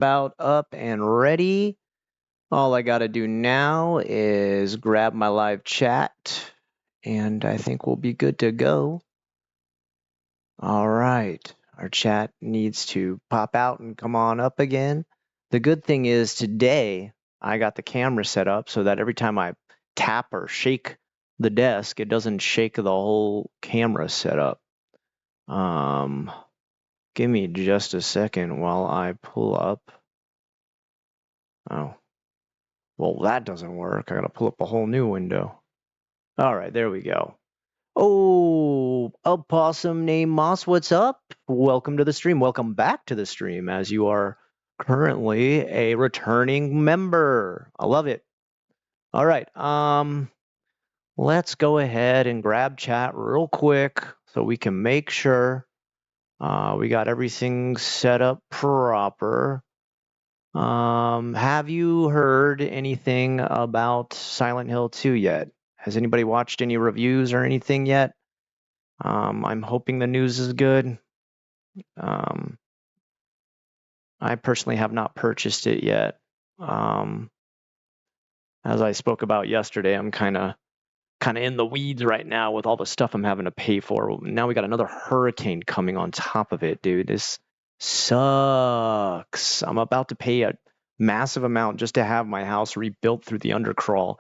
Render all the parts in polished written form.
about up and ready. All I got to do now is grab my live chat, and I think we'll be good to go. All right, our chat needs to pop out and come on up again. The good thing is today I got the camera set up so that every time I tap or shake the desk, it doesn't shake the whole camera setup. Give me just a second while I pull up. Oh, well, that doesn't work. I gotta pull up a whole new window. All right, there we go. Oh, a possum named Moss, what's up? Welcome to the stream. Welcome back to the stream, as you are currently a returning member. I love it. All right, let's go ahead and grab chat real quick so we can make sure we got everything set up proper. Have you heard anything about Silent Hill 2 yet? Has anybody watched any reviews or anything yet? I'm hoping the news is good. I personally have not purchased it yet. As I spoke about yesterday, I'm kind of in the weeds right now with all the stuff I'm having to pay for. Now we got another hurricane coming on top of it, dude. This sucks. I'm about to pay a massive amount just to have my house rebuilt through the undercrawl.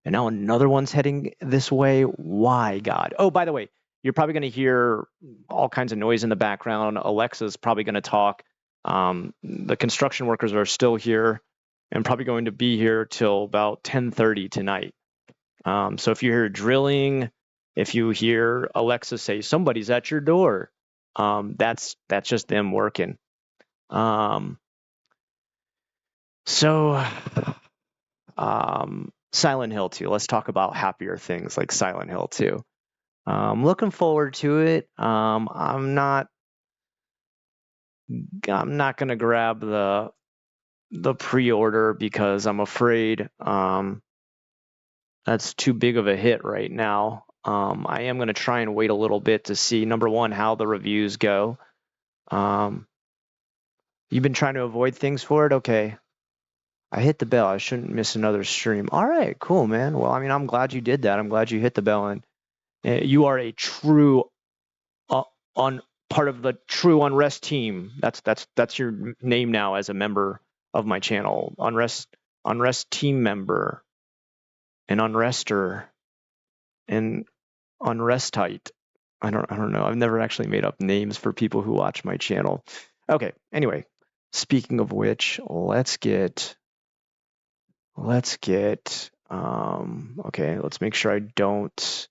And now another one's heading this way. Why, God? Oh, by the way, you're probably going to hear all kinds of noise in the background. Alexa's probably going to talk. The construction workers are still here and probably going to be here till about 10:30 tonight. So if you hear drilling, if you hear Alexa say somebody's at your door, that's just them working. Silent Hill 2. Let's talk about happier things like Silent Hill 2. Looking forward to it. I'm not gonna grab the pre-order because I'm afraid that's too big of a hit right now. I am going to try and wait a little bit to see, number one, how the reviews go. You've been trying to avoid things for it? Okay. I hit the bell. I shouldn't miss another stream. All right, cool, man. Well, I mean, I'm glad you did that. I'm glad you hit the bell, and you are a true part of the True Unrest team. That's your name now as a member of my channel. Unrest team member, an unrester, and unrestite. I don't know. I've never actually made up names for people who watch my channel. Okay. Anyway, speaking of which, let's get. Okay. Let's make sure I don't.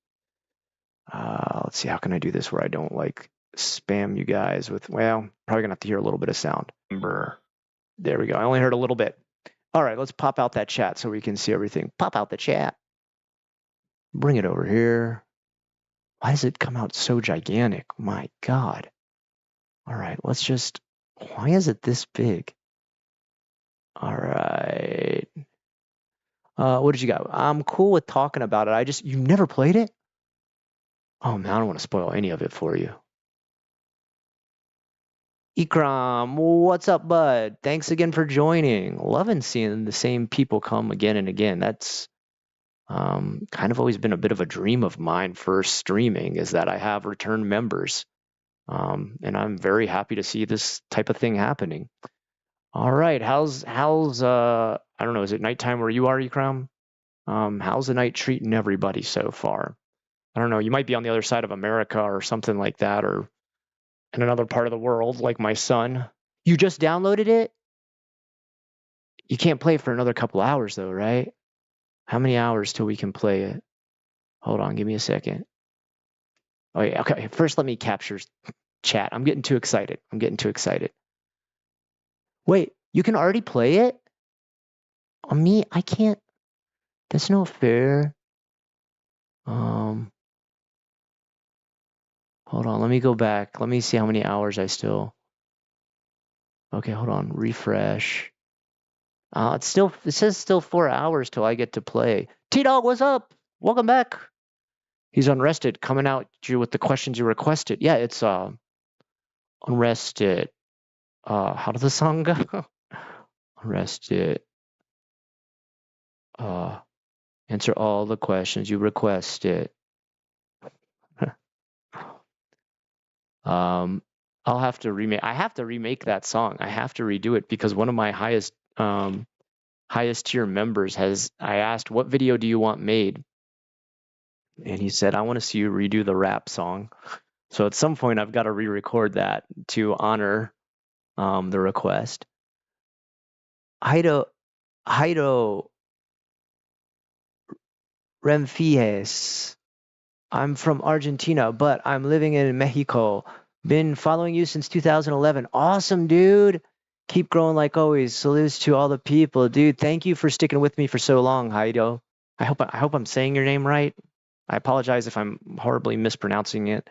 Let's see. How can I do this where I don't like spam you guys with? Well, probably gonna have to hear a little bit of sound. There we go. I only heard a little bit. All right. Let's pop out that chat so we can see everything. Pop out the chat. Bring it over here. Why does it come out so gigantic? My God. All right, let's just, why is it this big? All right. What did you got? I'm cool with talking about it. You've never played it? Oh man, I don't want to spoil any of it for you. Ikram, what's up, bud? Thanks again for joining. Loving seeing the same people come again and again. That's kind of always been a bit of a dream of mine for streaming, is that I have return members. And I'm very happy to see this type of thing happening. All right, how's I don't know, is it nighttime where you are, Ikram? How's the night treating everybody so far? I don't know, you might be on the other side of America or something like that, or in another part of the world, like my son. You just downloaded it? You can't play it for another couple hours though, right? How many hours till we can play it? Hold on, give me a second. Oh yeah, okay, first let me capture chat. I'm getting too excited. Wait, you can already play it? On me, I can't. That's not fair. Hold on, let me go back. Let me see how many hours I still. Okay, hold on, refresh. It says still 4 hours till I get to play. T-Dog, what's up? Welcome back. He's unrested, coming out you with the questions you requested. Yeah, it's unrested. How does the song go? rest it. Answer all the questions you requested. I'll have to remake. I have to remake that song. I have to redo it because one of my highest tier members has. I asked, "What video do you want made?" And he said, "I want to see you redo the rap song." So at some point, I've got to re-record that to honor the request. Haido Remfies. I'm from Argentina, but I'm living in Mexico. Been following you since 2011. Awesome, dude. Keep growing like always. Salutes to all the people, dude. Thank you for sticking with me for so long, Haido. I hope I'm saying your name right. I apologize if I'm horribly mispronouncing it.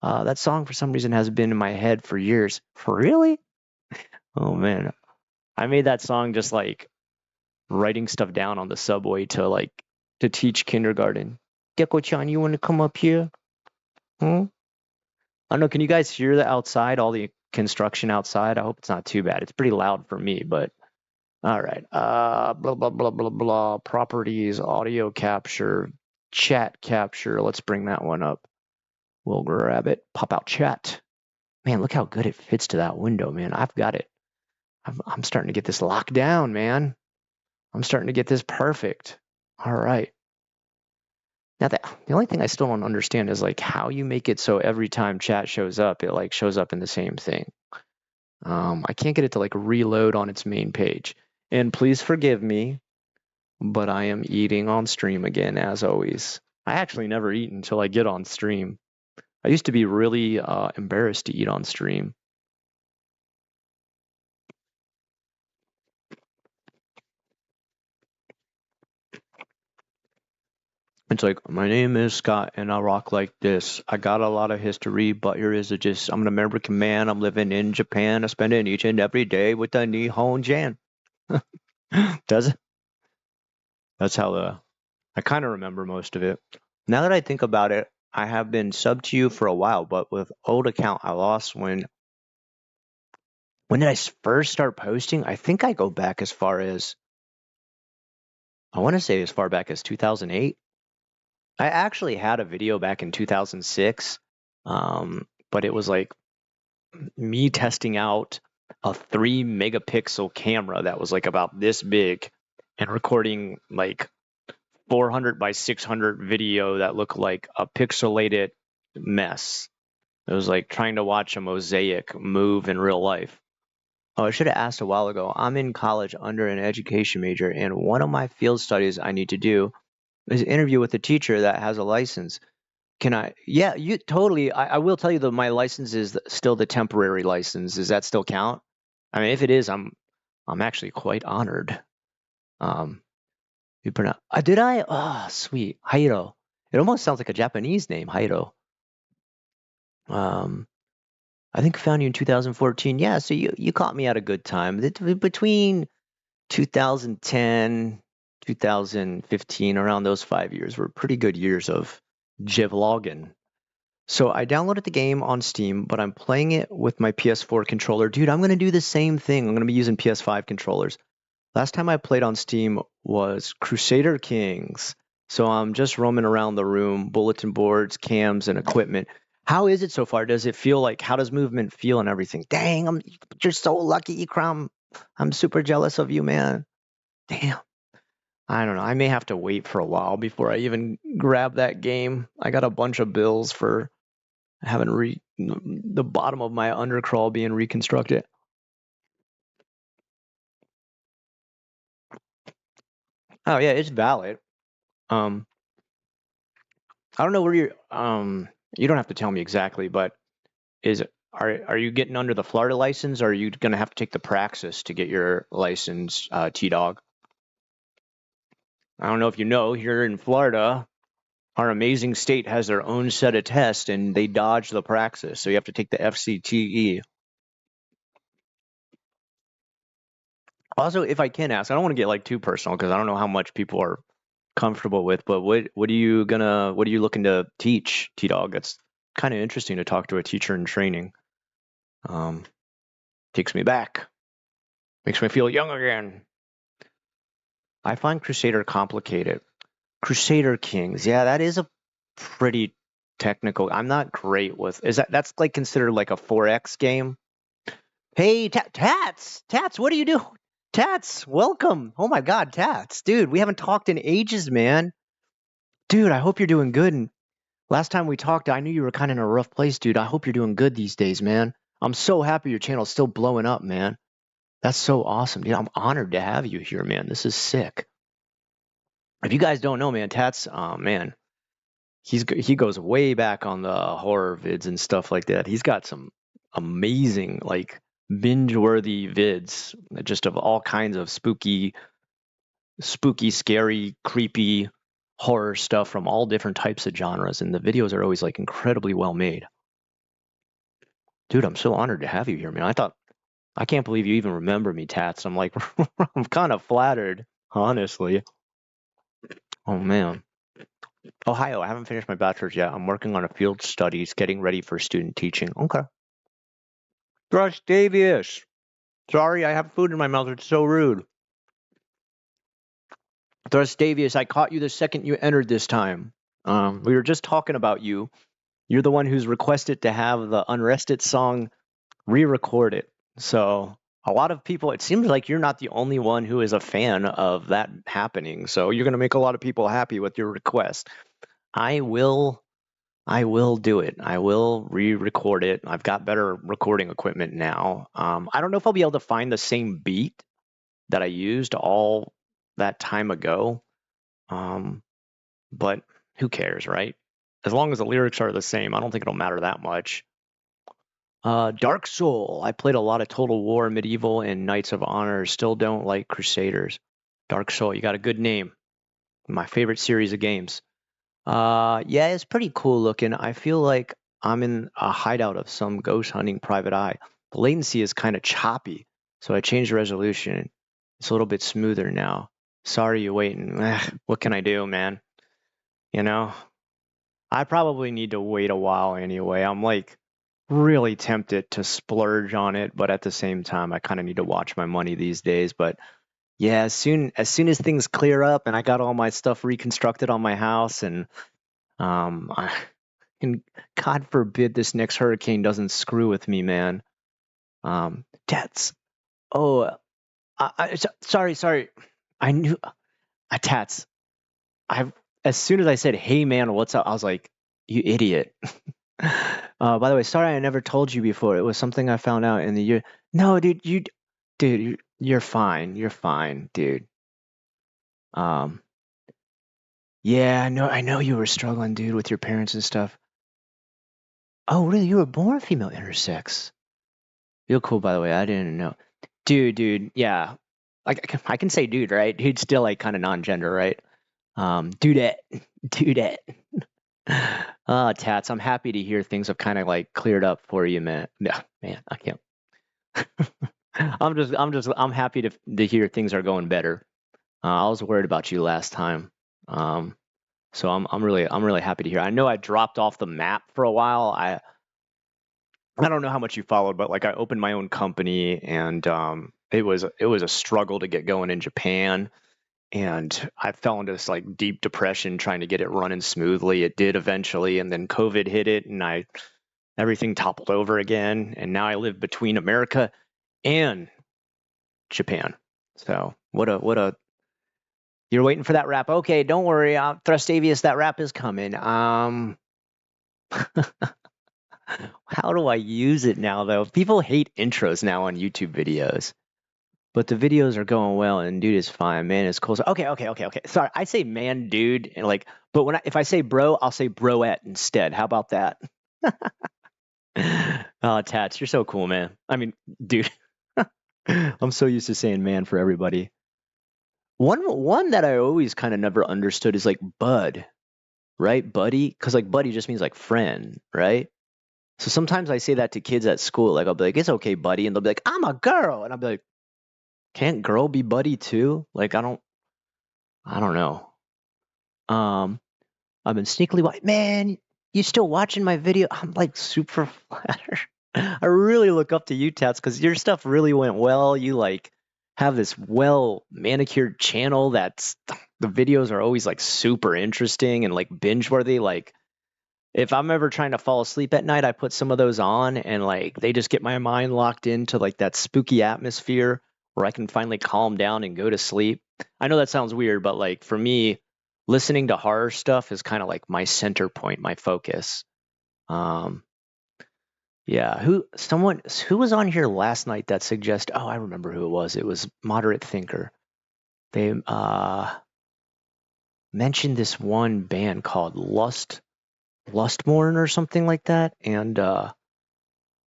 That song for some reason has been in my head for years. For really? Oh man. I made that song just like writing stuff down on the subway to teach kindergarten. Gecko-chan, you want to come up here? Hmm? I don't know. Can you guys hear the outside, all the construction outside? I hope it's not too bad. It's pretty loud for me, but all right. Blah, blah, blah, blah, blah. Properties, audio capture, chat capture. Let's bring that one up. We'll grab it. Pop out chat. Man, look how good it fits to that window, man. I've got it. I'm starting to get this locked down, man. I'm starting to get this perfect. All right. Now the only thing I still don't understand is like how you make it so every time chat shows up, it like shows up in the same thing. I can't get it to like reload on its main page. And please forgive me, but I am eating on stream again, as always. I actually never eat until I get on stream. I used to be really embarrassed to eat on stream. It's like, my name is Scott and I rock like this. I got a lot of history, but here is it just, I'm an American man. I'm living in Japan. I spend it each and every day with the Nihon Jan. Does it? That's how I kind of remember most of it. Now that I think about it, I have been sub to you for a while, but with old account I lost when did I first start posting? I think I go back as far as, I want to say as far back as 2008. I actually had a video back in 2006, but it was like me testing out a 3 megapixel camera that was like about this big and recording like 400 by 600 video that looked like a pixelated mess. It was like trying to watch a mosaic move in real life. Oh, I should have asked a while ago. I'm in college under an education major, and one of my field studies I need to do is interview with a teacher that has a license. Can I? Yeah, you totally. I will tell you that my license is still the temporary license. Does that still count? I mean, if it is, I'm actually quite honored. You pronounce? Did I? Oh, sweet, Hairo. It almost sounds like a Japanese name, Hairo. I think I found you in 2014. Yeah, so you caught me at a good time. Between 2010, 2015, around those 5 years were pretty good years of Jevlogin. So I downloaded the game on Steam, but I'm playing it with my PS4 controller. Dude, I'm going to do the same thing. I'm going to be using PS5 controllers. Last time I played on Steam was Crusader Kings. So I'm just roaming around the room, bulletin boards, cams, and equipment. How is it so far? Does it feel like, how does movement feel and everything? Dang, you're so lucky, Ikram. I'm super jealous of you, man. Damn. I don't know. I may have to wait for a while before I even grab that game. I got a bunch of bills for having the bottom of my undercrawl being reconstructed. Oh yeah, it's valid. I don't know where you're. You don't have to tell me exactly, but are you getting under the Florida license, or are you gonna have to take the Praxis to get your license, T-Dog? I don't know if you know, here in Florida, our amazing state has their own set of tests, and they dodge the Praxis, so you have to take the FCTE. Also, if I can ask, I don't want to get like too personal because I don't know how much people are comfortable with, but what are you looking to teach, T-Dog? That's kind of interesting to talk to a teacher in training. Takes me back. Makes me feel young again. I find Crusader complicated. Crusader Kings, yeah, that is a pretty technical. I'm not great with. That's like considered like a 4X game? Hey, Tats, what do you do? Tats, welcome. Oh my God, Tats, dude, we haven't talked in ages, man. Dude, I hope you're doing good. And last time we talked, I knew you were kind of in a rough place, dude. I hope you're doing good these days, man. I'm so happy your channel's still blowing up, man. That's so awesome, dude. I'm honored to have you here, man. This is sick. If you guys don't know, man, Tats, man, he goes way back on the horror vids and stuff like that. He's got some amazing, like, binge-worthy vids, just of all kinds of spooky, scary, creepy horror stuff from all different types of genres, and the videos are always like incredibly well made. Dude, I'm so honored to have you here, man. I can't believe you even remember me, Tats. I'm like, I'm kind of flattered, honestly. Oh man. Ohio, I haven't finished my bachelor's yet. I'm working on a field studies, getting ready for student teaching. Okay. Thrush Davius. Sorry, I have food in my mouth. It's so rude. Thrush Davius, I caught you the second you entered this time. We were just talking about you. You're the one who's requested to have the Unrested song re-recorded. So a lot of people, it seems like you're not the only one who is a fan of that happening. So you're going to make a lot of people happy with your request. I will do it. I will re-record it. I've got better recording equipment now. I don't know if I'll be able to find the same beat that I used all that time ago. But who cares, right? As long as the lyrics are the same, I don't think it'll matter that much. Dark Soul. I played a lot of Total War, Medieval, and Knights of Honor. Still don't like Crusaders. Dark Soul, you got a good name. My favorite series of games. Yeah, it's pretty cool looking. I feel like I'm in a hideout of some ghost hunting private eye. The latency is kind of choppy, so I changed the resolution. It's a little bit smoother now. Sorry you're waiting. What can I do, man? You know, I probably need to wait a while anyway. I'm like really tempted to splurge on it, but at the same time, I kind of need to watch my money these days. But yeah, as soon as things clear up and I got all my stuff reconstructed on my house and and God forbid this next hurricane doesn't screw with me, man. Tats. Oh, sorry. I knew, Tats. As soon as I said, "Hey, man, what's up?" I was like, "You idiot." By the way, sorry I never told you before. It was something I found out in the year. No, dude, you're fine. You're fine, dude. Yeah, I know you were struggling, dude, with your parents and stuff. Oh, really? You were born female intersex. You're cool, by the way. I didn't know. Dude, yeah. I can say dude, right? Dude's still like kind of non-gender, right? Dudette. Dudette. Tats, I'm happy to hear things have kind of like cleared up for you, man. Yeah, man, I can't. I'm happy to hear things are going better. I was worried about you last time. So I'm really happy to hear. I know I dropped off the map for a while. I don't know how much you followed, but like I opened my own company and it was a struggle to get going in Japan. And I fell into this like deep depression trying to get it running smoothly. It did eventually, and then COVID hit it, and everything toppled over again. And now I live between America and Japan. So what a you're waiting for that rap. Okay, don't worry, Thrustavius, that rap is coming. How do I use it now though? People hate intros now on YouTube videos. But the videos are going well, and dude is fine. Man is cool. So, okay. Sorry, I say man, dude, and like, but if I say bro, I'll say broette instead. How about that? Oh, Tats, you're so cool, man. I mean, dude, I'm so used to saying man for everybody. One that I always kind of never understood is like bud, right? Buddy, because like buddy just means like friend, right? So sometimes I say that to kids at school. Like I'll be like, "It's okay, buddy," and they'll be like, "I'm a girl," and I'll be like, can't girl be buddy too? Like I don't know. I've been sneakily man, you still watching my video? I'm like super flattered. I really look up to you, Tats, because your stuff really went well. You like have this well manicured channel that's the videos are always like super interesting and like binge worthy. Like if I'm ever trying to fall asleep at night, I put some of those on and like they just get my mind locked into like that spooky atmosphere where I can finally calm down and go to sleep. I know that sounds weird, but like for me, listening to horror stuff is kind of like my center point, my focus. Um, yeah, who was on here last night that suggested, oh, I remember who it was. It was Moderate Thinker. They mentioned this one band called Lustmorn or something like that, and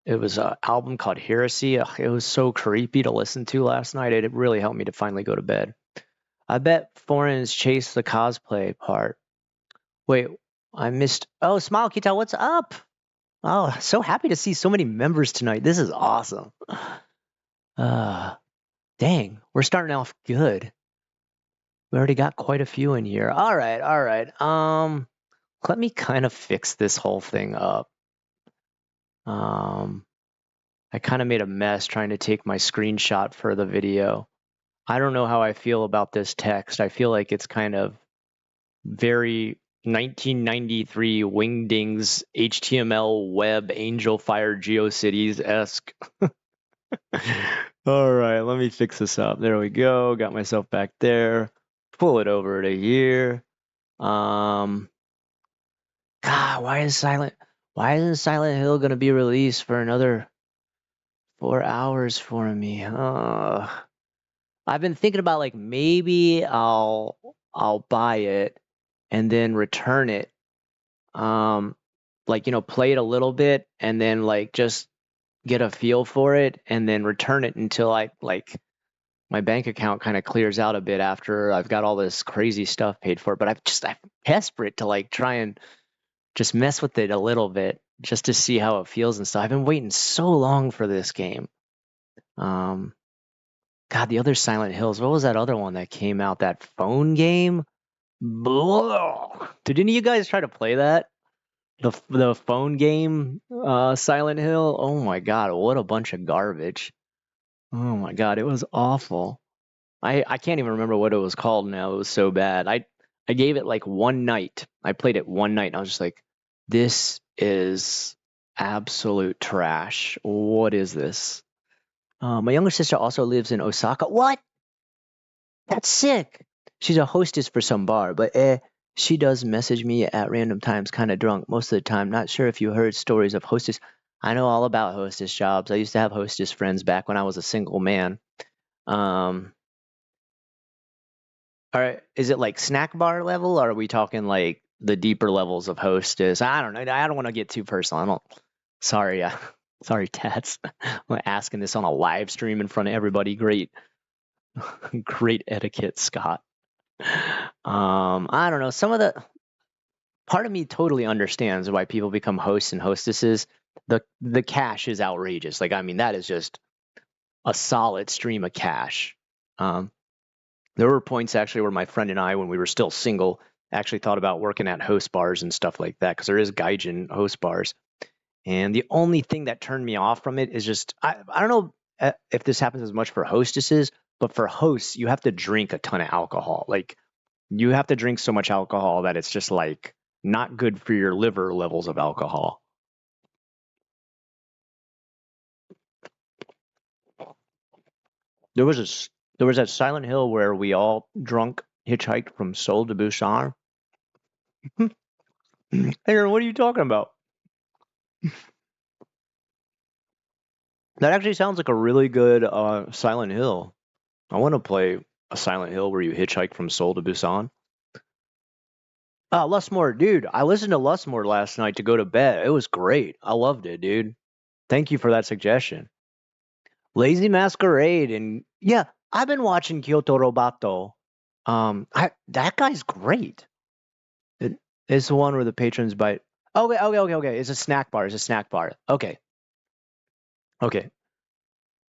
it was an album called Heresy. Ugh, it was so creepy to listen to last night. It really helped me to finally go to bed. I bet Foreign's chased the cosplay part. Wait, I missed. Oh, Smile Kita, what's up? Oh, so happy to see so many members tonight. This is awesome. Dang, we're starting off good. We already got quite a few in here. All right, all right. Let me kind of fix this whole thing up. I kind of made a mess trying to take my screenshot for the video. I don't know how I feel about this text. I feel like it's kind of very 1993 Wingdings HTML web Angelfire GeoCities-esque. All right, let me fix this up. There we go. Got myself back there. Pull it over to here. God, why isn't Silent Hill gonna be released for another 4 hours for me? I've been thinking about like maybe I'll buy it and then return it. Like play it a little bit and then like just get a feel for it and then return it until I like my bank account kind of clears out a bit after I've got all this crazy stuff paid for. But I'm desperate to like try and just mess with it a little bit just to see how it feels and stuff. I've been waiting so long for this game. God, the other Silent Hills. What was that other one that came out? That phone game? Blah. Did any of you guys try to play that? The phone game, Silent Hill? Oh my God, what a bunch of garbage. Oh my God, it was awful. I can't even remember what it was called now. It was so bad. I gave it like one night. I played it one night and I was just like, this is absolute trash. What is this? My younger sister also lives in Osaka. What? That's sick. She's a hostess for some bar, but she does message me at random times, kind of drunk most of the time. Not sure if you heard stories of hostess. I know all about hostess jobs. I used to have hostess friends back when I was a single man. All right, is it like snack bar level, or are we talking like the deeper levels of hostess? I don't know. I don't want to get too personal. I don't. Sorry, sorry, Tats. I'm asking this on a live stream in front of everybody. Great, great etiquette, Scott. I don't know. Some of the part of me totally understands why people become hosts and hostesses. The cash is outrageous. Like, I mean, that is just a solid stream of cash. There were points actually where my friend and I, when we were still single, actually thought about working at host bars and stuff like that, because there is gaijin host bars. And the only thing that turned me off from it is just, I don't know if this happens as much for hostesses, but for hosts, you have to drink a ton of alcohol. Like, you have to drink so much alcohol that it's just like not good for your liver levels of alcohol. There was that Silent Hill where we all drunk hitchhiked from Seoul to Busan. Aaron, what are you talking about? That actually sounds like a really good Silent Hill. I want to play a Silent Hill where you hitchhike from Seoul to Busan. Lustmore, dude. I listened to Lustmore last night to go to bed. It was great. I loved it, dude. Thank you for that suggestion. Lazy Masquerade, and yeah, I've been watching Kyoto Robato. That guy's great. It's the one where the patrons bite. Okay. It's a snack bar. Okay.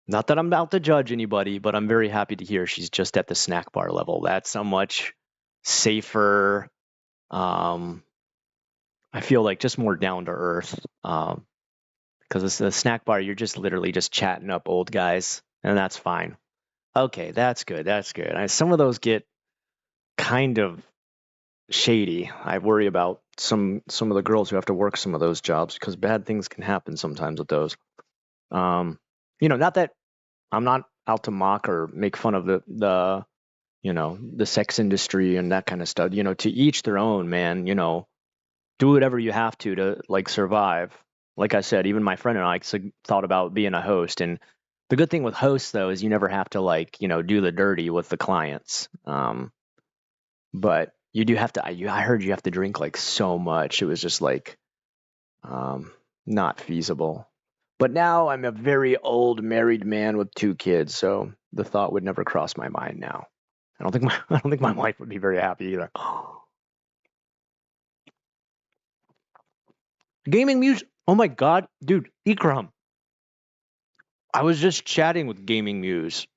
Not that I'm out to judge anybody, but I'm very happy to hear she's just at the snack bar level. That's a much safer. I feel like just more down to earth. Because it's a snack bar, you're just literally just chatting up old guys, and that's fine. Okay, that's good. That's good. Some of those get kind of shady. I worry about some of the girls who have to work some of those jobs because bad things can happen sometimes with those. Um, not that I'm not out to mock or make fun of the sex industry and that kind of stuff. To each their own, man. Do whatever you have to like survive. Like I said, even my friend and I thought about being a host. And the good thing with hosts though is you never have to like do the dirty with the clients. But you do have to. I heard you have to drink like so much. It was just like um, not feasible. But now I'm a very old married man with 2 kids, so the thought would never cross my mind now. I don't think my wife would be very happy either. Gaming music. Oh my god, dude, Ikram. I was just chatting with Gaming Muse.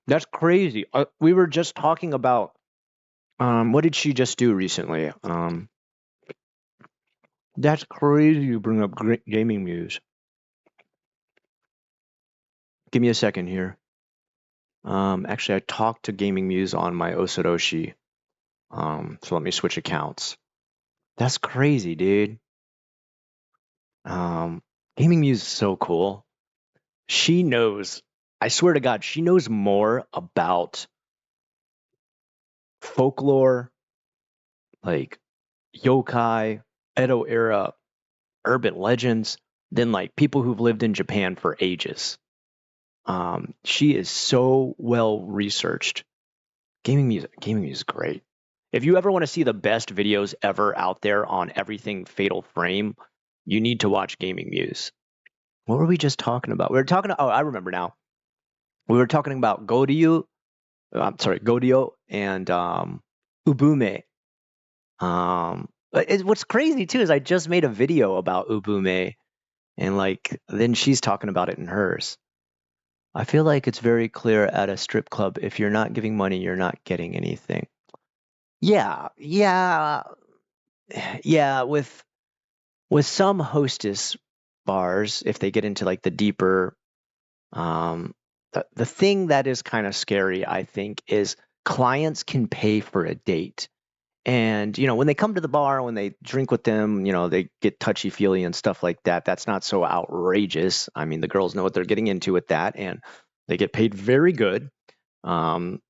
That's crazy. We were just talking about what did she just do recently? That's crazy. You bring up Gaming Muse. Give me a second here. Actually, I talked to Gaming Muse on my Osoroshi. So let me switch accounts. That's crazy, dude. Um, Gaming Muse is so cool. She knows. I swear to God, she knows more about folklore, like yokai, Edo era urban legends than like people who've lived in Japan for ages. She is so well researched. Gaming music is great. If you ever want to see the best videos ever out there on everything Fatal Frame, you need to watch Gaming Muse. What were we just talking about? We were talking. Oh, I remember now. We were talking about Godio. I'm sorry, Godio and Ubume. What's crazy too is I just made a video about Ubume, and like then she's talking about it in hers. I feel like it's very clear at a strip club if you're not giving money, you're not getting anything. Yeah, yeah, yeah. With some hostess bars, if they get into like the deeper, the thing that is kind of scary, I think, is clients can pay for a date. And, when they come to the bar, when they drink with them, they get touchy feely and stuff like that. That's not so outrageous. I mean, the girls know what they're getting into with that and they get paid very good. Um,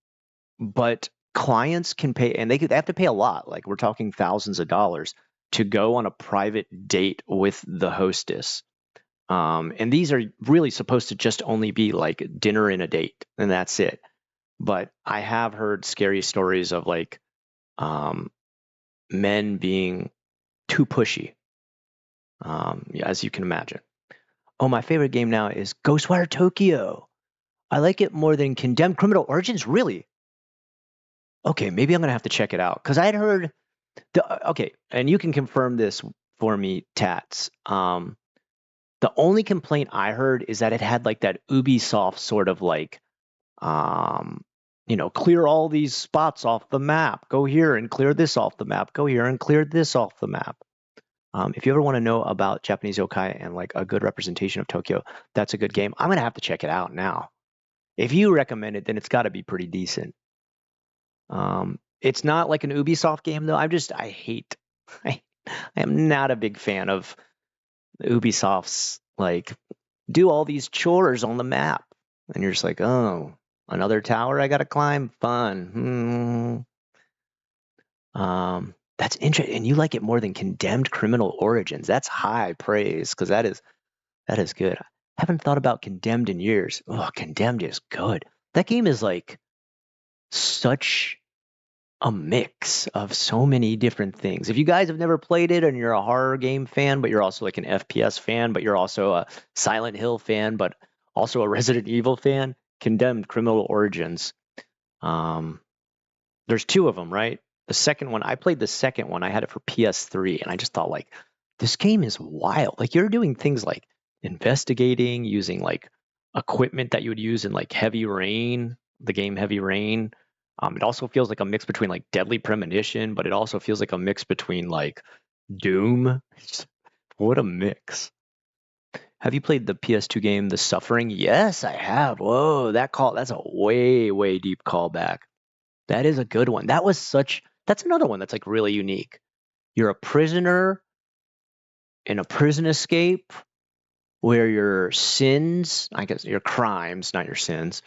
but clients can pay, and they have to pay a lot. Like we're talking thousands of dollars to go on a private date with the hostess. And these are really supposed to just only be like dinner and a date, and that's it. But I have heard scary stories of like um, men being too pushy, yeah, as you can imagine. Oh, my favorite game now is Ghostwire Tokyo. I like it more than Condemned Criminal Origins. Really? Okay, maybe I'm gonna have to check it out because I had heard okay, and you can confirm this for me, Tats. The only complaint I heard is that it had like that Ubisoft sort of like, um, clear all these spots off the map. Go here and clear this off the map. Go here and clear this off the map. If you ever want to know about Japanese yokai and like a good representation of Tokyo, that's a good game. I'm gonna have to check it out now. If you recommend it, then it's got to be pretty decent. It's not like an Ubisoft game though. I hate. I, I am not a big fan of Ubisoft's like do all these chores on the map, and you're just like, oh, another tower I gotta climb. Fun. That's interesting. And you like it more than Condemned Criminal Origins. That's high praise because that is good. I haven't thought about Condemned in years. Oh, Condemned is good. That game is like such a mix of so many different things. If you guys have never played it and you're a horror game fan, but you're also like an FPS fan, but you're also a Silent Hill fan, but also a Resident Evil fan, Condemned Criminal Origins. There's 2 of them, right? The second one, I played the second one. I had it for PS3, and I just thought like, this game is wild. Like you're doing things like investigating, using like equipment that you would use in like Heavy Rain, the game Heavy Rain. It also feels like a mix between like Deadly Premonition, but it also feels like a mix between like Doom. What a mix. Have you played the PS2 game The Suffering? Yes, I have. Whoa, that's a way, way deep callback. That is a good one. That's another one that's like really unique. You're a prisoner in a prison escape where your sins, I guess your crimes, not your sins,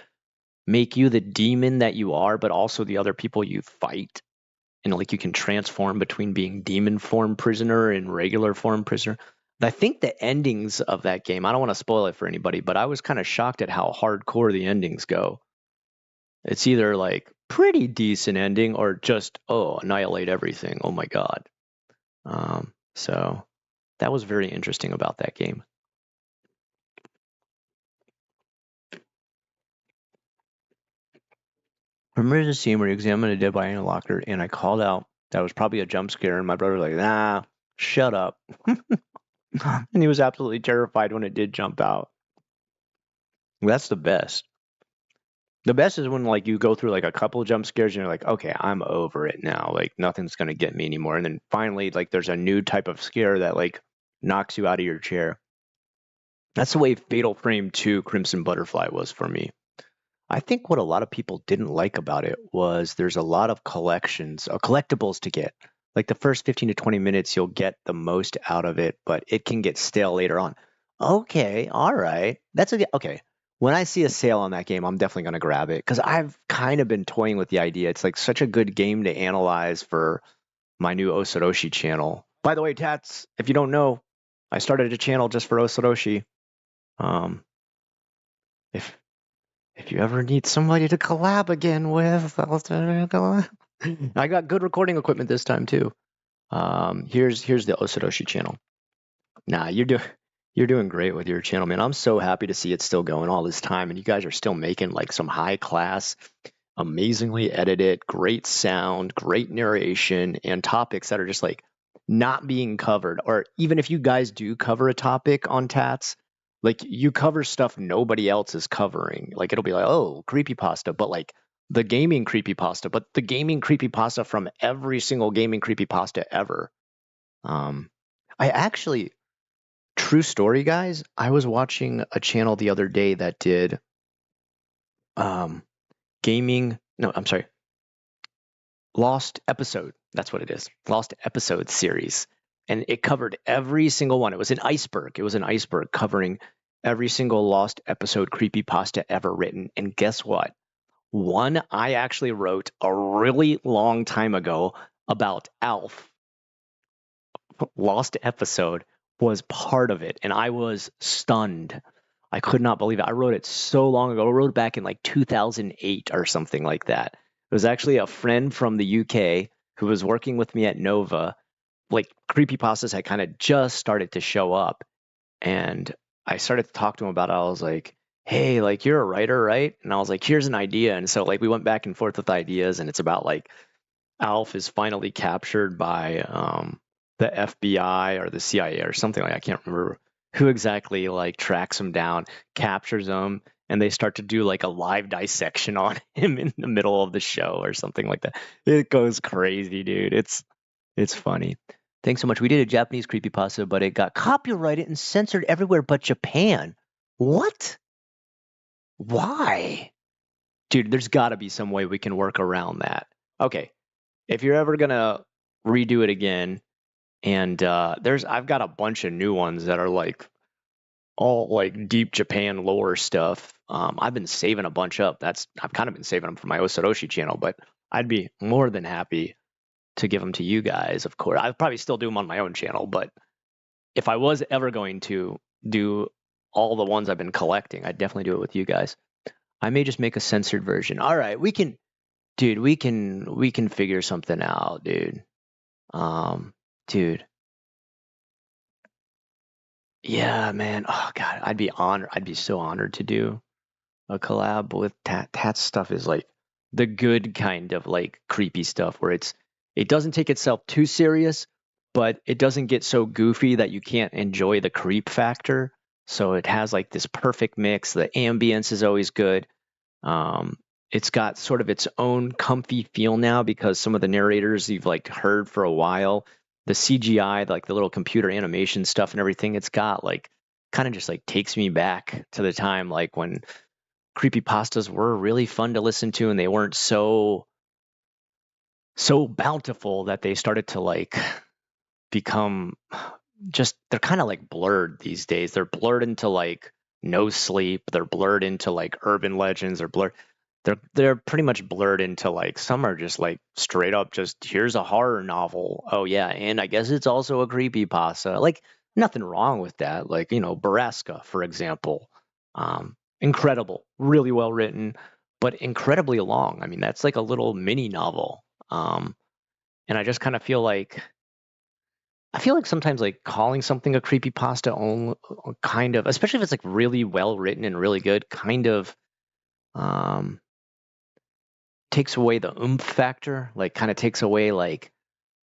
make you the demon that you are, but also the other people you fight. And like you can transform between being demon form prisoner and regular form prisoner. I think the endings of that game, I don't want to spoil it for anybody, but I was kind of shocked at how hardcore the endings go. It's either like pretty decent ending or just, oh, annihilate everything. Oh my God. So that was very interesting about that game. Remember the scene where you examined a dead body in a locker and I called out that was probably a jump scare and my brother was like, nah, shut up. And he was absolutely terrified when it did jump out. That's the best. The best is when like you go through like a couple jump scares and you're like, okay, I'm over it now. Like nothing's gonna get me anymore. And then finally, like there's a new type of scare that like knocks you out of your chair. That's the way Fatal Frame 2 Crimson Butterfly was for me. I think what a lot of people didn't like about it was there's a lot of collectibles to get. Like the first 15 to 20 minutes, you'll get the most out of it, but it can get stale later on. Okay, all right. Okay. When I see a sale on that game, I'm definitely going to grab it because I've kind of been toying with the idea. It's like such a good game to analyze for my new Osoroshi channel. By the way, Tats, if you don't know, I started a channel just for Osoroshi. If you ever need somebody to collab again with, I got good recording equipment this time too. Here's the Osoroshi channel. Nah, you're doing great with your channel, man. I'm so happy to see it still going all this time, and you guys are still making like some high class, amazingly edited, great sound, great narration, and topics that are just like not being covered. Or even if you guys do cover a topic on Tats, like you cover stuff nobody else is covering. Like it'll be like, oh, creepypasta, but like the gaming creepypasta, but the gaming creepypasta from every single gaming creepypasta ever. I actually, true story, guys, I was watching a channel the other day that did gaming, no, I'm sorry, Lost Episode. That's what it is. Lost Episode series. And it covered every single one. It was an iceberg. It was an iceberg covering every single Lost Episode creepypasta ever written. And guess what? One I actually wrote a really long time ago about Alf. Lost Episode was part of it. And I was stunned. I could not believe it. I wrote it so long ago. I wrote it back in like 2008 or something like that. It was actually a friend from the UK who was working with me at Nova. Like creepypastas had kind of just started to show up. And I started to talk to him about it. I was like, hey, like you're a writer, right? And I was like, here's an idea. And so like we went back and forth with ideas, and it's about like Alf is finally captured by the FBI or the CIA or something like I can't remember who exactly like tracks him down, captures him, and they start to do like a live dissection on him in the middle of the show or something like that. It goes crazy, dude. It's funny. Thanks so much. We did a Japanese creepypasta, but it got copyrighted and censored everywhere but Japan. What? Why? Dude, there's got to be some way we can work around that. Okay. If you're ever going to redo it again, and I've got a bunch of new ones that are like all like deep Japan lore stuff. I've been saving a bunch up. I've kind of been saving them for my Osoroshi channel, but I'd be more than happy to give them to you guys. Of course, I'd probably still do them on my own channel, but if I was ever going to do all the ones I've been collecting, I'd definitely do it with you guys. I may just make a censored version. All right, we can figure something out, dude. Dude. Yeah, man. Oh God, I'd be honored. I'd be so honored to do a collab with Tat. Tat's stuff is like the good kind of like creepy stuff where it doesn't take itself too serious, but it doesn't get so goofy that you can't enjoy the creep factor. So it has like this perfect mix. The ambience is always good. It's got sort of its own comfy feel now because some of the narrators you've like heard for a while, the CGI, like the little computer animation stuff and everything, it's got like kind of just like takes me back to the time like when creepypastas were really fun to listen to and they weren't so bountiful that they started to like become just they're kind of like blurred these days. They're blurred into like no sleep, they're blurred into like urban legends, they're blurred they're pretty much blurred into like some are just like straight up just here's a horror novel. Oh yeah, and I guess it's also a creepypasta. Like nothing wrong with that. Like, you know, Baraska, for example. Incredible, really well written, but incredibly long. I mean, that's like a little mini novel. And I just kind of feel like I feel like sometimes like calling something a creepypasta on kind of, especially if it's like really well written and really good, kind of um takes away the oomph factor, like kind of takes away like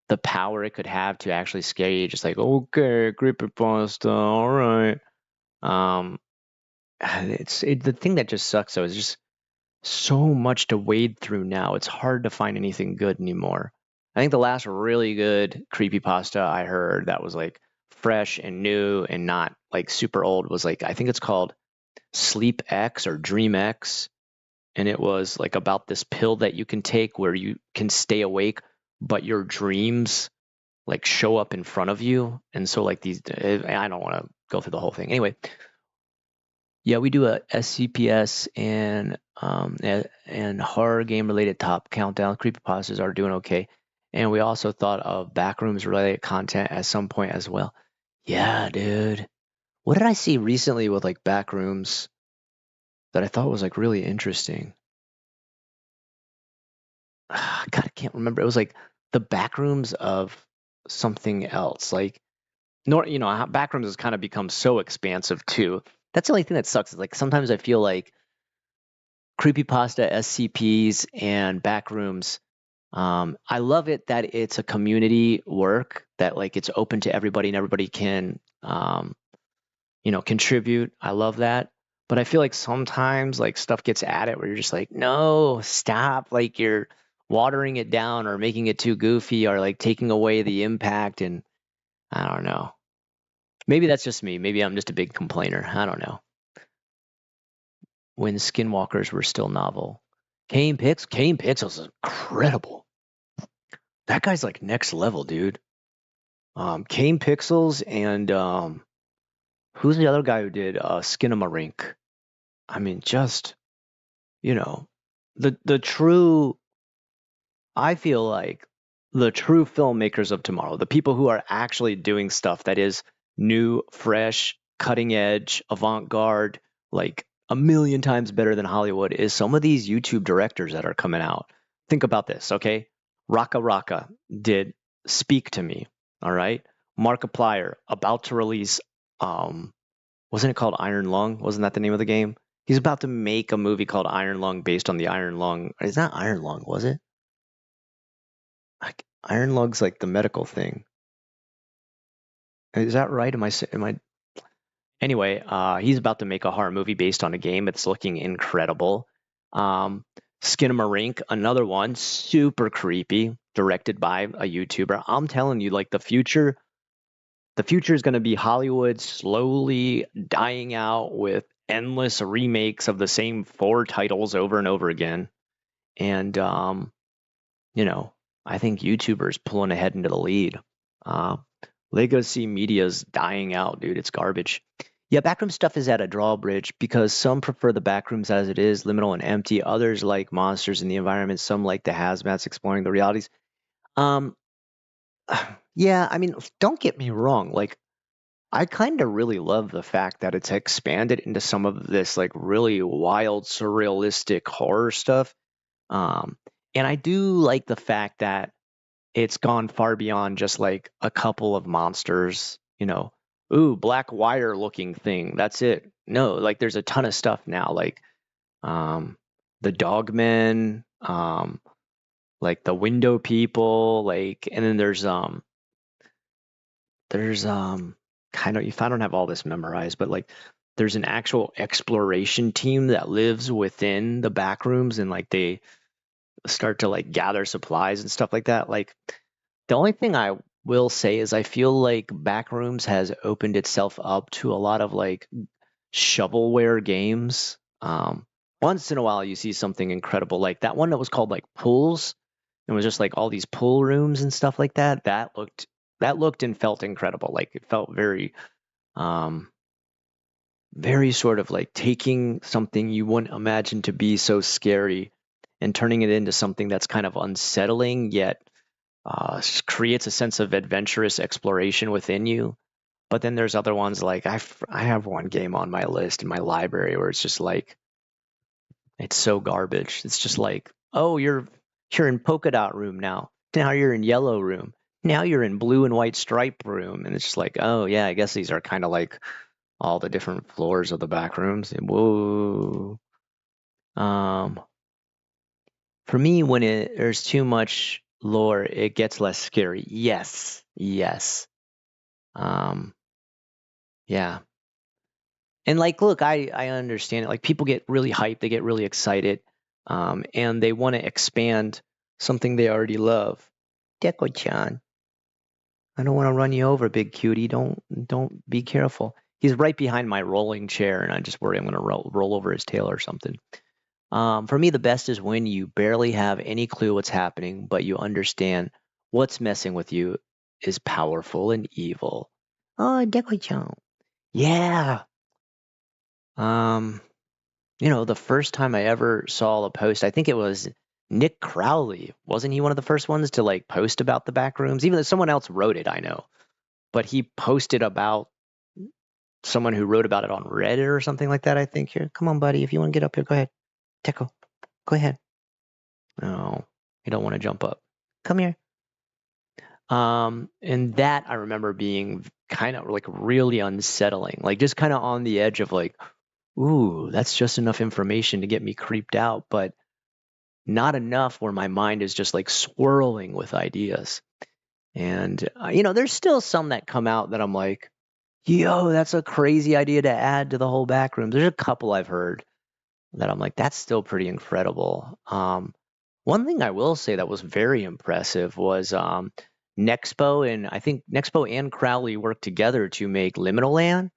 the power it could have to actually scare you. Just like, okay, creepypasta, all right. Um, the thing that just sucks though is just so much to wade through now. It's hard to find anything good anymore. I think the last really good creepypasta I heard that was like fresh and new and not like super old was like I think it's called Sleep X or Dream X, and it was like about this pill that you can take where you can stay awake but your dreams like show up in front of you, and so like these I don't want to go through the whole thing anyway. Yeah, we do a SCPS and horror game related top countdown. Creepypastas are doing okay, and we also thought of backrooms related content at some point as well. Yeah, dude. What did I see recently with like backrooms that I thought was like really interesting? God, I can't remember. It was like the backrooms of something else. Like, nor you know, how backrooms has kind of become so expansive too. That's the only thing that sucks. Is like sometimes I feel like creepypasta, SCPs, and backrooms. I love it that it's a community work that like it's open to everybody and everybody can contribute. I love that. But I feel like sometimes like stuff gets at it where you're just like, no, stop. Like you're watering it down or making it too goofy or like taking away the impact. And I don't know. Maybe that's just me. Maybe I'm just a big complainer. I don't know. When Skinwalkers were still novel. Kane Pixels is incredible. That guy's like next level, dude. Kane Pixels and who's the other guy who did Skinamarink? I mean, just you know, the true. I feel like the true filmmakers of tomorrow, the people who are actually doing stuff that is new, fresh, cutting edge, avant-garde, like a million times better than Hollywood, is some of these YouTube directors that are coming out. Think about this, okay? Raka Raka did Speak to Me, all right? Markiplier about to release wasn't it called Iron Lung? Wasn't that the name of the game? He's about to make a movie called Iron Lung based on the Iron Lung. It's not Iron Lung, was it? Iron Lung's like the medical thing. Is that right? Am I anyway, he's about to make a horror movie based on a game. It's looking incredible. Um, Skinamarink, another one, super creepy, directed by a YouTuber. I'm telling you, like the future is going to be Hollywood slowly dying out with endless remakes of the same four titles over and over again. And you know, I think YouTubers pulling ahead into the lead. Uh, Legacy media's dying out, dude. It's garbage. Yeah, backroom stuff is at a drawbridge because some prefer the backrooms as it is, liminal and empty. Others like monsters in the environment. Some like the hazmats exploring the realities. Um, yeah, I mean, don't get me wrong. Like, I kind of really love the fact that it's expanded into some of this like really wild, surrealistic horror stuff. Um, and I do like the fact that it's gone far beyond just like a couple of monsters, ooh, black wire looking thing. That's it. No, like there's a ton of stuff now, like um the dogmen, like the window people, like and then there's kind of if I don't have all this memorized, but like there's an actual exploration team that lives within the back rooms and like they start to like gather supplies and stuff like that. Like the only thing I will say is I feel like Backrooms has opened itself up to a lot of like shovelware games. Once in a while, you see something incredible like that one that was called like Pools. It was just like all these pool rooms and stuff like that. That looked and felt incredible. Like it felt um, very sort of like taking something you wouldn't imagine to be so scary and turning it into something that's kind of unsettling yet creates a sense of adventurous exploration within you. But then there's other ones like I have one game on my list in my library where it's just like it's so garbage. It's just like, oh, you're in polka dot room now. Now you're in yellow room. Now you're in blue and white stripe room, and it's just like, oh yeah, I guess these are kind of like all the different floors of the back rooms. And whoa. Um, for me, when there's too much lore, it gets less scary. Yes, yes. Um, yeah. And like, look, I understand it. Like, people get really hyped, they get really excited, and they want to expand something they already love. Deko-chan, I don't want to run you over, big cutie. Don't be careful. He's right behind my rolling chair, and I just worry I'm going to roll over his tail or something. For me, the best is when you barely have any clue what's happening, but you understand what's messing with you is powerful and evil. Oh, Deko-chan. Yeah. Um, the first time I ever saw a post, I think it was Nick Crowley. Wasn't he one of the first ones to like post about the back rooms? Even though someone else wrote it, I know. But he posted about someone who wrote about it on Reddit or something like that, I think. Here, come on, buddy. If you want to get up here, go ahead. Techo, go ahead. No, you don't want to jump up. Come here. And that I remember being kind of like really unsettling, like just kind of on the edge of like, ooh, that's just enough information to get me creeped out, but not enough where my mind is just like swirling with ideas. And, there's still some that come out that I'm like, yo, that's a crazy idea to add to the whole back room. There's a couple I've heard that I'm like, that's still pretty incredible. One thing I will say that was very impressive was Nexpo, and I think Nexpo and Crowley worked together to make Liminal Land.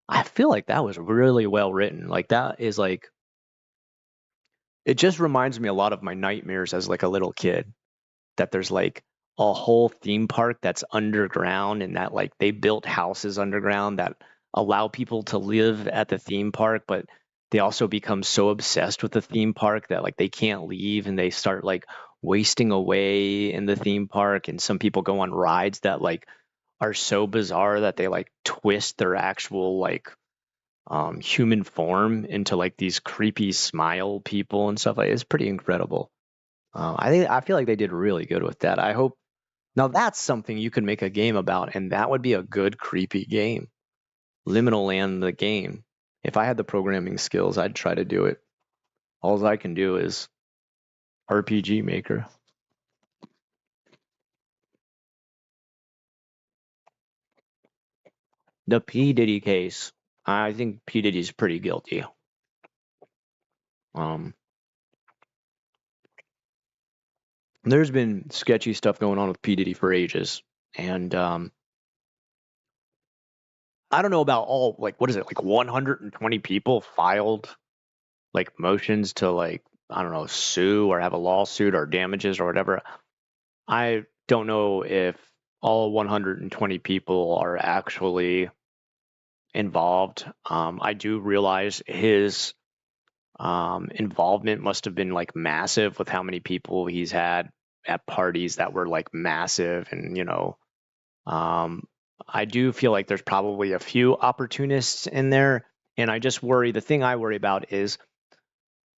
I feel like that was really well written. Like that is like it just reminds me a lot of my nightmares as like a little kid that there's like a whole theme park that's underground and that like they built houses underground that allow people to live at the theme park, but they also become so obsessed with the theme park that like they can't leave and they start like wasting away in the theme park. And some people go on rides that like are so bizarre that they like twist their actual like human form into like these creepy smile people and stuff like it's pretty incredible. I feel like they did really good with that. I hope now that's something you could make a game about, and that would be a good creepy game. Liminal Land, the game. If I had the programming skills, I'd try to do it. All I can do is RPG Maker. The P Diddy case. I think P Diddy's pretty guilty. Um, there's been sketchy stuff going on with P Diddy for ages, and I don't know about all like what is it like 120 people filed like motions to like I don't know sue or have a lawsuit or damages or whatever. I don't know if all 120 people are actually involved. I do realize his involvement must have been like massive with how many people he's had at parties that were like massive, and um, I do feel like there's probably a few opportunists in there, and I just worry. The thing I worry about is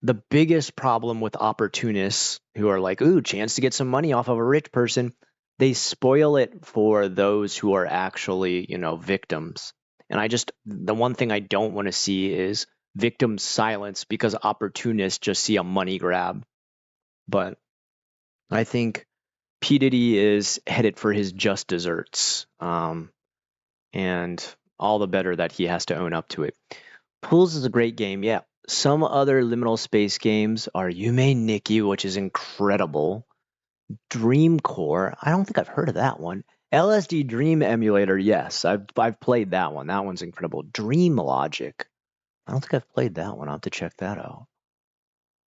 the biggest problem with opportunists who are like, ooh, chance to get some money off of a rich person. They spoil it for those who are actually, victims. And the one thing I don't want to see is victims silence because opportunists just see a money grab. But I think P. Diddy is headed for his just desserts. And all the better that he has to own up to it. Pools is a great game, yeah. Some other liminal space games are Yume Nikki, which is incredible. Dream Core, I don't think I've heard of that one. LSD Dream Emulator, yes, I've played that one. That one's incredible. Dream Logic. I don't think I've played that one. I'll have to check that out.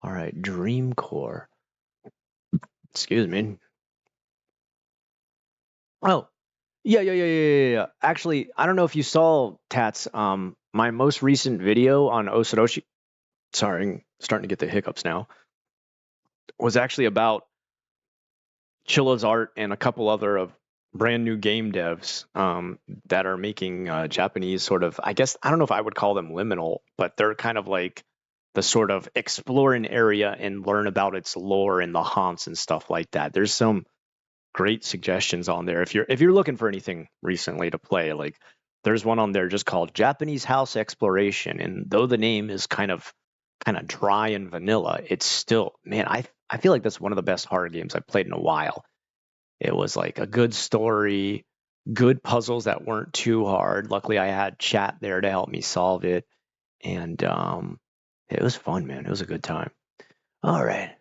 All right, Dream Core. Excuse me. Oh, yeah. Actually, I don't know if you saw Tats. My most recent video on Osoroshi. Sorry, starting to get the hiccups now. Was actually about Chilla's art and a couple other of brand new game devs that are making Japanese sort of, I guess, I don't know if I would call them liminal, but they're kind of like the sort of explore an area and learn about its lore and the haunts and stuff like that. There's some great suggestions on there. If you're looking for anything recently to play, like there's one on there just called Japanese House Exploration, and though the name is kind of dry and vanilla, it's still, man, I feel like that's one of the best horror games I've played in a while. It was like a good story, good puzzles that weren't too hard. Luckily, I had chat there to help me solve it, and it was fun, man. It was a good time. All right.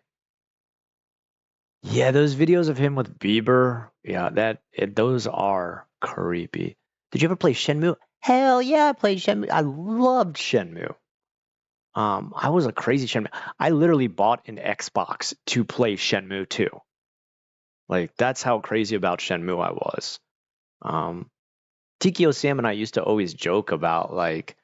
Yeah, those videos of him with Bieber, yeah, those are creepy. Did you ever play Shenmue? Hell yeah, I played Shenmue. I loved Shenmue. I was a crazy Shenmue. I literally bought an Xbox to play Shenmue 2. Like that's how crazy about Shenmue I was. Um, Tikio Sam and I used to always joke about like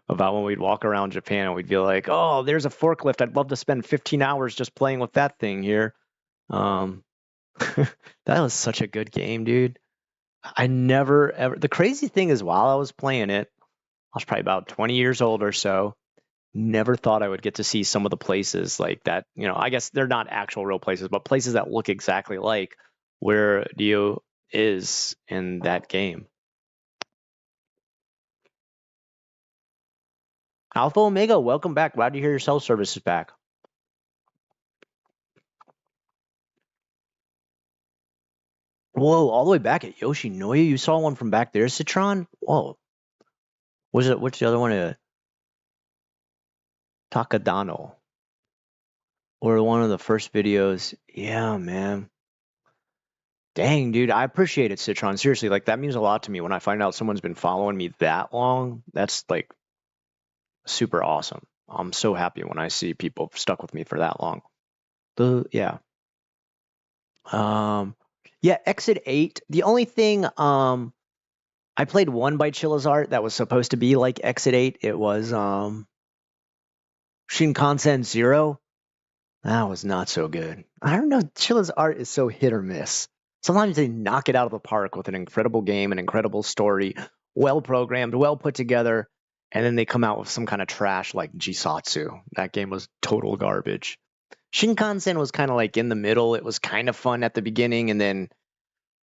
about when we'd walk around Japan and we'd be like, "Oh, there's a forklift. I'd love to spend 15 hours just playing with that thing here." Um, that was such a good game, dude. I never ever. The crazy thing is, while I was playing it, I was probably about 20 years old or so. Never thought I would get to see some of the places like that. You know, I guess they're not actual real places, but places that look exactly like where Dio is in that game. Alpha Omega, welcome back. Glad to hear your self service is back. Whoa, all the way back at Yoshinoya? You saw one from back there, Citron? Whoa. What's the other one? Takadano. Or one of the first videos. Yeah, man. Dang, dude, I appreciate it, Citron. Seriously, like that means a lot to me when I find out someone's been following me that long. That's like super awesome. I'm so happy when I see people stuck with me for that long. Yeah. Yeah, Exit 8. The only thing I played one by Chilla's Art that was supposed to be like Exit 8. It was Shinkansen Zero. That was not so good. I don't know, Chilla's Art is so hit or miss. Sometimes they knock it out of the park with an incredible game, an incredible story, well programmed, well put together, and then they come out with some kind of trash like Jisatsu. That game was total garbage. Shinkansen was kind of like in the middle. It was kind of fun at the beginning, and then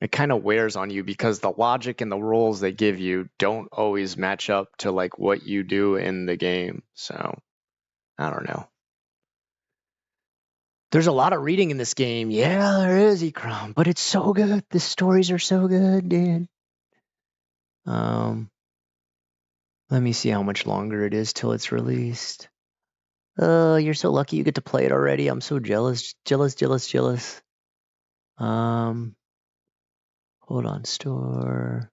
it kind of wears on you because the logic and the rules they give you don't always match up to like what you do in the game. So I don't know. There's a lot of reading in this game. Yeah, there is, Ikram, but it's so good. The stories are so good, dude. Let me see how much longer it is till it's released. You're so lucky you get to play it already. I'm so jealous. Hold on, store.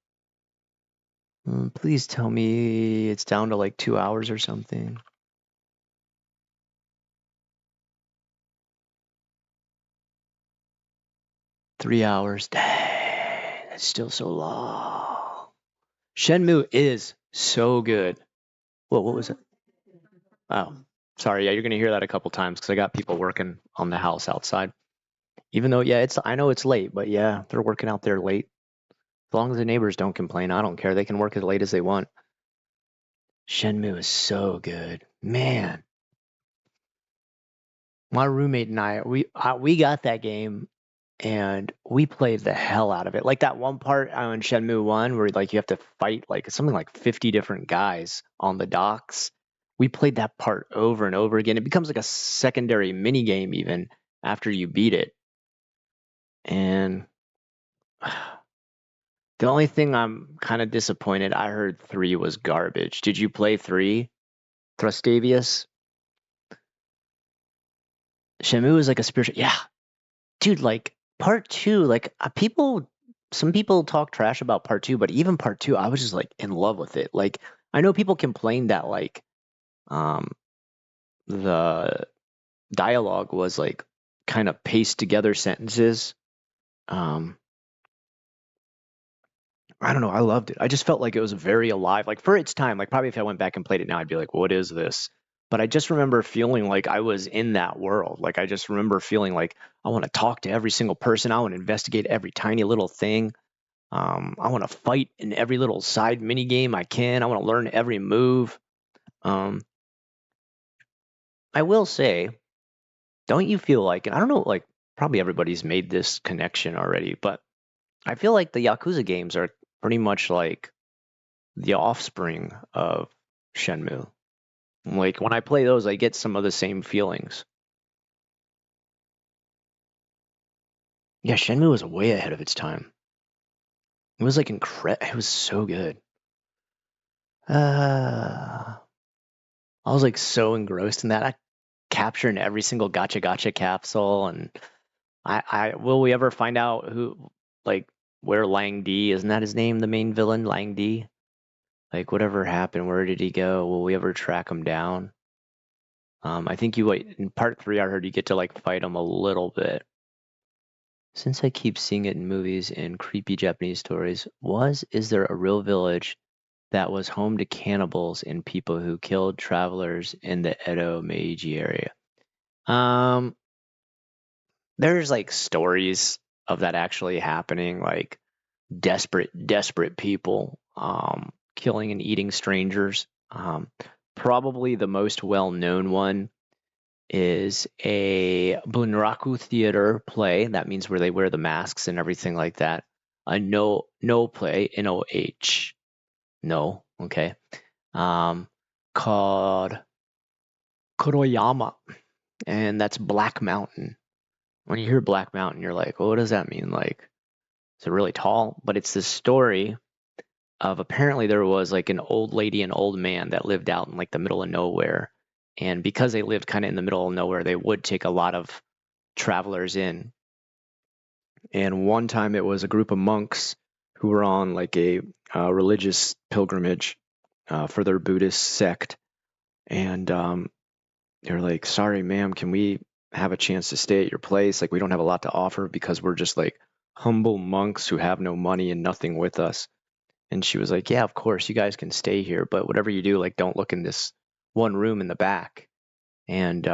Please tell me it's down to like 2 hours or something. $3. Dang, that's still so long. Shenmue is so good. Whoa, what was it? Oh, sorry. Yeah, you're gonna hear that a couple times because I got people working on the house outside. Even though, yeah, I know it's late, but yeah, they're working out there late. As long as the neighbors don't complain, I don't care. They can work as late as they want. Shenmue is so good, man. My roommate and I, we got that game and we played the hell out of it. Like that one part on Shenmue 1 where like you have to fight like something like 50 different guys on the docks. We played that part over and over again. It becomes like a secondary mini game even after you beat it. And the only thing I'm kind of disappointed, I heard 3 was garbage. Did you play 3, Thrustavius? Shenmue is like a spiritual, yeah, dude. Like part 2, like people some people talk trash about part two, but even part two, I was just like in love with it. Like, I know people complained that like um the dialogue was like kind of paced together sentences. Um, I don't know. I loved it. I just felt like it was very alive. Like for its time, like probably if I went back and played it now, I'd be like, what is this? But I just remember feeling like I was in that world. Like I just remember feeling like I want to talk to every single person. I want to investigate every tiny little thing. I want to fight in every little side mini game I can. I want to learn every move. Um, I will say, don't you feel like, and I don't know, like probably everybody's made this connection already, but I feel like the Yakuza games are pretty much like the offspring of Shenmue. Like when I play those, I get some of the same feelings. Yeah, Shenmue was way ahead of its time. It was like incredible. It was so good. I was like so engrossed in that. I captured every single gotcha capsule, and I will we ever find out who like where Lang D, isn't that his name, the main villain, Lang D? Like whatever happened, where did he go? Will we ever track him down? I think you wait in part three. I heard you get to like fight him a little bit. Since I keep seeing it in movies and creepy Japanese stories, is there a real village that was home to cannibals and people who killed travelers in the Edo Meiji area? Um, there's like stories of that actually happening, like desperate people killing and eating strangers. Probably the most well-known one is a Bunraku theater play. That means where they wear the masks and everything like that. A no play, NOH. No, okay. Called Kuroyama, and that's Black Mountain. When you hear Black Mountain, you're like, well, what does that mean? Like, is it really tall? But it's this story of apparently there was like an old lady and old man that lived out in like the middle of nowhere. And because they lived kind of in the middle of nowhere, they would take a lot of travelers in. And one time it was a group of monks who were on like a religious pilgrimage for their Buddhist sect. And they're like, sorry, ma'am, can we have a chance to stay at your place? Like, we don't have a lot to offer because we're just like humble monks who have no money and nothing with us. And she was like, yeah, of course, you guys can stay here, but whatever you do, like, don't look in this one room in the back. And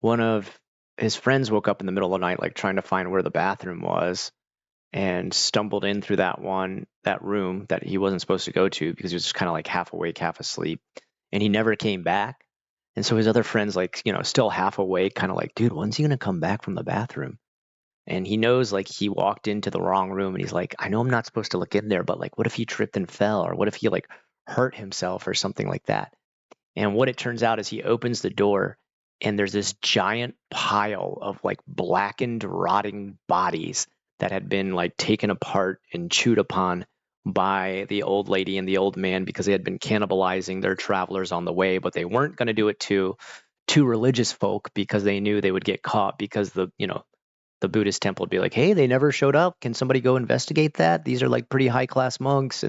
one of his friends woke up in the middle of the night, like, trying to find where the bathroom was, and stumbled in through that room that he wasn't supposed to go to because he was just kind of like half awake, half asleep. And he never came back. And so his other friends, like, still half awake, kind of like, dude, when's he going to come back from the bathroom? And he knows like he walked into the wrong room, and he's like, I know I'm not supposed to look in there, but like, what if he tripped and fell? Or what if he like hurt himself or something like that? And what it turns out is he opens the door, and there's this giant pile of like blackened, rotting bodies that had been like taken apart and chewed upon by the old lady and the old man because they had been cannibalizing their travelers on the way, but they weren't going to do it to religious folk because they knew they would get caught because the Buddhist temple would be like, hey, they never showed up. Can somebody go investigate that? These are like pretty high class monks.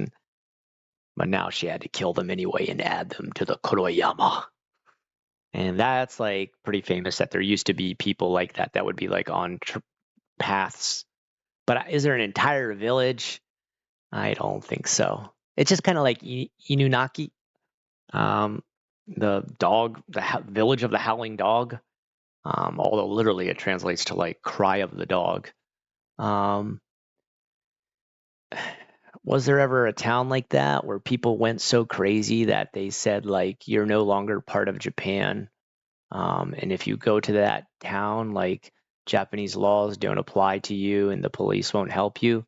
But now she had to kill them anyway and add them to the Kuroyama. And that's like pretty famous that there used to be people like that would be like on paths. But is there an entire village? I don't think so. It's just kind of like Inunaki, the dog, the village of the howling dog. Although literally it translates to like cry of the dog. Um, was there ever a town like that where people went so crazy that they said like you're no longer part of Japan? And if you go to that town, like Japanese laws don't apply to you and the police won't help you.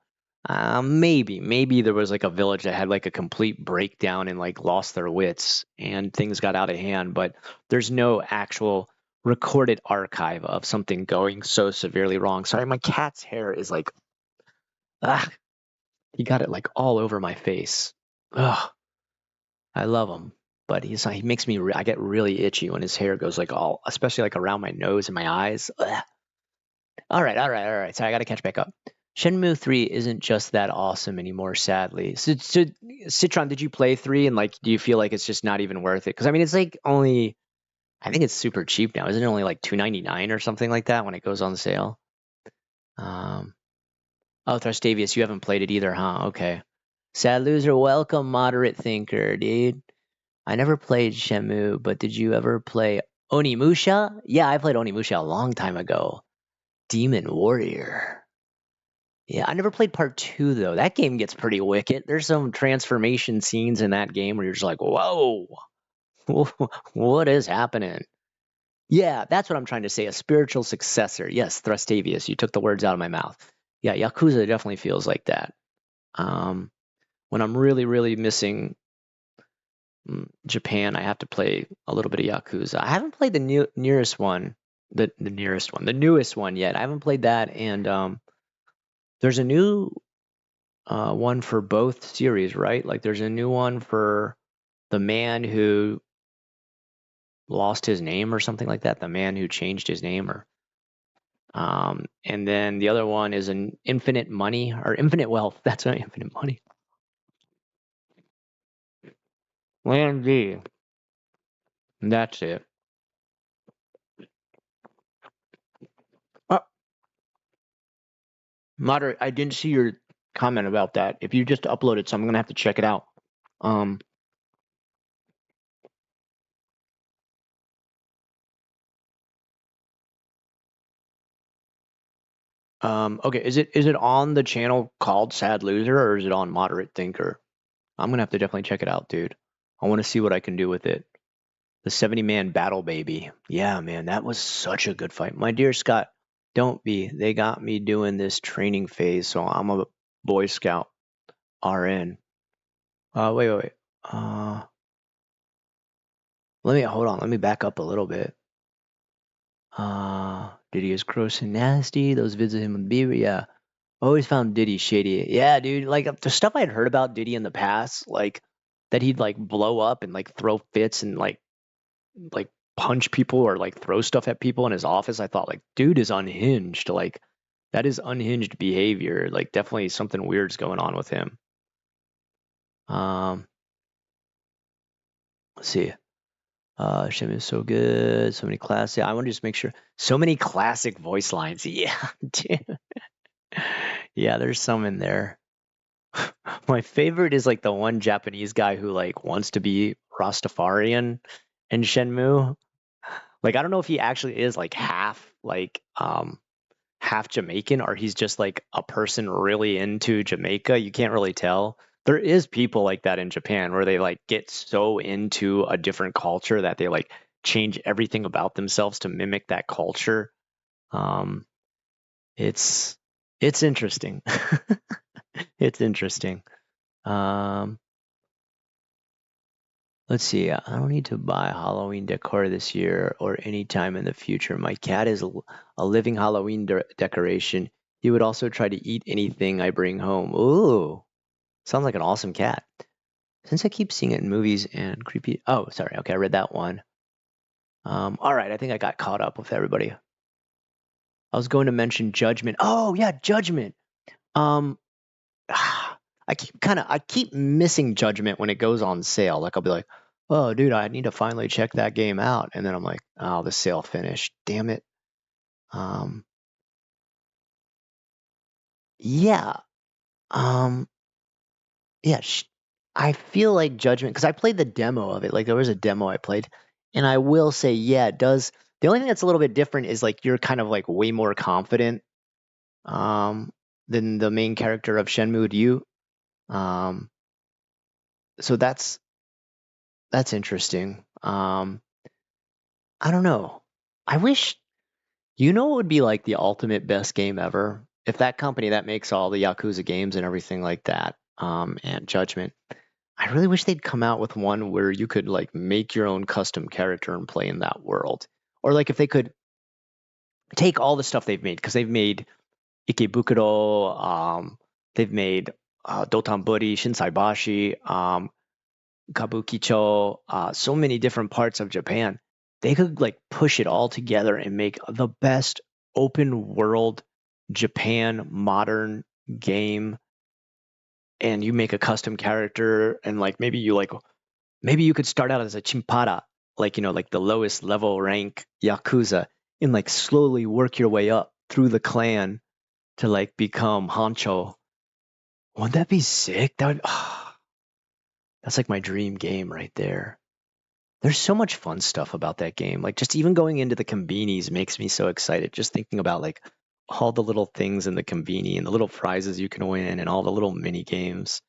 Maybe there was like a village that had like a complete breakdown and like lost their wits and things got out of hand, but there's no actual recorded archive of something going so severely wrong. Sorry, my cat's hair is like, ah, he got it like all over my face. Ugh, I love him, but he makes me I get really itchy when his hair goes like all, especially like around my nose and my eyes. Ugh. All right. Sorry, I got to catch back up. Shenmue 3 isn't just that awesome anymore, sadly. So Citron, did you play 3 and like do you feel like it's just not even worth it? Because I mean it's like only I think it's super cheap now. Isn't it only like $2.99 or something like that when it goes on sale? Um Oh, Thrustavius, you haven't played it either, huh? Okay. Sad loser, welcome, moderate thinker, dude. I never played Shenmue, but did you ever play Onimusha? Yeah, I played Onimusha a long time ago. Demon Warrior. Yeah, I never played part 2 though. That game gets pretty wicked. There's some transformation scenes in that game where you're just like, whoa, what is happening? Yeah, that's what I'm trying to say. A spiritual successor. Yes, Thrustavius, you took the words out of my mouth. Yeah, Yakuza definitely feels like that. Um, when I'm really, really missing Japan, I have to play a little bit of Yakuza. I haven't played the nearest one, the nearest one, the newest one yet. I haven't played that, and there's a new one for both series, right? Like there's a new one for the man who lost his name or something like that. The man who changed his name, or and then the other one is an infinite money or infinite wealth. That's not infinite money. Land V. That's it. Uh, Moderate, I didn't see your comment about that. If you just uploaded some, I'm gonna have to check it out. Um, okay, is it on the channel called Sad Loser or is it on Moderate Thinker? I'm gonna have to definitely check it out, dude. I want to see what I can do with it. The 70-man battle baby. Yeah, man, that was such a good fight. My dear Scott, don't be. They got me doing this training phase, so I'm a Boy Scout RN. Wait. Let me hold on. Let me back up a little bit. Diddy is gross and nasty. Those vids of him with Bieber, yeah. Always found Diddy shady. Yeah, dude. Like the stuff I'd heard about Diddy in the past, like that he'd like blow up and like throw fits and like punch people or like throw stuff at people in his office. I thought like, dude is unhinged. Like that is unhinged behavior. Like definitely something weird's going on with him. Um, let's see. Shem is so good. So many classic. I want to just make sure. So many classic voice lines. Yeah, dude. Yeah, there's some in there. My favorite is like the one Japanese guy who like wants to be Rastafarian in Shenmue. Like I don't know if he actually is like half Jamaican or he's just like a person really into Jamaica. You can't really tell. There is people like that in Japan where they like get so into a different culture that they like change everything about themselves to mimic that culture. Um, it's it's interesting. It's interesting. Um, let's see. I don't need to buy Halloween decor this year or any time in the future. My cat is a living Halloween decoration. He would also try to eat anything I bring home. Ooh, sounds like an awesome cat. Since I keep seeing it in movies and creepy. Oh, sorry. Okay, I read that one. All right. I think I got caught up with everybody. I was going to mention Judgment. Oh yeah, Judgment. Um, I keep missing Judgment when it goes on sale. Like I'll be like, oh dude, I need to finally check that game out, and then I'm like, oh, the sale finished. Damn it. Um, yeah. Um, yeah. I feel like Judgment because I played the demo of it. Like there was a demo I played, and I will say, yeah, it does. The only thing that's a little bit different is like you're kind of like way more confident um than the main character of Shenmue Ryu. Um, so that's interesting. I don't know. I wish you know what would be like the ultimate best game ever? If that company that makes all the Yakuza games and everything like that, and Judgment, I really wish they'd come out with one where you could like make your own custom character and play in that world. Or like if they could take all the stuff they've made, because they've made Ikebukuro, they've made Dotonbori, Shinsaibashi, Kabukicho, so many different parts of Japan. They could like push it all together and make the best open world Japan modern game and you make a custom character and like maybe you could start out as a chimpara, like like the lowest level rank yakuza, and like slowly work your way up through the clan to like become Hancho. Wouldn't that be sick? That's like my dream game right there. There's so much fun stuff about that game. Like just even going into the convenies makes me so excited. Just thinking about like all the little things in the conveni and the little prizes you can win and all the little mini games.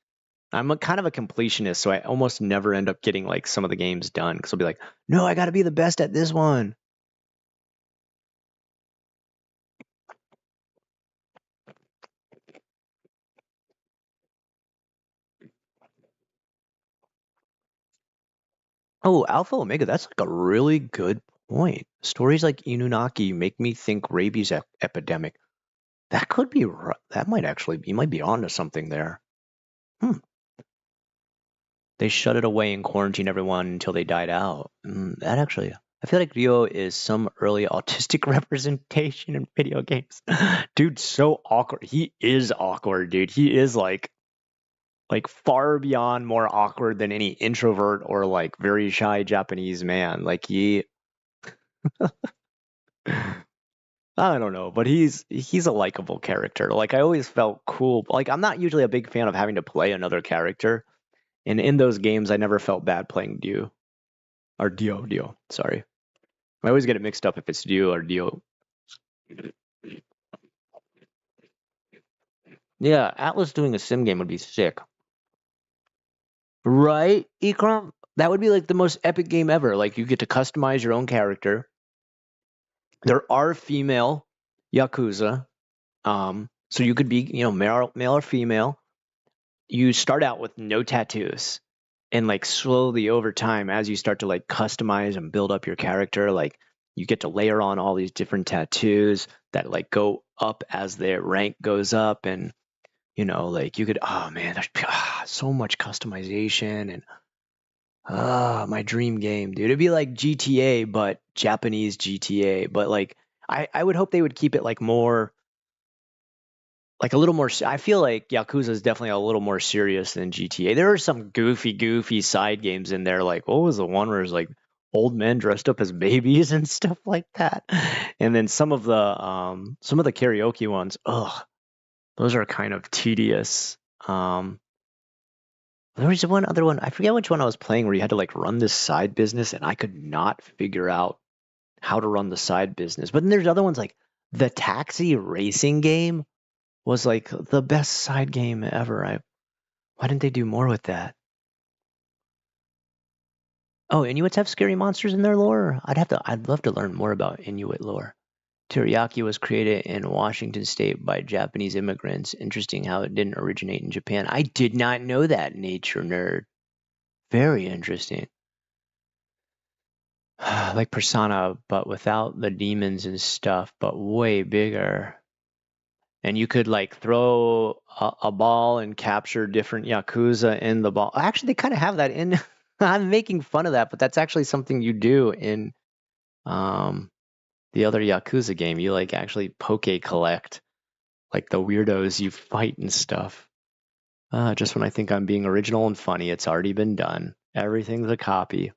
I'm a kind of a completionist, so I almost never end up getting like some of the games done because I'll be like, no, I got to be the best at this one. Oh, Alpha Omega, that's like a really good point. Stories like Inunaki make me think rabies epidemic. That could be, that might actually, you might be onto something there. Hmm. They shut it away and quarantine everyone until they died out. That actually, I feel like Ryo is some early autistic representation in video games. Dude, so awkward. He is awkward, dude. He is like far beyond more awkward than any introvert or like very shy Japanese man. Like he I don't know, but he's a likable character. Like I always felt cool. Like I'm not usually a big fan of having to play another character. And in those games I never felt bad playing Dio. Or Dio. Sorry. I always get it mixed up if it's Dio or Dio. Yeah, Atlas doing a sim game would be sick. Right, Ikram? That would be like the most epic game ever. Like you get to customize your own character. There are female Yakuza. So you could be, male or female. You start out with no tattoos. And like slowly over time, as you start to like customize and build up your character, like you get to layer on all these different tattoos that like go up as their rank goes up. And, like you could, oh man, there's so much customization and my dream game, dude. It'd be like GTA, but Japanese GTA. But like, I would hope they would keep it like more, like a little more. I feel like Yakuza is definitely a little more serious than GTA. There are some goofy side games in there. Like, what was the one where it's like old men dressed up as babies and stuff like that? And then some of the karaoke ones, those are kind of tedious. There was one other one, I forget which one I was playing, where you had to like run this side business, and I could not figure out how to run the side business. But then there's other ones like the taxi racing game was like the best side game ever. Why didn't they do more with that? Oh, Inuits have scary monsters in their lore? I'd love to learn more about Inuit lore. Teriyaki was created in Washington State by Japanese immigrants. Interesting how it didn't originate in Japan. I did not know that, nature nerd. Very interesting. Like Persona, but without the demons and stuff, but way bigger. And you could like throw a ball and capture different Yakuza in the ball. Actually, they kind of have that in. I'm making fun of that, but that's actually something you do in um, the other Yakuza game. You like actually poke collect like the weirdos you fight and stuff. Just when I think I'm being original and funny, it's already been done. Everything's a copy.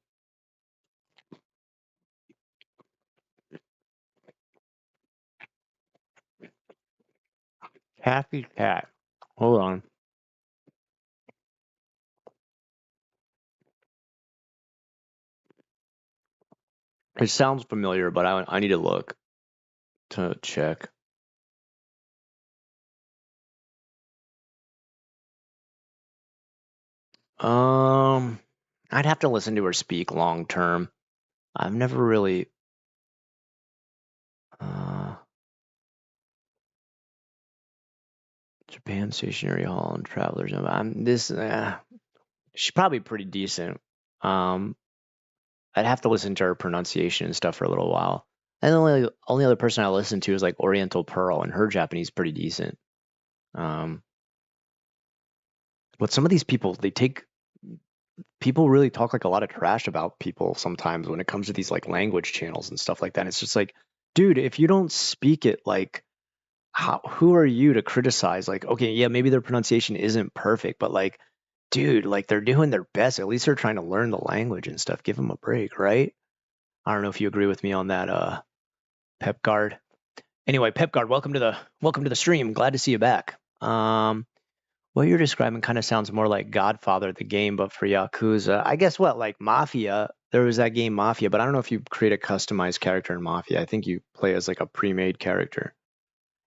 Happy cat. Hold on. It sounds familiar, but I need to look to check. Um, I'd have to listen to her speak long term. I've never really. Uh, Japan Stationery Hall and Travelers. I'm this. She's probably pretty decent. Um, I'd have to listen to her pronunciation and stuff for a little while. And the only other person I listen to is like Oriental Pearl, and her Japanese is pretty decent. Um, but some of these people, people really talk like a lot of trash about people sometimes when it comes to these like language channels and stuff like that. It's just like, dude, if you don't speak it like who are you to criticize? Like, okay, yeah, maybe their pronunciation isn't perfect, but like, dude, like they're doing their best. At least they're trying to learn the language and stuff. Give them a break, right? I don't know if you agree with me on that, Pep Guard. Anyway, Pep Guard, welcome to the stream. Glad to see you back. What you're describing kind of sounds more like Godfather, the game, but for Yakuza. I guess what, like Mafia, there was that game Mafia, but I don't know if you create a customized character in Mafia. I think you play as like a pre-made character.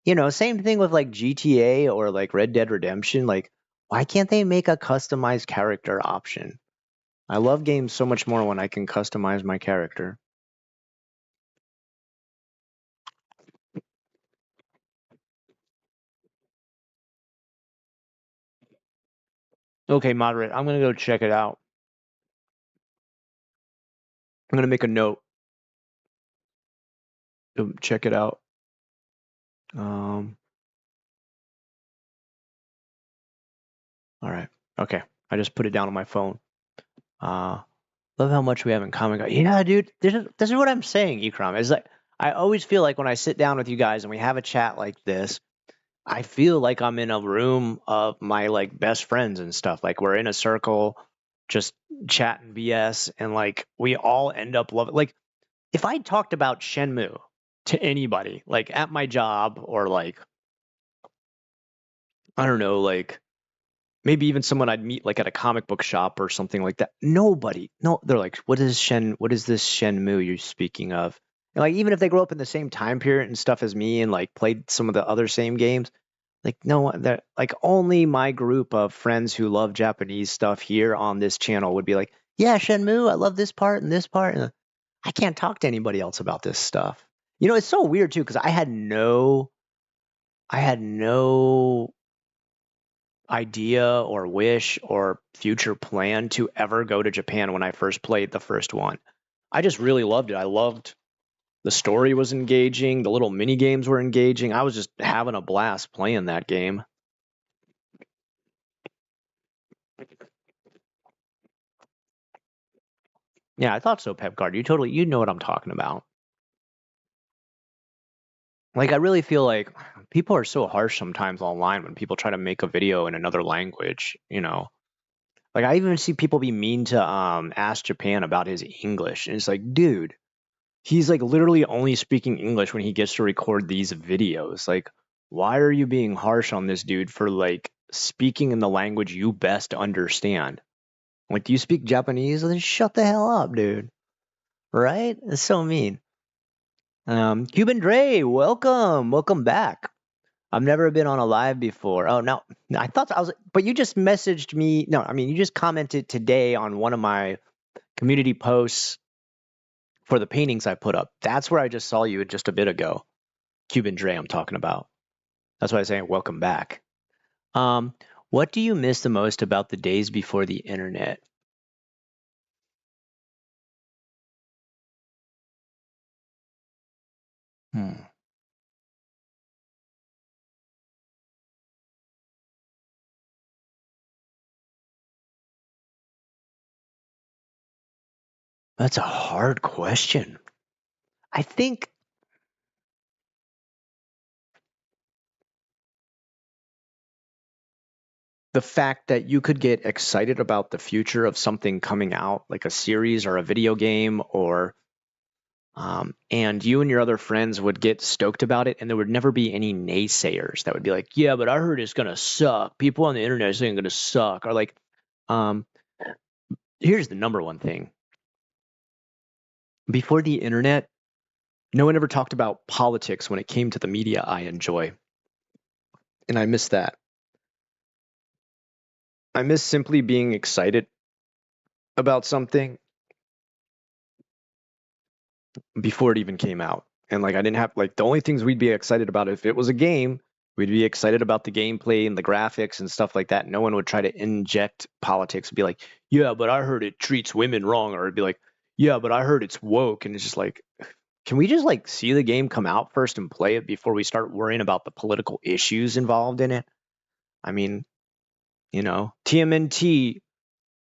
You know, same thing with like GTA or like Red Dead Redemption. Like, why can't they make a customized character option? I love games so much more when I can customize my character. Okay, moderate. I'm gonna go check it out. I'm gonna make a note. Check it out. All right. Okay. I just put it down on my phone. Love how much we have in common. Yeah, dude. This is what I'm saying, Ikram. Is like I always feel like when I sit down with you guys and we have a chat like this, I feel like I'm in a room of my like best friends and stuff. Like we're in a circle, just chatting BS, and like we all end up loving. Like if I talked about Shenmue to anybody, like at my job or like I don't know, like maybe even someone I'd meet like at a comic book shop or something like that. Nobody, no, they're like, what is this Shenmue you're speaking of? And like even if they grew up in the same time period and stuff as me and like played some of the other same games, like no, that like only my group of friends who love Japanese stuff here on this channel would be like, yeah, Shenmue, I love this part and this part, and I can't talk to anybody else about this stuff. You know, it's so weird too because I had no idea or wish or future plan to ever go to Japan when I first played the first one. I just really loved it. I loved the story was engaging, the little mini games were engaging. I was just having a blast playing that game. Yeah, I thought so, Pep Guard. You know what I'm talking about. Like I really feel like people are so harsh sometimes online when people try to make a video in another language, you know. Like I even see people be mean to Ask Japan about his English. And it's like, dude, he's like literally only speaking English when he gets to record these videos. Like, why are you being harsh on this dude for like speaking in the language you best understand? Like, do you speak Japanese? Then shut the hell up, dude. Right? It's so mean. Cuban Dre, welcome back. I've never been on a live before. Oh no, I thought I was, but you just messaged me. No, I mean you just commented today on one of my community posts for the paintings I put up. That's where I just saw you just a bit ago. Cuban Dre, I'm talking about. That's why I'm saying welcome back. What do you miss the most about the days before the internet? Hmm. That's a hard question. I think the fact that you could get excited about the future of something coming out, like a series or a video game, or and you and your other friends would get stoked about it, and there would never be any naysayers that would be like, "Yeah, but I heard it's gonna suck. People on the internet are saying it's gonna suck," or like, um, here's the number one thing: before the internet, no one ever talked about politics when it came to the media I enjoy, and I miss that. I miss simply being excited about something before it even came out. And like I didn't have like the only things we'd be excited about if it was a game, we'd be excited about the gameplay and the graphics and stuff like that. No one would try to inject politics and be like, yeah, but I heard it treats women wrong, or it'd be like, yeah, but I heard it's woke. And it's just like, can we just like see the game come out first and play it before we start worrying about the political issues involved in it? I mean, you know, TMNT,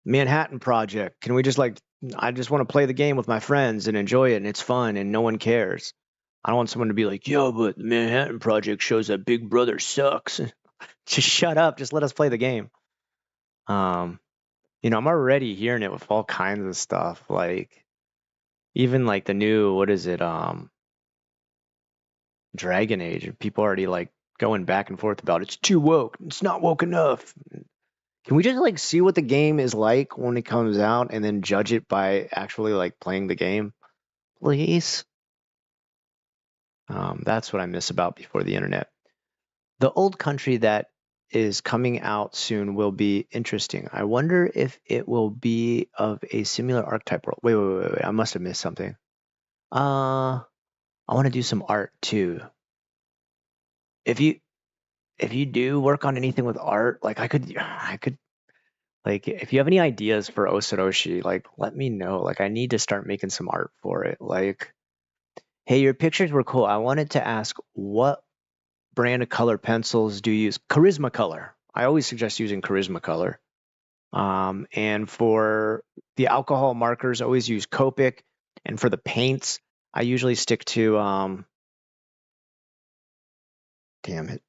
Manhattan Project. Can we just like I just want to play the game with my friends and enjoy it and it's fun and no one cares. I don't want someone to be like, "Yo, but the Manhattan Project shows that Big Brother sucks." Just shut up. Just let us play the game. Um, I'm already hearing it with all kinds of stuff. Like even like the new, what is it? Dragon Age. And people already like going back and forth about it's too woke. It's not woke enough. Can we just like see what the game is like when it comes out and then judge it by actually like playing the game, please? That's what I miss about before the internet. The old country that is coming out soon will be interesting. I wonder if it will be of a similar archetype world. Wait. I must have missed something. I want to do some art too. If you if you do work on anything with art, like I could like if you have any ideas for Osoroshi, like let me know. Like I need to start making some art for it. Like, hey, your pictures were cool. I wanted to ask what brand of color pencils do you use? Charisma Color. I always suggest using Charisma Color. And for the alcohol markers, I always use Copic. And for the paints, I usually stick to damn it,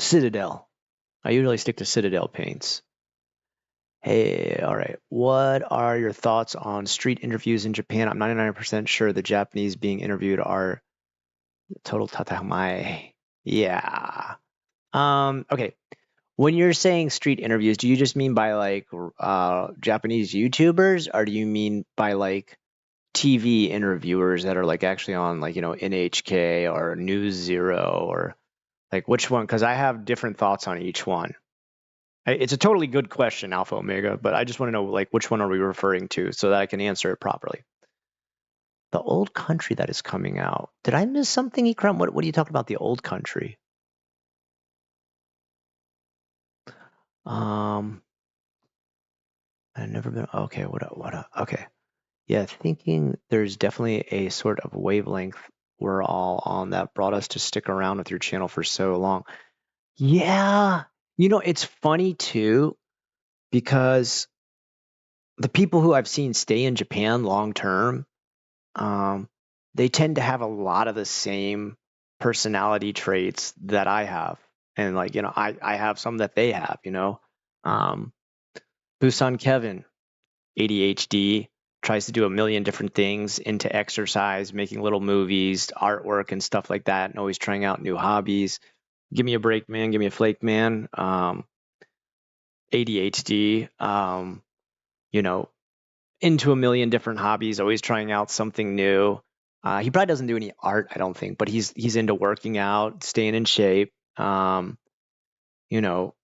Citadel. I usually stick to Citadel paints. Hey, all right. What are your thoughts on street interviews in Japan? I'm 99% sure the Japanese being interviewed are total tatamae. Yeah. Okay. When you're saying street interviews, do you just mean by like Japanese YouTubers, or do you mean by like TV interviewers that are like actually on like, NHK or News Zero or like which one? Because I have different thoughts on each one. It's a totally good question, Alpha Omega, but I just want to know like which one are we referring to so that I can answer it properly. The old country that is coming out. Did I miss something, Ikram? What are you talking about? The old country? Um, I've never been. Okay, okay. Yeah, thinking there's definitely a sort of wavelength we're all on that brought us to stick around with your channel for so long. Yeah, it's funny too because the people who I've seen stay in Japan long term, um, they tend to have a lot of the same personality traits that I have. And like, I have some that they have, Um, Busan Kevin, ADHD, tries to do a million different things into exercise, making little movies, artwork and stuff like that, and always trying out new hobbies. Give me a break, man. Give me a flake, man. ADHD, you know, into a million different hobbies, always trying out something new. He probably doesn't do any art, I don't think, but he's into working out, staying in shape. You know,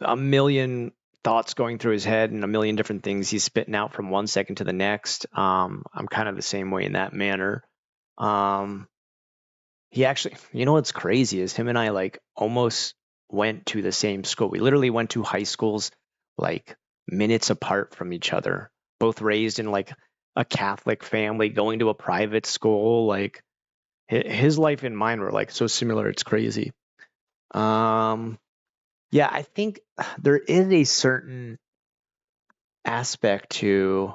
a million thoughts going through his head and a million different things he's spitting out from one second to the next. I'm kind of the same way in that manner. Um, he actually, what's crazy is him and I like almost went to the same school. We literally went to high schools like minutes apart from each other, both raised in like a Catholic family, going to a private school. Like his life and mine were like so similar. It's crazy. Um, yeah, I think there is a certain aspect to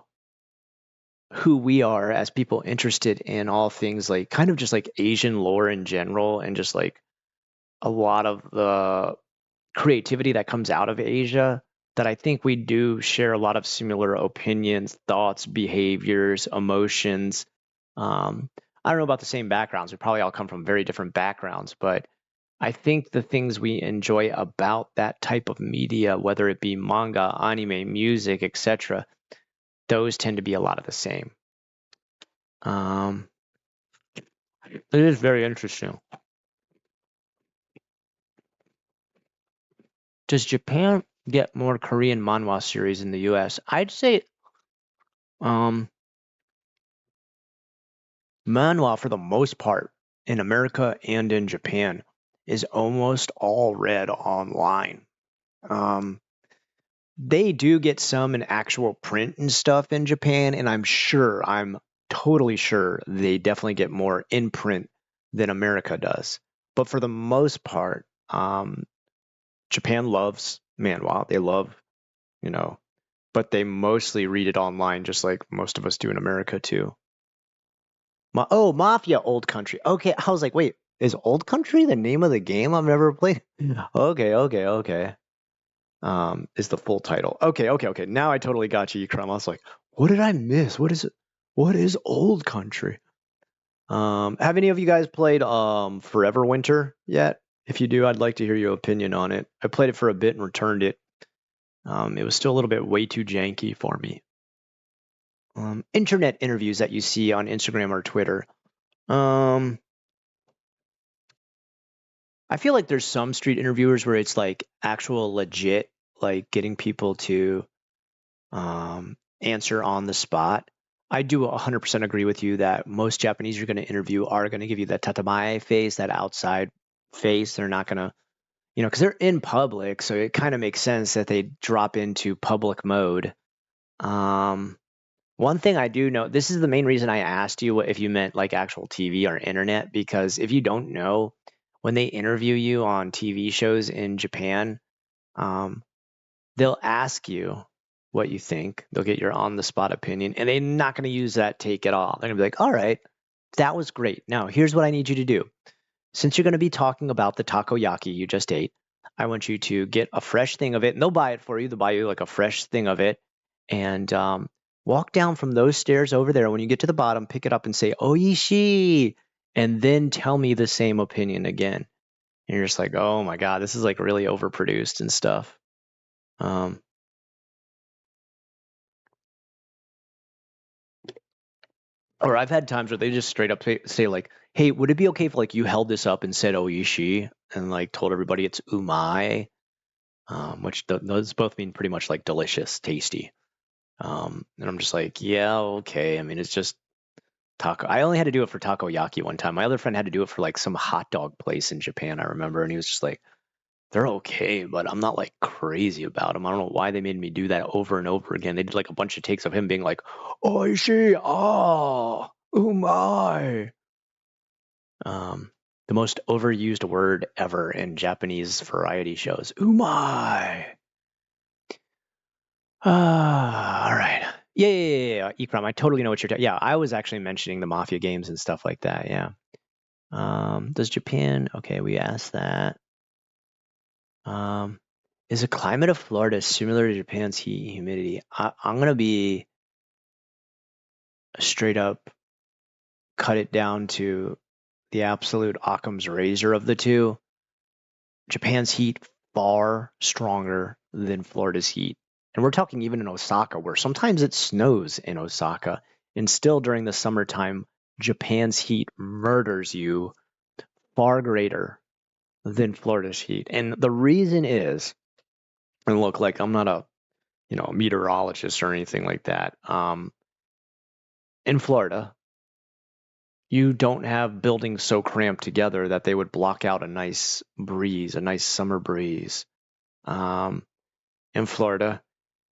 who we are as people interested in all things like kind of just like Asian lore in general and just like a lot of the creativity that comes out of Asia that I think we do share a lot of similar opinions, thoughts, behaviors, emotions. I don't know about the same backgrounds. We probably all come from very different backgrounds, but I think the things we enjoy about that type of media, whether it be manga, anime, music, etc., those tend to be a lot of the same. Um, it is very interesting. Does Japan get more Korean manhwa series in the US? I'd say um, manhwa, for the most part, in America and in Japan, is almost all read online. Um, they do get some in actual print and stuff in Japan, and I'm totally sure they definitely get more in print than America does. But for the most part, Japan loves manhwa. They love, you know, but they mostly read it online, just like most of us do in America too. Mafia Old Country. Okay, I was like, wait, is Old Country the name of the game I've never played? Okay. Is the full title. Okay. Now I totally got you, Ikram. I was like, what did I miss? What is it? What is Old Country? Have any of you guys played Forever Winter yet? If you do, I'd like to hear your opinion on it. I played it for a bit and returned it. It was still a little bit way too janky for me. Internet interviews that you see on Instagram or Twitter. I feel like there's some street interviewers where it's like actual legit, like getting people to answer on the spot. I do 100% agree with you that most Japanese you're going to interview are going to give you that tatamae face, that outside face. They're not going to, because they're in public, so it kind of makes sense that they drop into public mode. One thing I do know, this is the main reason I asked you if you meant like actual TV or internet, because if you don't know, when they interview you on TV shows in Japan, they'll ask you what you think. They'll get your on the spot opinion, and they're not going to use that take at all. They're going to be like, all right, that was great. Now, here's what I need you to do. Since you're going to be talking about the takoyaki you just ate, I want you to get a fresh thing of it, and they'll buy it for you. They'll buy you like a fresh thing of it, and walk down from those stairs over there. When you get to the bottom, pick it up and say, Oishi, and then tell me the same opinion again. And you're just like, oh my God, this is like really overproduced and stuff. Or I've had times where they just straight up say like, hey, would it be okay if like you held this up and said Oishi and like told everybody it's umai, which those both mean pretty much like delicious, tasty. And I'm just like, yeah, okay. I mean, it's just taco. I only had to do it for takoyaki one time. My other friend had to do it for like some hot dog place in Japan, I remember, and he was just like, they're okay, but I'm not like crazy about them. I don't know why they made me do that over and over again. They did like a bunch of takes of him being like, Oishi, umai. The most overused word ever in Japanese variety shows, umai. All right. Yeah. Ikram, I totally know what you're talking. Yeah, I was actually mentioning the Mafia games and stuff like that. Yeah. Does Japan? Okay, we asked that. Is the climate of Florida similar to Japan's heat and humidity? I'm gonna be straight up cut it down to the absolute Occam's razor of the two. Japan's heat far stronger than Florida's heat. And we're talking even in Osaka, where sometimes it snows in Osaka, and still during the summertime, Japan's heat murders you far greater than Florida's heat. And the reason is, and look, like I'm not a meteorologist or anything like that. In Florida, you don't have buildings so cramped together that they would block out a nice breeze, a nice summer breeze. In Florida,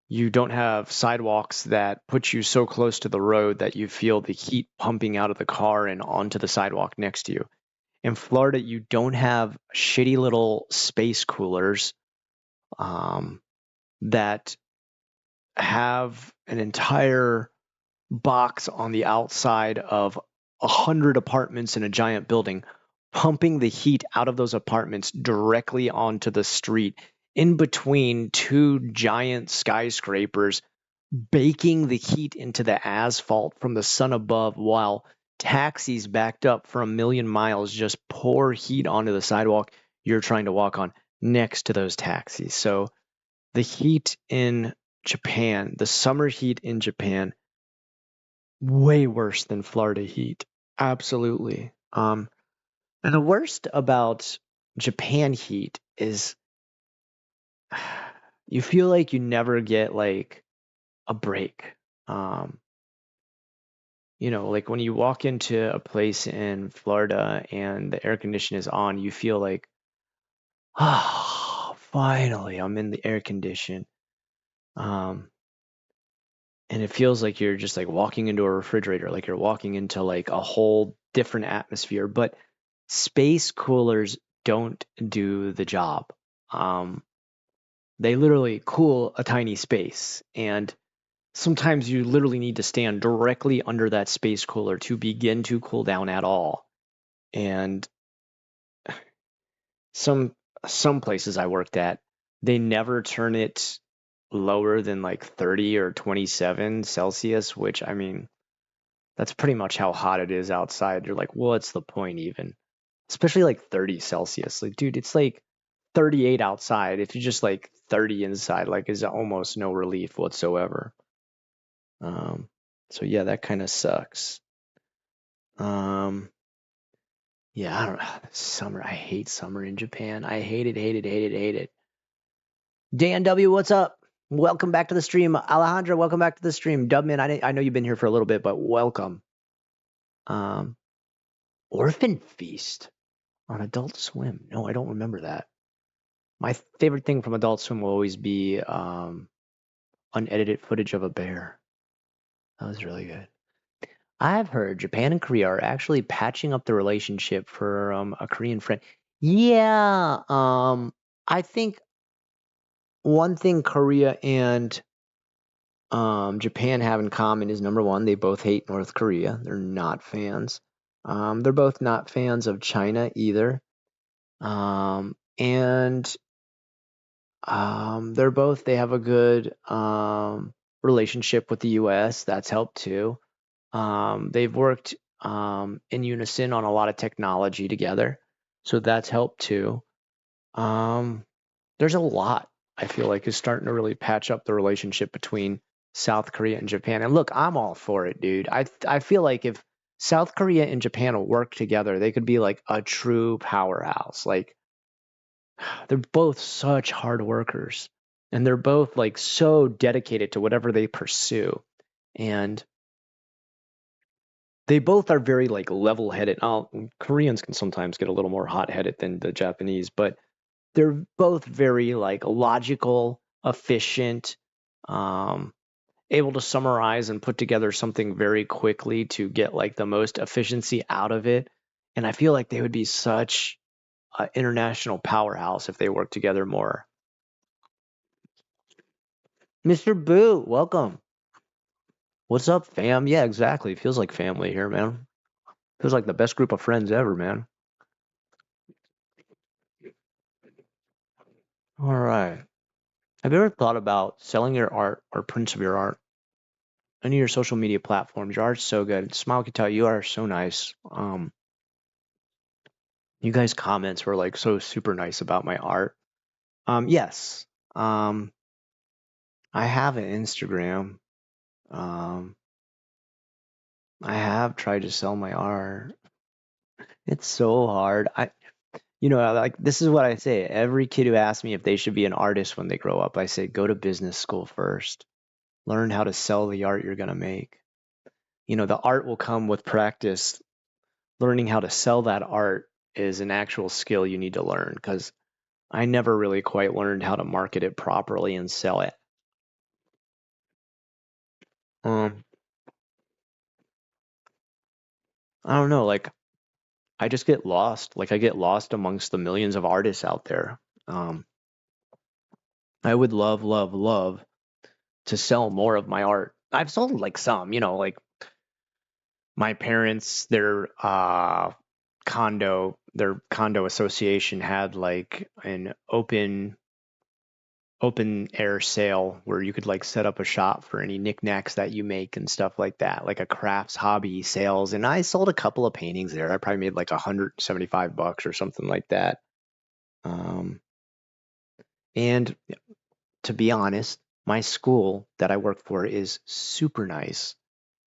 you don't have sidewalks that put you so close to the road that you feel the heat pumping out of the car and onto the sidewalk next to you. In Florida, you don't have shitty little space coolers that have an entire box on the outside of 100 apartments in a giant building, pumping the heat out of those apartments directly onto the street in between two giant skyscrapers, baking the heat into the asphalt from the sun above, while taxis backed up for 1,000,000 miles just pour heat onto the sidewalk you're trying to walk on next to those taxis. So the heat in Japan, the summer heat in Japan, way worse than Florida heat. Absolutely. And the worst about Japan heat is you feel like you never get like a break. Like when you walk into a place in Florida and the air condition is on, you feel like, finally, I'm in the air condition. And it feels like you're just like walking into a refrigerator, like you're walking into like a whole different atmosphere. But space coolers don't do the job. They literally cool a tiny space. And sometimes you literally need to stand directly under that space cooler to begin to cool down at all. And some some places I worked at, they never turn it lower than like 30 or 27 Celsius, which I mean, that's pretty much how hot it is outside. You're like, what's the point even? Especially like 30 Celsius. Like, dude, it's like 38 outside. If you just like 30 inside, like is almost no relief whatsoever. Um, so yeah, that kind of sucks. Um, yeah, I don't know. Summer, I hate summer in Japan. I hate it, hate it, hate it, hate it. Dan W, what's up? Welcome back to the stream. Alejandra, welcome back to the stream. Dubman, I know you've been here for a little bit, but welcome. Orphan Feast on Adult Swim. No, I don't remember that. My favorite thing from Adult Swim will always be unedited footage of a bear. That was really good. I've heard Japan and Korea are actually patching up the relationship for a Korean friend. Yeah, I think one thing Korea and Japan have in common is number one, they both hate North Korea. They're not fans. They're both not fans of China either. And they have a good relationship with the US. That's helped too. They've worked in unison on a lot of technology together. So that's helped too. There's a lot I feel like is starting to really patch up the relationship between South Korea and Japan. And look, I'm all for it, dude. I feel like if South Korea and Japan will work together, they could be like a true powerhouse. Like they're both such hard workers and they're both like so dedicated to whatever they pursue. And they both are very like level-headed. Koreans can sometimes get a little more hot-headed than the Japanese, but they're both very like logical, efficient, able to summarize and put together something very quickly to get like the most efficiency out of it. And I feel like they would be such an international powerhouse if they worked together more. Mr. Boo, welcome. What's up, fam? Yeah, exactly. Feels like family here, man. Feels like the best group of friends ever, man. All right. Have you ever thought about selling your art or prints of your art? Any of your social media platforms? Your art's so good. Smile can tell you are so nice. You guys' comments were like so super nice about my art. Yes. I have an Instagram. I have tried to sell my art. It's so hard. Like this is what I say. Every kid who asks me if they should be an artist when they grow up, I say go to business school first. Learn how to sell the art you're gonna make. The art will come with practice. Learning how to sell that art is an actual skill you need to learn because I never really quite learned how to market it properly and sell it. Um, I don't know, like I just get lost. Like I get lost amongst the millions of artists out there. I would love, love, love to sell more of my art. I've sold like some, like my parents, their condo association had like an open air sale where you could like set up a shop for any knickknacks that you make and stuff like that, like a crafts hobby sales. And I sold a couple of paintings there. I probably made like $175 or something like that. And to be honest, my school that I work for is super nice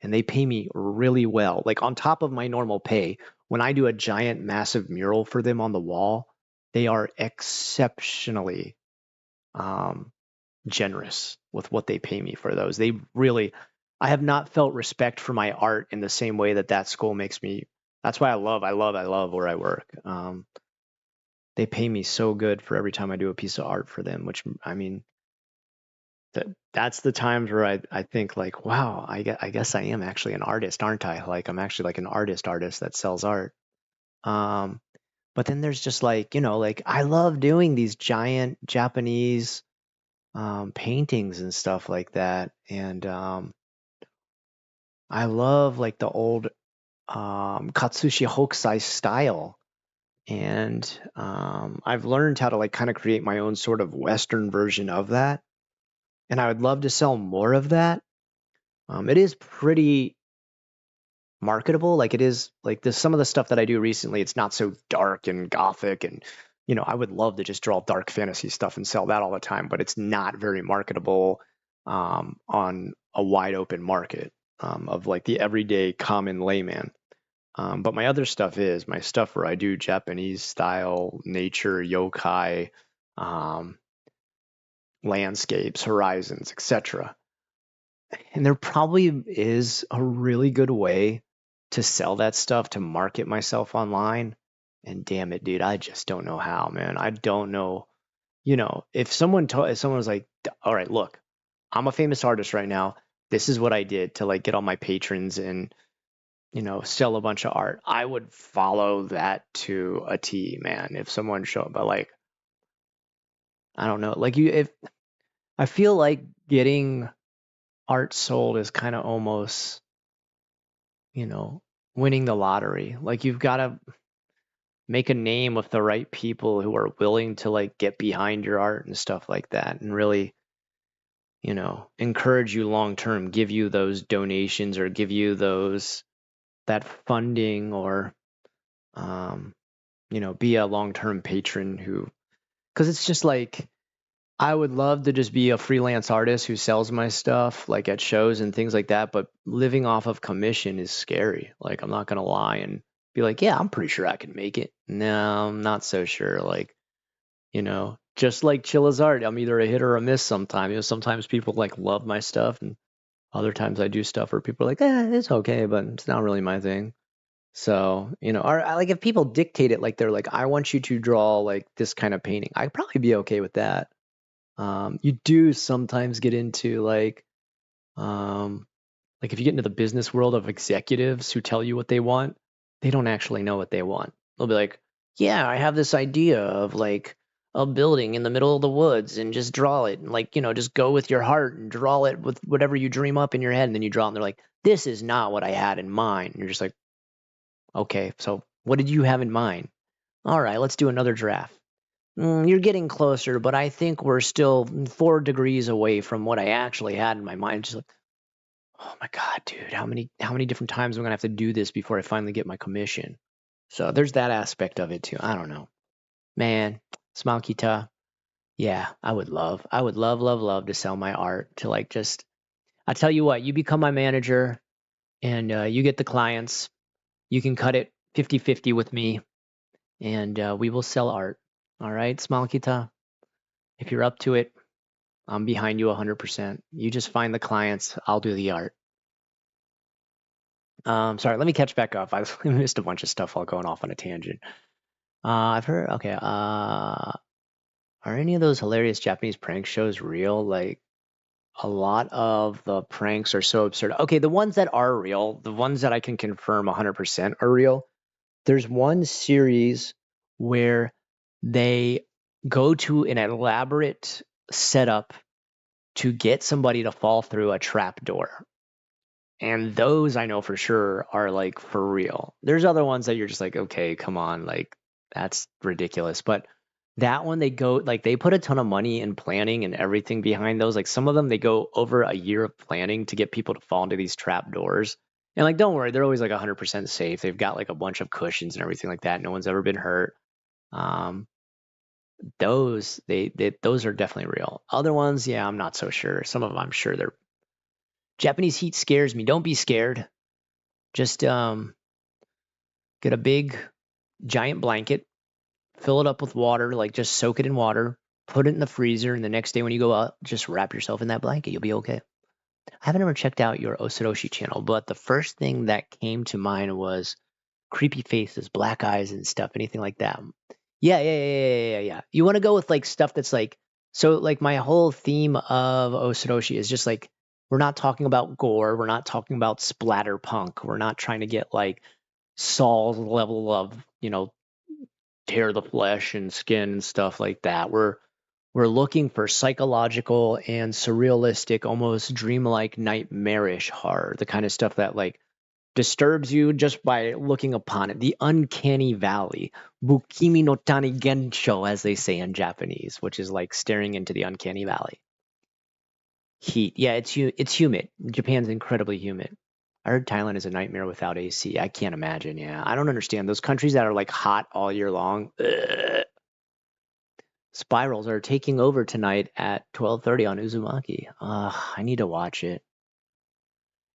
and they pay me really well. Like on top of my normal pay, when I do a giant, massive mural for them on the wall, they are exceptionally generous with what they pay me for those. I have not felt respect for my art in the same way that school makes me. That's why I love where I work. They pay me so good for every time I do a piece of art for them, which I mean, that's the times where I think like, wow, I guess I am actually an artist, aren't I? Like I'm actually like an artist that sells art. But then there's just like, like I love doing these giant Japanese paintings and stuff like that. And I love like the old Katsushi Hokusai style. And I've learned how to like kind of create my own sort of Western version of that. And I would love to sell more of that. It is pretty marketable. Like it is like this some of the stuff that I do recently, it's not so dark and gothic and I would love to just draw dark fantasy stuff and sell that all the time, but it's not very marketable on a wide open market of like the everyday common layman. But my other stuff is my stuff where I do Japanese style nature, yokai, um, landscapes, horizons, etc. And there probably is a really good way to sell that stuff to market myself online. And damn it, dude, I just don't know how, man. I don't know. If someone was like, all right, look, I'm a famous artist right now. This is what I did to like get all my patrons and, sell a bunch of art. I would follow that to a T, man. If someone showed, but like, I don't know. Like if I feel like getting art sold is kind of almost, you know, winning the lottery. Like you've got to make a name with the right people who are willing to like get behind your art and stuff like that and really, encourage you long term, give you those donations or give you that funding or um, be a long term patron who because it's just like I would love to just be a freelance artist who sells my stuff like at shows and things like that, but living off of commission is scary. Like I'm not gonna lie and be like, yeah, I'm pretty sure I can make it. No, I'm not so sure. Like, just like Chilla's art, I'm either a hit or a miss sometimes. Sometimes people like love my stuff and other times I do stuff where people are like, it's okay, but it's not really my thing. So, or like if people dictate it, like they're like, I want you to draw like this kind of painting, I'd probably be okay with that. You do sometimes get into um, like if you get into the business world of executives who tell you what they want, they don't actually know what they want. They'll be like, yeah, I have this idea of like a building in the middle of the woods and just draw it. And like, just go with your heart and draw it with whatever you dream up in your head. And then you draw it and they're like, this is not what I had in mind. And you're just like, okay, so what did you have in mind? All right, let's do another draft. You're getting closer, but I think we're still 4 degrees away from what I actually had in my mind. Just like, oh my God, dude, how many different times am I gonna have to do this before I finally get my commission? So there's that aspect of it too. I don't know. Man, Smile Kita, yeah, I would love, love, love to sell my art to like just, I tell you what, you become my manager and you get the clients. You can cut it 50-50 with me and we will sell art. All right, Smile Kita, if you're up to it, I'm behind you 100%. You just find the clients, I'll do the art. Sorry, let me catch back up. I missed a bunch of stuff while going off on a tangent. I've heard, okay, are any of those hilarious Japanese prank shows real? Like, a lot of the pranks are so absurd. Okay, the ones that are real, the ones that I can confirm 100% are real. There's one series where they go to an elaborate setup to get somebody to fall through a trap door. And those I know for sure are like for real. There's other ones that you're just like, okay, come on, like that's ridiculous. But that one they go like they put a ton of money and planning and everything behind those. Like some of them they go over a year of planning to get people to fall into these trap doors. And like don't worry, they're always like 100% safe. They've got like a bunch of cushions and everything like that. No one's ever been hurt. Um, those are definitely real. Other ones, yeah, I'm not so sure. Some of them I'm sure they're Japanese heat scares me. Don't be scared. Just get a big giant blanket, fill it up with water, like just soak it in water, put it in the freezer, and the next day when you go out, just wrap yourself in that blanket. You'll be okay. I haven't ever checked out your Osoroshi channel, but the first thing that came to mind was creepy faces, black eyes, and stuff. Anything like that? Yeah. You want to go with like stuff that's like so. Like my whole theme of Osoroshi is just like we're not talking about gore. We're not talking about splatter punk. We're not trying to get like Saul's level of tear the flesh and skin and stuff like that. We're looking for psychological and surrealistic, almost dreamlike, nightmarish horror, the kind of stuff that like disturbs you just by looking upon it. The uncanny valley, Bukimi no Tani Gensho, as they say in Japanese, which is like staring into the uncanny valley. Heat, yeah, it's humid. Japan's incredibly humid. I heard Thailand is a nightmare without AC. I can't imagine. Yeah, I don't understand those countries that are like hot all year long. Ugh. Spirals are taking over tonight at 12:30 on Uzumaki. I need to watch it.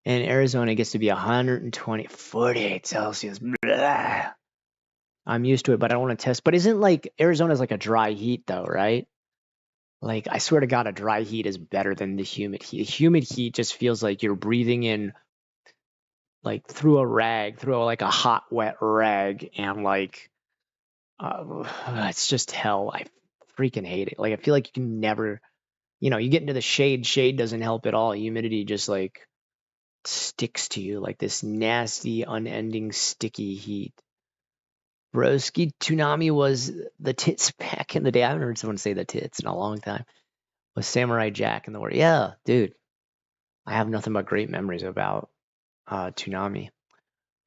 And Arizona gets to be 120, 48 Celsius. Blah. I'm used to it, but I don't want to test. But isn't like Arizona's like a dry heat though, right? Like I swear to God, a dry heat is better than the humid heat. Humid heat just feels like you're breathing in like through a rag, through like a hot, wet rag, and like it's just hell. I freaking hate it. Like I feel like you can never, you get into the shade. Shade doesn't help at all. Humidity just like sticks to you like this nasty, unending, sticky heat. Broski Toonami was the tits back in the day. I haven't heard someone say the tits in a long time. Was Samurai Jack in the war? Yeah, dude. I have nothing but great memories about Toonami.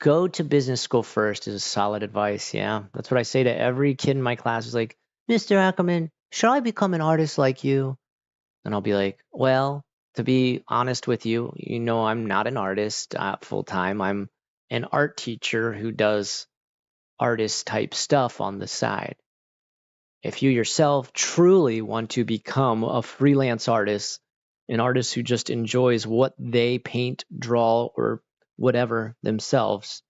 Go to business school first is a solid advice. Yeah, that's what I say to every kid in my class. Is like, Mr. Ackerman, should I become an artist like you? And I'll be like, well, to be honest with you, I'm not an artist full time. I'm an art teacher who does artist type stuff on the side. If you yourself truly want to become a freelance artist, an artist who just enjoys what they paint, draw, or whatever themselves,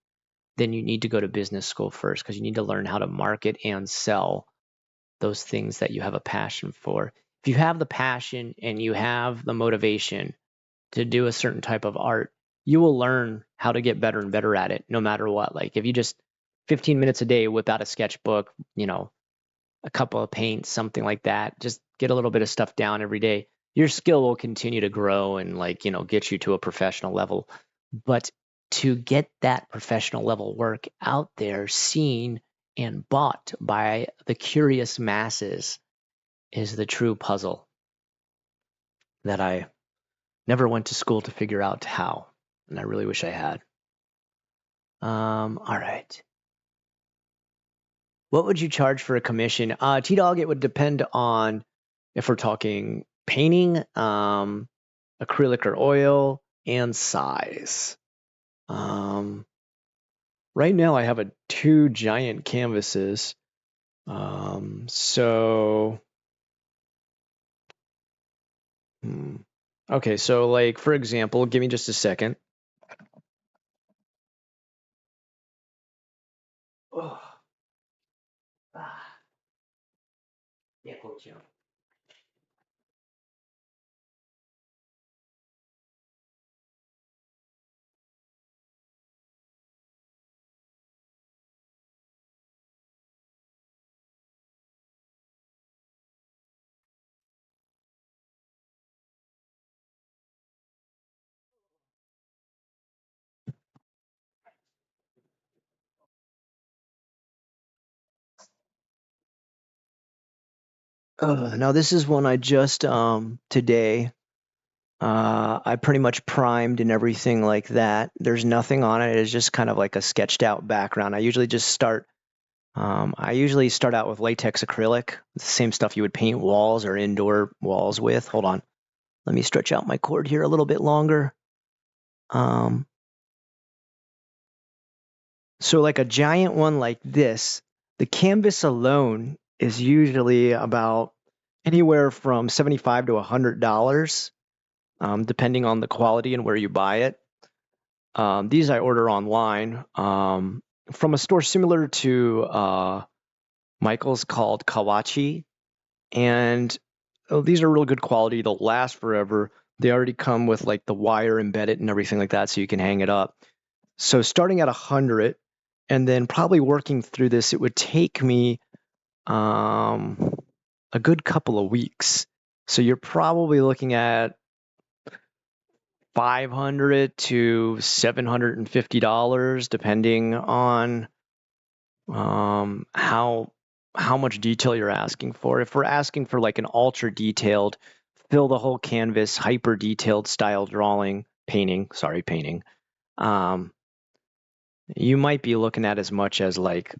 then you need to go to business school first because you need to learn how to market and sell those things that you have a passion for. If you have the passion and you have the motivation to do a certain type of art, you will learn how to get better and better at it no matter what. Like if you just 15 minutes a day whip out a sketchbook, a couple of paints, something like that, just get a little bit of stuff down every day. Your skill will continue to grow and get you to a professional level. But to get that professional level work out there, seen and bought by the curious masses is the true puzzle that I never went to school to figure out how, and I really wish I had. All right. What would you charge for a commission? T-Dog, it would depend on if we're talking painting, acrylic or oil, and size. Right now I have two giant canvases. Okay, so like for example, give me just a second. Oh. Yeah, coach. Now this is one I just today. I pretty much primed and everything like that. There's nothing on it. It's just kind of like a sketched out background. I usually start out with latex acrylic, the same stuff you would paint walls or indoor walls with. Hold on. Let me stretch out my cord here a little bit longer. So like a giant one like this, the canvas alone is usually about anywhere from $75 to $100, depending on the quality and where you buy it. These I order online from a store similar to Michael's called Kawachi. And these are real good quality. They'll last forever. They already come with like the wire embedded and everything like that, so you can hang it up. So starting at 100 and then probably working through this, it would take me a good couple of weeks. So you're probably looking at $500 to $750, depending on how how much detail you're asking for. If we're asking for like an ultra detailed, fill the whole canvas, hyper detailed style painting, um, you might be looking at as much as like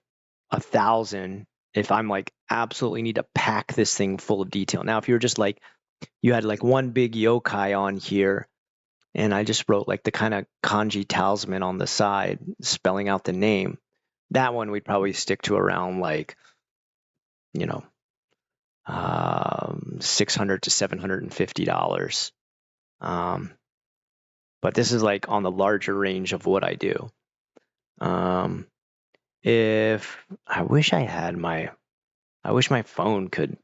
1,000 if I'm like absolutely need to pack this thing full of detail. Now, if you're just like, you had like one big yokai on here, and I just wrote like the kind of kanji talisman on the side, spelling out the name, that one we'd probably stick to around like, you know, $600 to $750. But this is like on the larger range of what I do. If I wish my phone could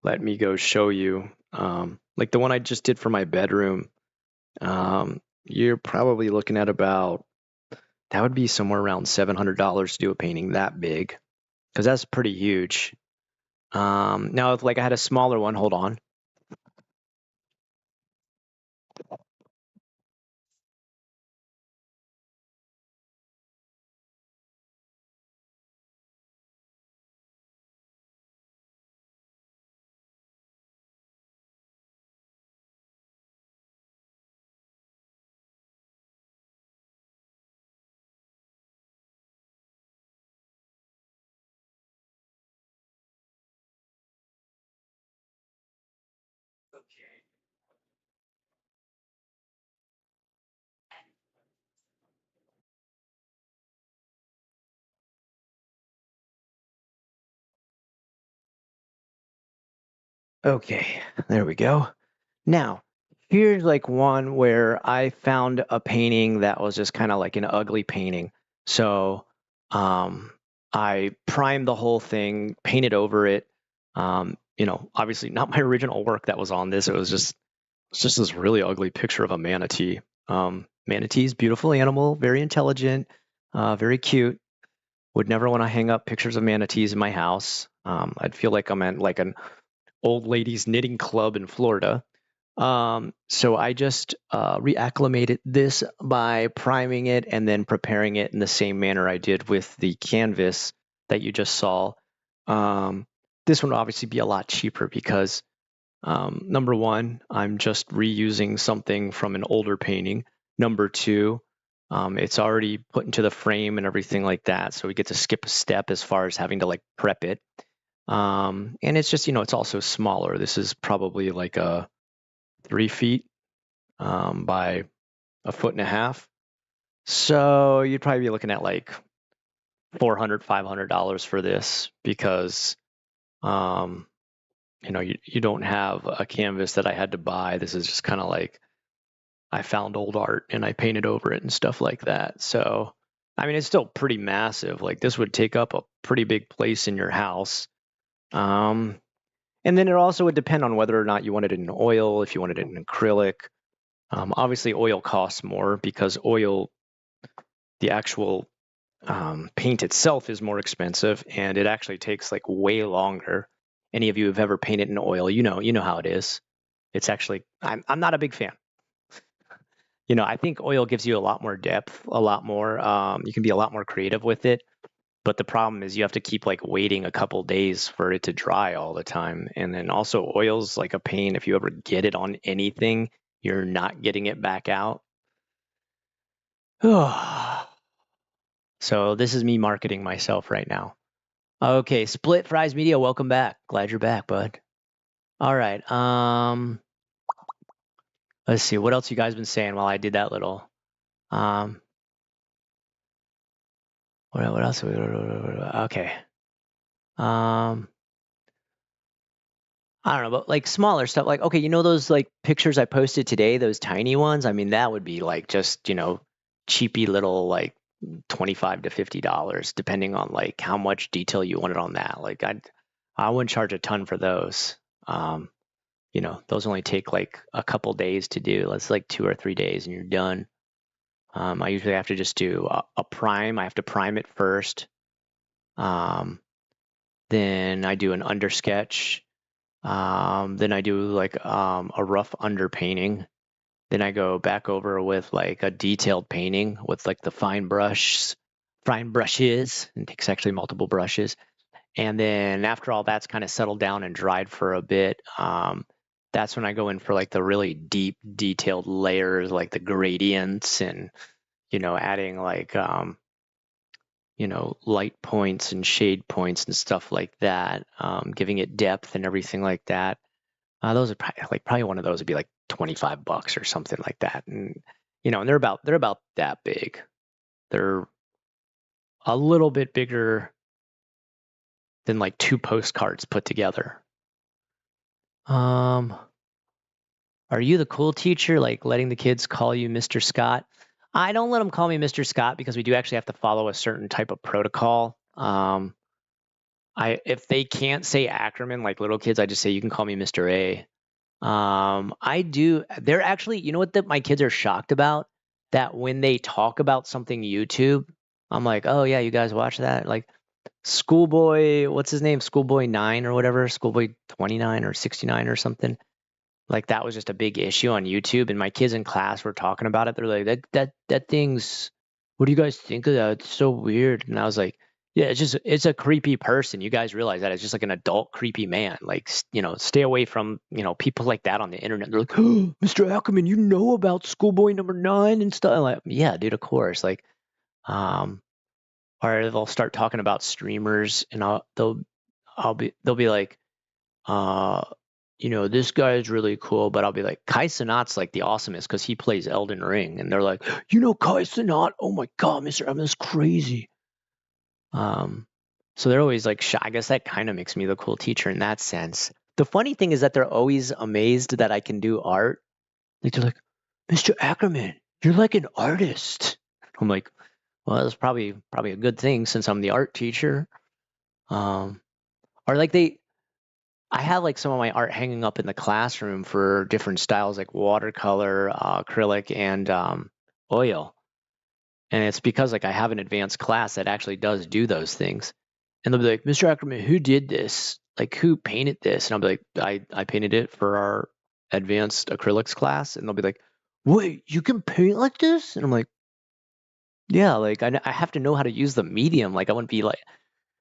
let me go show you, like the one I just did for my bedroom. You're probably looking at about, that would be somewhere around $700 to do a painting that big, because that's pretty huge. Now, if like I had a smaller one, hold on. Okay, there we go. Now, here's like one where I found a painting that was just kind of like an ugly painting. So, I primed the whole thing, painted over it. Obviously not my original work that was on this. It's just this really ugly picture of a manatee. Manatees, beautiful animal, very intelligent, very cute. Would never want to hang up pictures of manatees in my house. I'd feel like I'm at like an old ladies knitting club in Florida. So I just reacclimated this by priming it and then preparing it in the same manner I did with the canvas that you just saw. This one would obviously be a lot cheaper because number one, I'm just reusing something from an older painting. Number two, it's already put into the frame and everything like that, so we get to skip a step as far as having to like prep it. And it's just, it's also smaller. This is probably like a 3 feet by a foot and a half. So you'd probably be looking at like $400, $500 for this because, you don't have a canvas that I had to buy. This is just kind of like I found old art and I painted over it and stuff like that. So, I mean, it's still pretty massive. Like this would take up a pretty big place in your house. And then it also would depend on whether or not you wanted it in oil, if you wanted it in acrylic. Obviously, oil costs more because oil, the actual paint itself is more expensive, and it actually takes like way longer. Any of you who've ever painted in oil, you know how it is. It's actually, I'm not a big fan. I think oil gives you a lot more depth, a lot more. You can be a lot more creative with it. But the problem is you have to keep like waiting a couple days for it to dry all the time. And then also oil's like a pain. If you ever get it on anything, you're not getting it back out. So this is me marketing myself right now. Okay, Split Fries Media, welcome back. Glad you're back, bud. All right. Let's see what else you guys been saying while I did that little. What else? Okay. I don't know, but like smaller stuff, like, okay, those like pictures I posted today, those tiny ones. I mean, that would be like just, cheapy little like $25 to $50, depending on like how much detail you wanted on that. Like I wouldn't charge a ton for those. Those only take like a couple days to do. That's like 2 or 3 days and you're done. I usually have to just do a prime. I have to prime it first. Then I do an undersketch. Then I do like a rough underpainting. Then I go back over with like a detailed painting with like the fine brushes. It takes actually multiple brushes. And then after all that's kind of settled down and dried for a bit, that's when I go in for like the really deep, detailed layers, like the gradients and, adding like, light points and shade points and stuff like that, giving it depth and everything like that. Those are probably one of those would be like $25 or something like that. And, and they're about that big. They're a little bit bigger than like two postcards put together. Are you the cool teacher, like letting the kids call you Mr. Scott? I don't let them call me Mr. Scott because we do actually have to follow a certain type of protocol. If they can't say Ackerman like little kids, I just say you can call me Mr. A. I do. They're actually, you know what my kids are shocked about? That when they talk about something YouTube, I'm like, oh yeah, you guys watch that? Like Schoolboy, what's his name? Schoolboy 9 or whatever, Schoolboy 29 or 69 or something. Like that was just a big issue on YouTube, and my kids in class were talking about it. They're like, that thing's. What do you guys think of that? It's so weird. And I was like, yeah, it's a creepy person. You guys realize that it's just like an adult creepy man. Like, stay away from people like that on the internet. They're like, oh, Mr. Ackerman, you know about Schoolboy number 9 and stuff. I'm like, yeah, dude, of course. Like, or they'll start talking about streamers, and they'll be like, this guy is really cool, but I'll be like, Kai Cenat's like the awesomest because he plays Elden Ring. And they're like, Kai Cenat? Oh my God, Mr. Evan is crazy. So they're always like, I guess that kind of makes me the cool teacher in that sense. The funny thing is that they're always amazed that I can do art. Like they're like, Mr. Ackerman, you're like an artist. I'm like, well, that's probably a good thing since I'm the art teacher. Or like I have like some of my art hanging up in the classroom for different styles like watercolor, acrylic, and oil. And it's because like I have an advanced class that actually does do those things. And they'll be like, Mr. Ackerman, who did this? Like who painted this? And I'll be like, I painted it for our advanced acrylics class. And they'll be like, wait, you can paint like this? And I'm like, yeah, like I have to know how to use the medium. Like I wouldn't be like,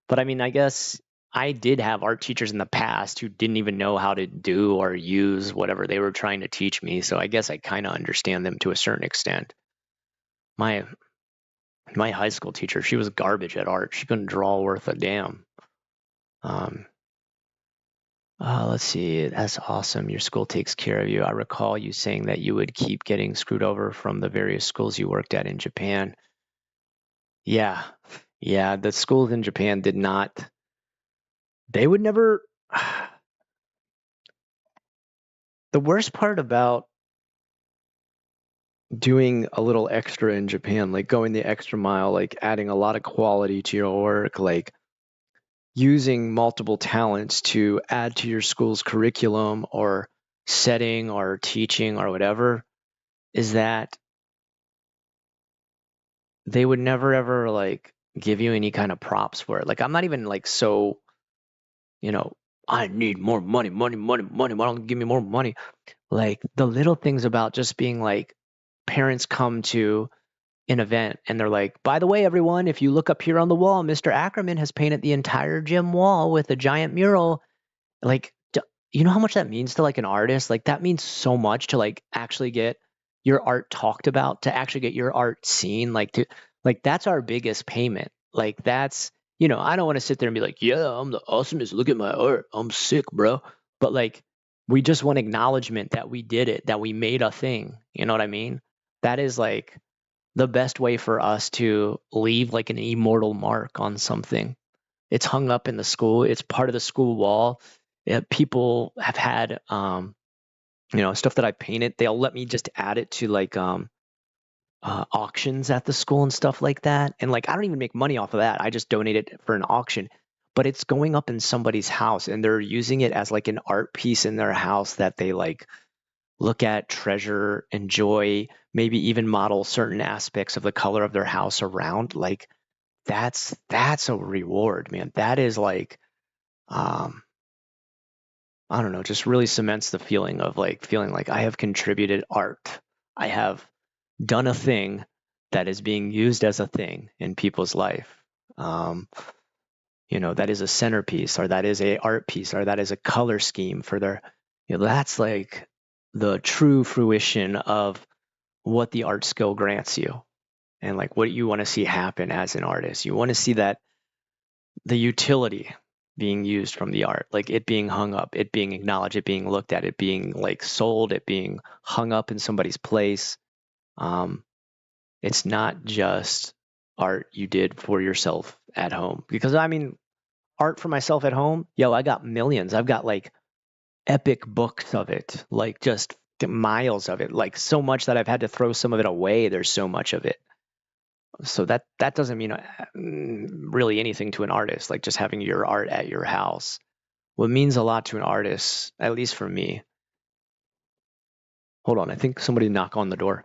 but I mean, I guess I did have art teachers in the past who didn't even know how to do or use whatever they were trying to teach me. So I guess I kind of understand them to a certain extent. My high school teacher, she was garbage at art. She couldn't draw worth a damn. Let's see. That's awesome. Your school takes care of you. I recall you saying that you would keep getting screwed over from the various schools you worked at in Japan. Yeah. Yeah. The schools in Japan did not, they would never. The worst part about doing a little extra in Japan, like going the extra mile, like adding a lot of quality to your work, like using multiple talents to add to your school's curriculum or setting or teaching or whatever, is that they would never ever like give you any kind of props for it. Like I'm not even like so, I need more money, money, money, money. Why don't you give me more money? Like the little things about just being like parents come to an event and they're like, by the way, everyone, if you look up here on the wall, Mr. Ackerman has painted the entire gym wall with a giant mural. Like, you know how much that means to like an artist? Like that means so much to like actually get your art talked about, to actually get your art seen, like that's our biggest payment. Like that's, I don't want to sit there and be like, yeah, I'm the awesomest. Look at my art. I'm sick, bro. But like, we just want acknowledgement that we did it, that we made a thing. You know what I mean? That is like the best way for us to leave like an immortal mark on something. It's hung up in the school. It's part of the school wall. People have had, stuff that I painted. They'll let me just add it to like auctions at the school and stuff like that. And like, I don't even make money off of that. I just donate it for an auction. But it's going up in somebody's house, and they're using it as like an art piece in their house that they like look at, treasure, enjoy, maybe even model certain aspects of the color of their house around. Like that's a reward, man. That is like, I don't know, just really cements the feeling of like feeling like I have contributed art. I have done a thing that is being used as a thing in people's life. that is a centerpiece, or that is a art piece, or that is a color scheme for their, that's like the true fruition of what the art skill grants you, and like what you want to see happen as an artist. You want to see that the utility being used from the art, like it being hung up, it being acknowledged, it being looked at, it being like sold, it being hung up in somebody's place. It's not just art you did for yourself at home. Because I mean, art for myself at home, yo, I got millions. I've got like epic books of it, like just miles of it, like so much that I've had to throw some of it away. There's so much of it. So that doesn't mean really anything to an artist, like just having your art at your house. What means a lot to an artist, at least for me. Hold on, I think somebody knocked on the door.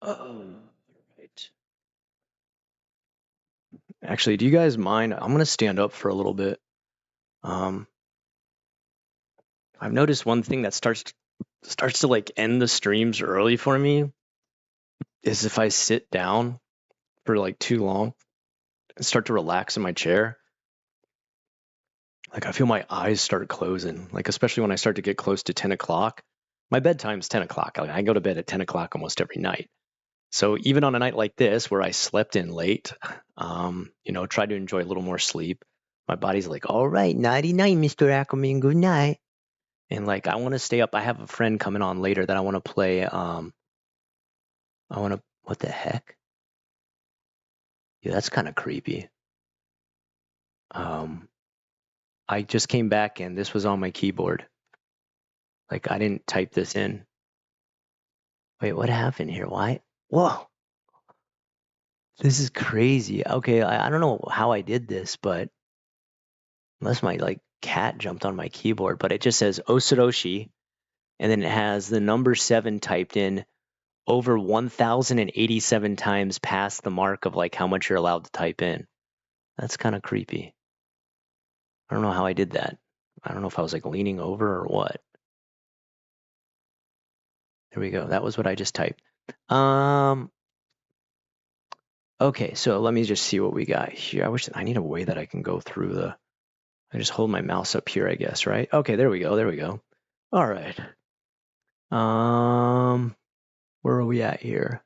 Oh, right. Actually, do you guys mind? I'm gonna stand up for a little bit. Um, I've noticed one thing that starts to like end the streams early for me is if I sit down for like too long and start to relax in my chair. Like I feel my eyes start closing. Like especially when I start to get close to 10 o'clock. My bedtime's 10 o'clock. Like, I go to bed at 10 o'clock almost every night. So even on a night like this where I slept in late, try to enjoy a little more sleep, my body's like, all right, nighty night, Mr. Ackerman, good night. And like I want to stay up. I have a friend coming on later that I want to play. What the heck? Yeah, that's kind of creepy. Um, I just came back and this was on my keyboard. Like I didn't type this in. Wait, what happened here? Why? Whoa, this is crazy. Okay, I don't know how I did this, but unless my like cat jumped on my keyboard, but it just says Osoroshi, and then it has the number 7 typed in over 1,087 times past the mark of like how much you're allowed to type in. That's kind of creepy. I don't know how I did that. I don't know if I was like leaning over or what. There we go. That was what I just typed. Okay, so let me just see what we got here. I need a way that I can go through I just hold my mouse up here, I guess, right? Okay, there we go. There we go. All right. Where are we at here?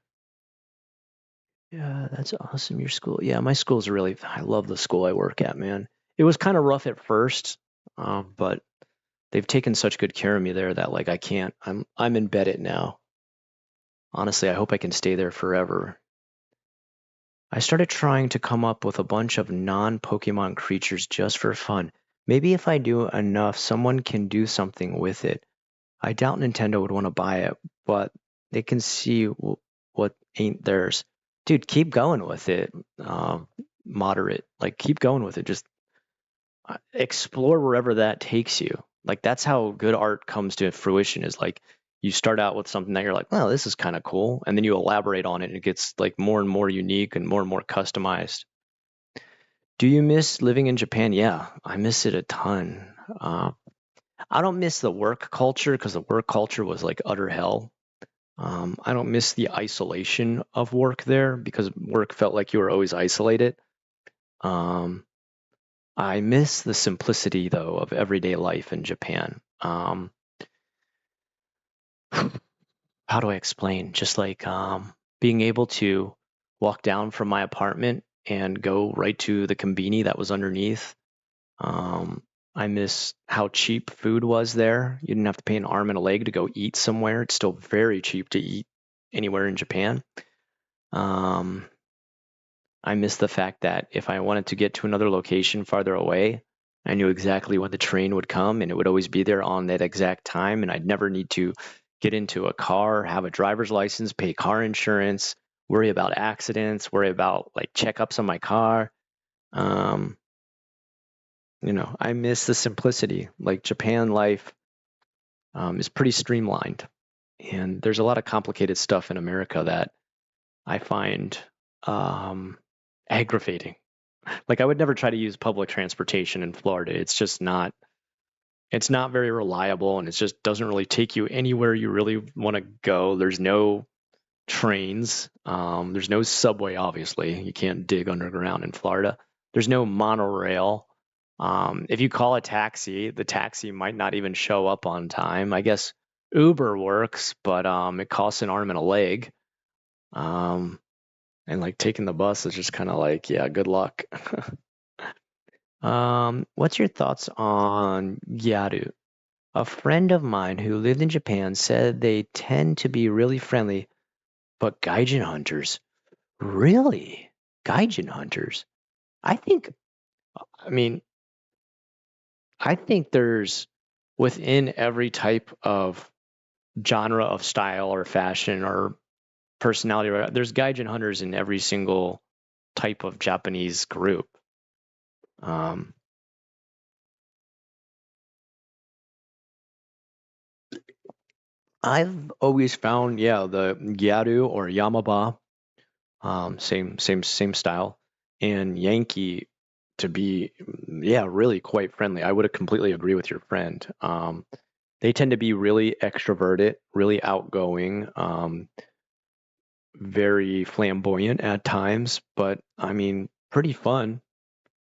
Yeah, that's awesome. Your school. Yeah, my school's I love the school I work at, man. It was kind of rough at first, but they've taken such good care of me there that like I can't. I'm embedded now. Honestly, I hope I can stay there forever. I started trying to come up with a bunch of non-Pokemon creatures just for fun. Maybe if I do enough, someone can do something with it. I doubt Nintendo would want to buy it, but they can see what ain't theirs. Dude, keep going with it. Moderate, like keep going with it. Just explore wherever that takes you. Like that's how good art comes to fruition. Is like you start out with something that you're like, well, this is kind of cool, and then you elaborate on it, and it gets like more and more unique and more customized. Do you miss living in Japan? Yeah, I miss it a ton. I don't miss the work culture because the work culture was like utter hell. I don't miss the isolation of work there because work felt like you were always isolated. Um, I miss the simplicity though of everyday life in Japan. How do I explain? Just like being able to walk down from my apartment and go right to the konbini that was underneath. I miss how cheap food was there. You didn't have to pay an arm and a leg to go eat somewhere. It's still very cheap to eat anywhere in Japan. Um, I miss the fact that if I wanted to get to another location farther away, I knew exactly when the train would come and it would always be there on that exact time. And I'd never need to get into a car, have a driver's license, pay car insurance, worry about accidents, worry about like checkups on my car. Um, I miss the simplicity. Like Japan life is pretty streamlined. And there's a lot of complicated stuff in America that I find um, aggravating. Like I would never try to use public transportation in Florida. It's not very reliable and it just doesn't really take you anywhere you really want to go. There's no trains. There's no subway, obviously. You can't dig underground in Florida. There's no monorail. If you call a taxi, the taxi might not even show up on time. I guess Uber works, but it costs an arm and a leg. Um, and like taking the bus is just kind of like, yeah, good luck. What's your thoughts on Gyaru? A friend of mine who lived in Japan said they tend to be really friendly, but gaijin hunters, really? Gaijin hunters? I think, I mean, I think there's within every type of genre of style or fashion or personality, there's gaijin hunters in every single type of Japanese group. Um, I've always found, yeah, the Gyaru or Yamaba, same style, and Yankee to be, yeah, really quite friendly. I would have completely agree with your friend. They tend to be really extroverted, really outgoing, very flamboyant at times, but I mean, pretty fun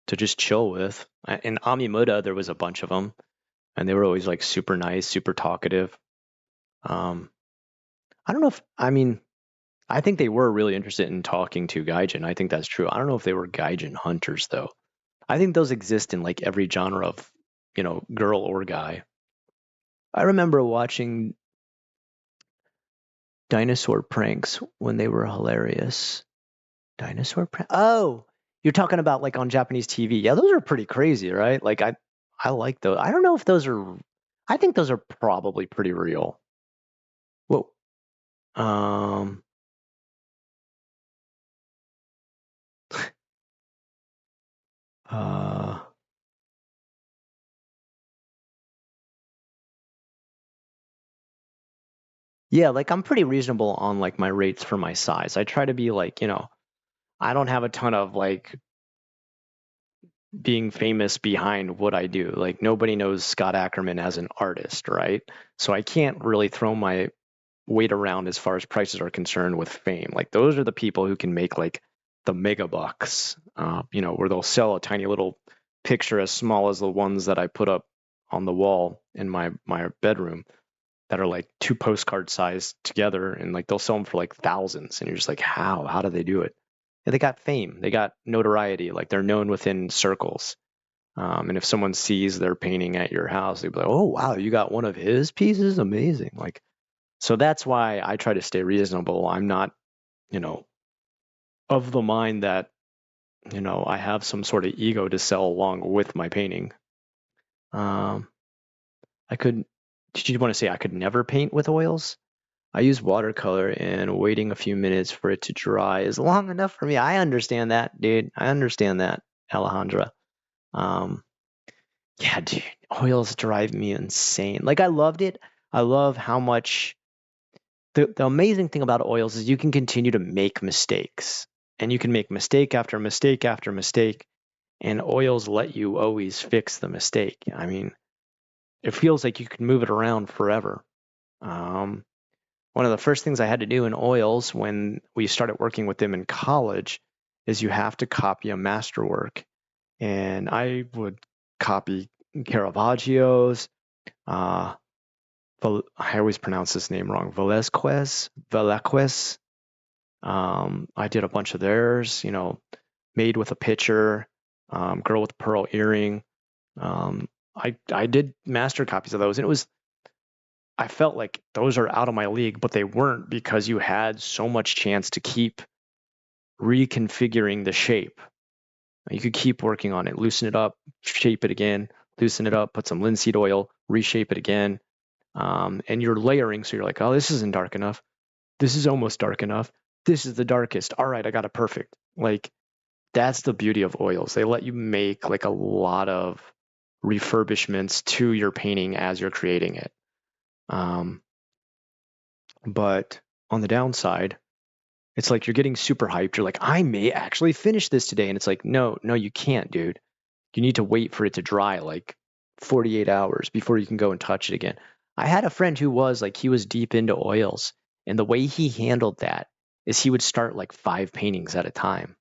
to just chill with. In Amimura, there was a bunch of them, and they were always like super nice, super talkative. Um, I don't know if, I mean, I think they were really interested in talking to Gaijin. I think that's true. I don't know if they were Gaijin hunters though. I think those exist in like every genre of, girl or guy. I remember watching dinosaur pranks when they were hilarious. Dinosaur prank? Oh, you're talking about like on Japanese TV. Yeah, those are pretty crazy, right? Like I like those. I don't know if those are I think those are probably pretty real. Whoa. Um uh yeah, like I'm pretty reasonable on like my rates for my size. I try to be like, I don't have a ton of like being famous behind what I do. Like nobody knows Scott Ackerman as an artist, right? So I can't really throw my weight around as far as prices are concerned with fame. Like those are the people who can make like the mega bucks, where they'll sell a tiny little picture as small as the ones that I put up on the wall in my bedroom that are like two postcard sized together, and like they'll sell them for like thousands, and you're just like, how do they do it? And they got fame, they got notoriety, like they're known within circles. And if someone sees their painting at your house, they'd be like, oh wow, you got one of his pieces, amazing. Like, so that's why I try to stay reasonable. I'm not, you know of the mind that, I have some sort of ego to sell along with my painting. um I could Did you want to say I could never paint with oils? I use watercolor, and waiting a few minutes for it to dry is long enough for me. I understand that, dude. I understand that, Alejandra. Um, yeah, dude, oils drive me insane. Like, I loved it. I love how much the amazing thing about oils is you can continue to make mistakes, and you can make mistake after mistake after mistake, and oils let you always fix the mistake. I mean, it feels like you can move it around forever. Um, One of the first things I had to do in oils when we started working with them in college is you have to copy a masterwork. And I would copy Caravaggio's, uh, I always pronounce this name wrong, Velazquez. I did a bunch of theirs, Made with a Pitcher, Girl with a Pearl Earring. I did master copies of those, and I felt like those are out of my league, but they weren't because you had so much chance to keep reconfiguring the shape. You could keep working on it, loosen it up, shape it again, loosen it up, put some linseed oil, reshape it again. And you're layering, so you're like, oh, this isn't dark enough. This is almost dark enough. This is the darkest. All right, I got it perfect. Like, that's the beauty of oils. They let you make like a lot of refurbishments to your painting as you're creating it. But on the downside, it's like you're getting super hyped. You're like, I may actually finish this today. And it's like, no, you can't, dude. You need to wait for it to dry like 48 hours before you can go and touch it again. I had a friend who was like, he was deep into oils. And the way he handled that is he would start like 5 paintings at a time.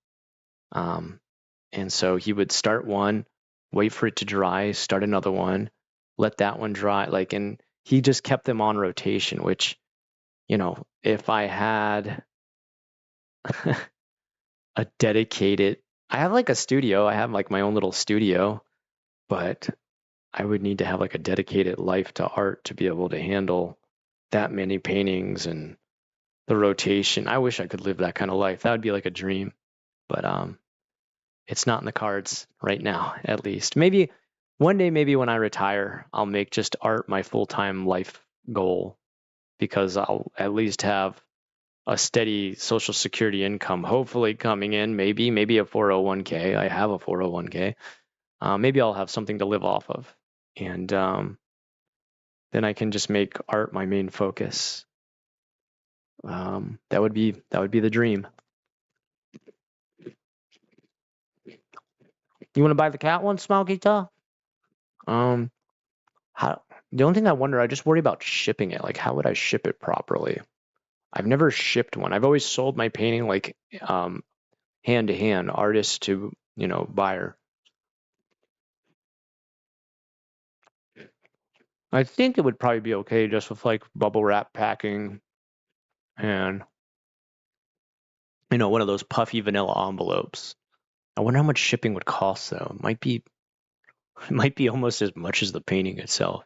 And so he would start one, wait for it to dry, start another one, let that one dry. Like, and he just kept them on rotation, which, if I had a dedicated, I have like a studio, I have like my own little studio, but I would need to have like a dedicated life to art to be able to handle that many paintings and the rotation. I wish I could live that kind of life. That would be like a dream, but it's not in the cards right now, at least. Maybe one day, maybe when I retire, I'll make just art my full-time life goal, because I'll at least have a steady Social Security income, hopefully coming in, maybe a 401k. I have a 401k. Maybe I'll have something to live off of. And then I can just make art my main focus. That would be the dream. You want to buy the cat one, Smalkita? The only thing I wonder, I just worry about shipping it. Like, how would I ship it properly? I've never shipped one. I've always sold my painting like hand to hand, artist to buyer. I think it would probably be okay just with like bubble wrap packing and one of those puffy vanilla envelopes. I wonder how much shipping would cost though. It might be almost as much as the painting itself.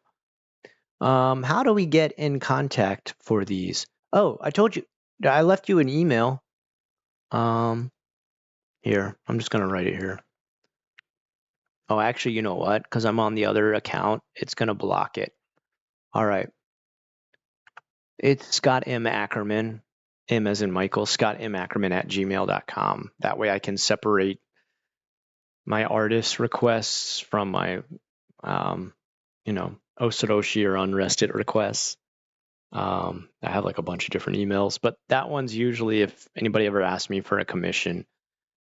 How do we get in contact for these? Oh, I told you, I left you an email. Here, I'm just gonna write it here. Oh, actually, you know what? Because I'm on the other account, it's gonna block it. All right. It's Scott M. Ackerman, M as in Michael, Scott M. Ackerman at gmail.com. That way I can separate my artist requests from my, Osoroshi or unrested requests. I have like a bunch of different emails, but that one's usually, if anybody ever asks me for a commission,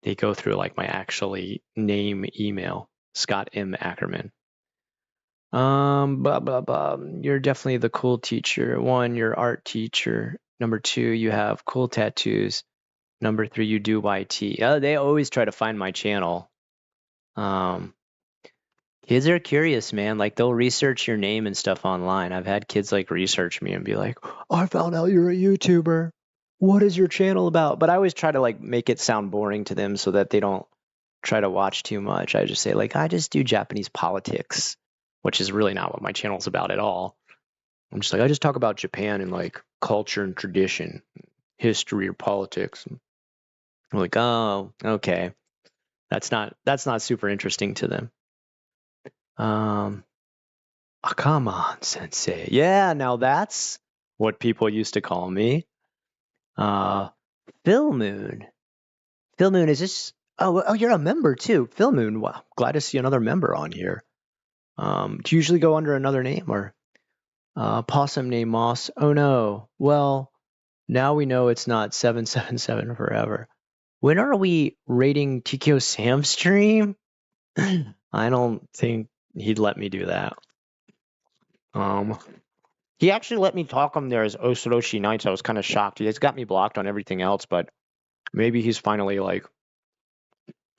they go through like my actually name email, Scott M. Ackerman. Blah, blah, blah. You're definitely the cool teacher. 1, you're art teacher. Number 2, you have cool tattoos. Number 3, you do YT. They always try to find my channel. Kids are curious, man. Like, they'll research your name and stuff online. I've had kids like research me and be like, I found out you're a YouTuber. What is your channel about? But I always try to like make it sound boring to them so that they don't try to watch too much. I just say like, I just do Japanese politics, which is really not what my channel's about at all. I'm just like, I just talk about Japan and like culture and tradition, history or politics. I'm like, oh, okay. That's not super interesting to them. Oh, come on, Sensei. Yeah, now that's what people used to call me. Phil Moon. Phil Moon, is this? Oh, you're a member too. Phil Moon. Wow, glad to see another member on here. Do you usually go under another name or Possum named Moss? Oh no. Well, now we know it's not 777 forever. When are we rating TKO Sam's stream? I don't think he'd let me do that. He actually let me talk him there as Osoroshi Nights. I was kind of shocked. He's got me blocked on everything else, but maybe he's finally like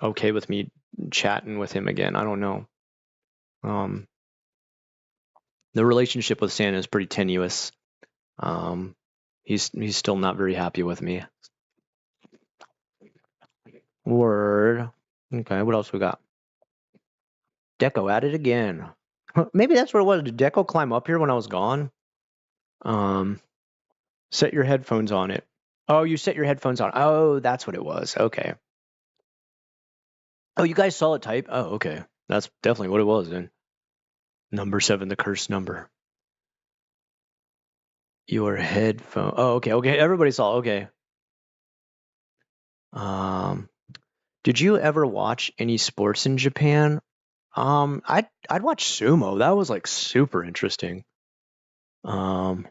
okay with me chatting with him again. I don't know. The relationship with Santa is pretty tenuous. He's still not very happy with me. Word. Okay, what else we got? Deco at it again. Maybe that's what it was. Did Deco climb up here when I was gone? Set your headphones on it. Oh, you set your headphones on. Oh, that's what it was. Okay. Oh, you guys saw it type? Oh, okay. That's definitely what it was then. Number 7, the cursed number. Your headphone. Oh, okay. Okay. Everybody saw. Okay. Did you ever watch any sports in Japan? I'd watch sumo. That was like super interesting. Um,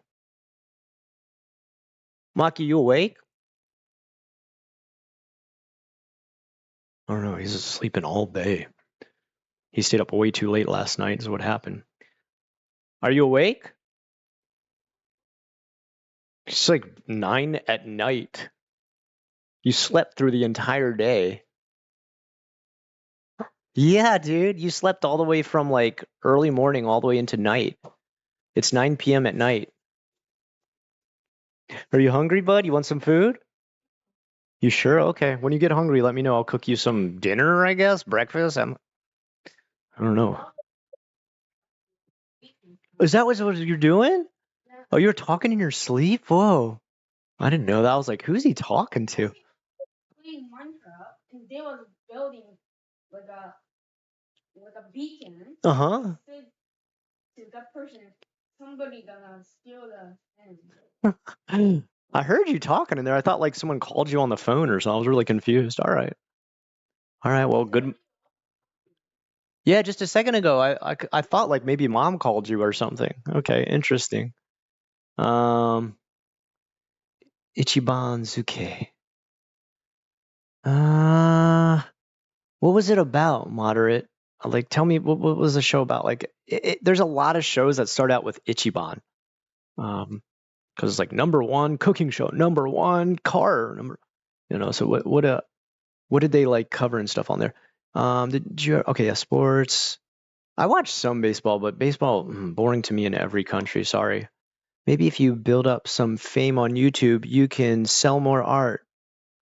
Maki, you awake? I don't know. He's sleeping all day. He stayed up way too late last night. Is what happened. Are you awake? It's like 9 at night. You slept through the entire day. Yeah, dude. You slept all the way from like early morning all the way into night. It's 9 p.m. at night. Are you hungry, bud? You want some food? You sure? Okay. When you get hungry, let me know. I'll cook you some dinner, I guess. Breakfast. I don't know. Is that what you're doing? Oh, you're talking in your sleep? Whoa. I didn't know that. I was like, who's he talking to? Playing Minecraft, and they was building like a beacon. Uh-huh. Said to that person, somebody gonna steal the I heard you talking in there. I thought like someone called you on the phone or something. I was really confused. All right. All right. Well, good. Yeah, just a second ago, I thought like maybe mom called you or something. Okay, interesting. Um, Ichiban Zuke. What was it about, Moderate? Like, tell me what was the show about? Like, there's a lot of shows that start out with Ichiban. Because it's like number 1 cooking show, number 1 car, So what did they like cover and stuff on there? Did you okay? Yeah, sports. I watched some baseball, but baseball boring to me in every country. Sorry. Maybe if you build up some fame on YouTube, you can sell more art.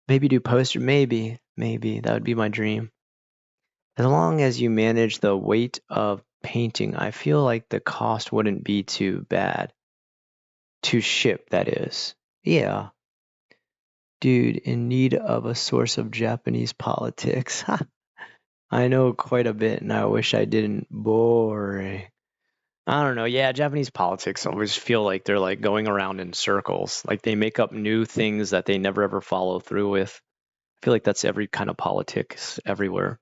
Maybe do poster. Maybe that would be my dream. As long as you manage the weight of painting, I feel like the cost wouldn't be too bad. To ship, that is. Yeah. Dude, in need of a source of Japanese politics. I know quite a bit and I wish I didn't. Boring. I don't know. Yeah, Japanese politics always feel like they're like going around in circles. Like they make up new things that they never ever follow through with. I feel like that's every kind of politics everywhere.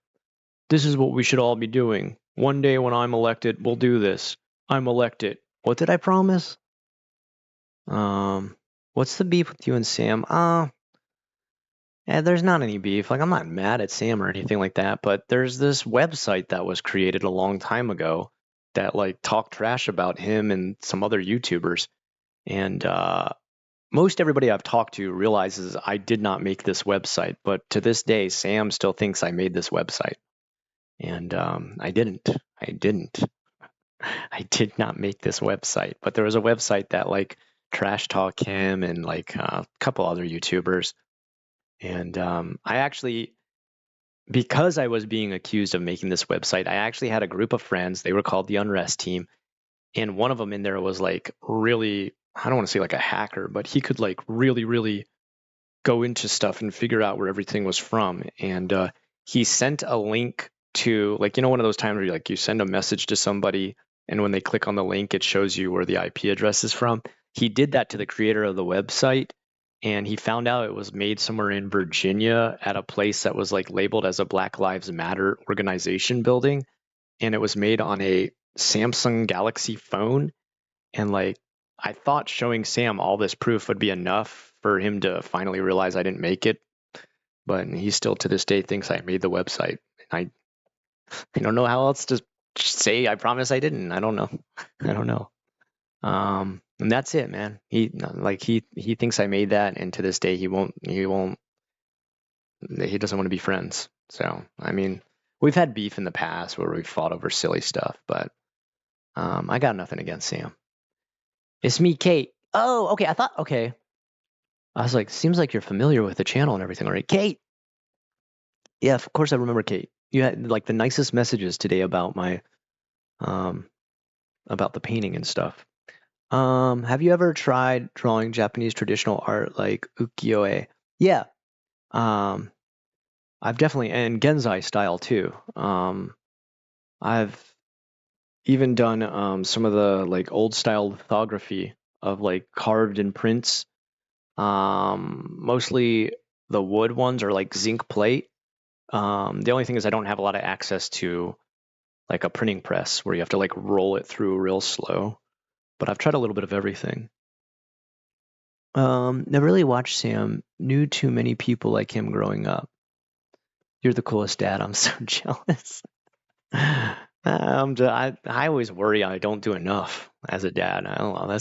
This is what we should all be doing. One day when I'm elected, we'll do this. I'm elected. What did I promise? What's the beef with you and Sam? There's not any beef. Like I'm not mad at Sam or anything like that, but there's this website that was created a long time ago that like talked trash about him and some other YouTubers. And most everybody I've talked to realizes I did not make this website, but to this day, Sam still thinks I made this website. And I didn't. I didn't. I did not make this website, but there was a website that like trash talk him and like a couple other YouTubers. And I actually, because I was being accused of making this website, I actually had a group of friends. They were called the Unrest Team. And one of them in there was like really, I don't want to say like a hacker, but he could like really, really go into stuff and figure out where everything was from. And he sent a link to like, one of those times where you send a message to somebody and when they click on the link, it shows you where the IP address is from. He did that to the creator of the website. And he found out it was made somewhere in Virginia at a place that was like labeled as a Black Lives Matter organization building. And it was made on a Samsung Galaxy phone. And like, I thought showing Sam all this proof would be enough for him to finally realize I didn't make it. But he still to this day thinks I made the website. I don't know how else to say I promise I didn't. I don't know. I don't know. And that's it, man. He thinks I made that, and to this day he doesn't want to be friends. So I mean, we've had beef in the past where we've fought over silly stuff, but I got nothing against Sam. It's me, Kate. Oh, okay. Okay. I was like, seems like you're familiar with the channel and everything, right? Kate. Yeah, of course I remember Kate. You had like the nicest messages today about my about the painting and stuff. Have you ever tried drawing Japanese traditional art like ukiyo-e? Yeah. Um, I've definitely, and Genzai style too. I've even done some of the like old style lithography of like carved in prints. Mostly the wood ones are like zinc plate. The only thing is I don't have a lot of access to like a printing press where you have to like roll it through real slow. But I've tried a little bit of everything. Never really watched Sam. Knew too many people like him growing up. You're the coolest dad. I'm so jealous. I always worry I don't do enough as a dad. I don't know.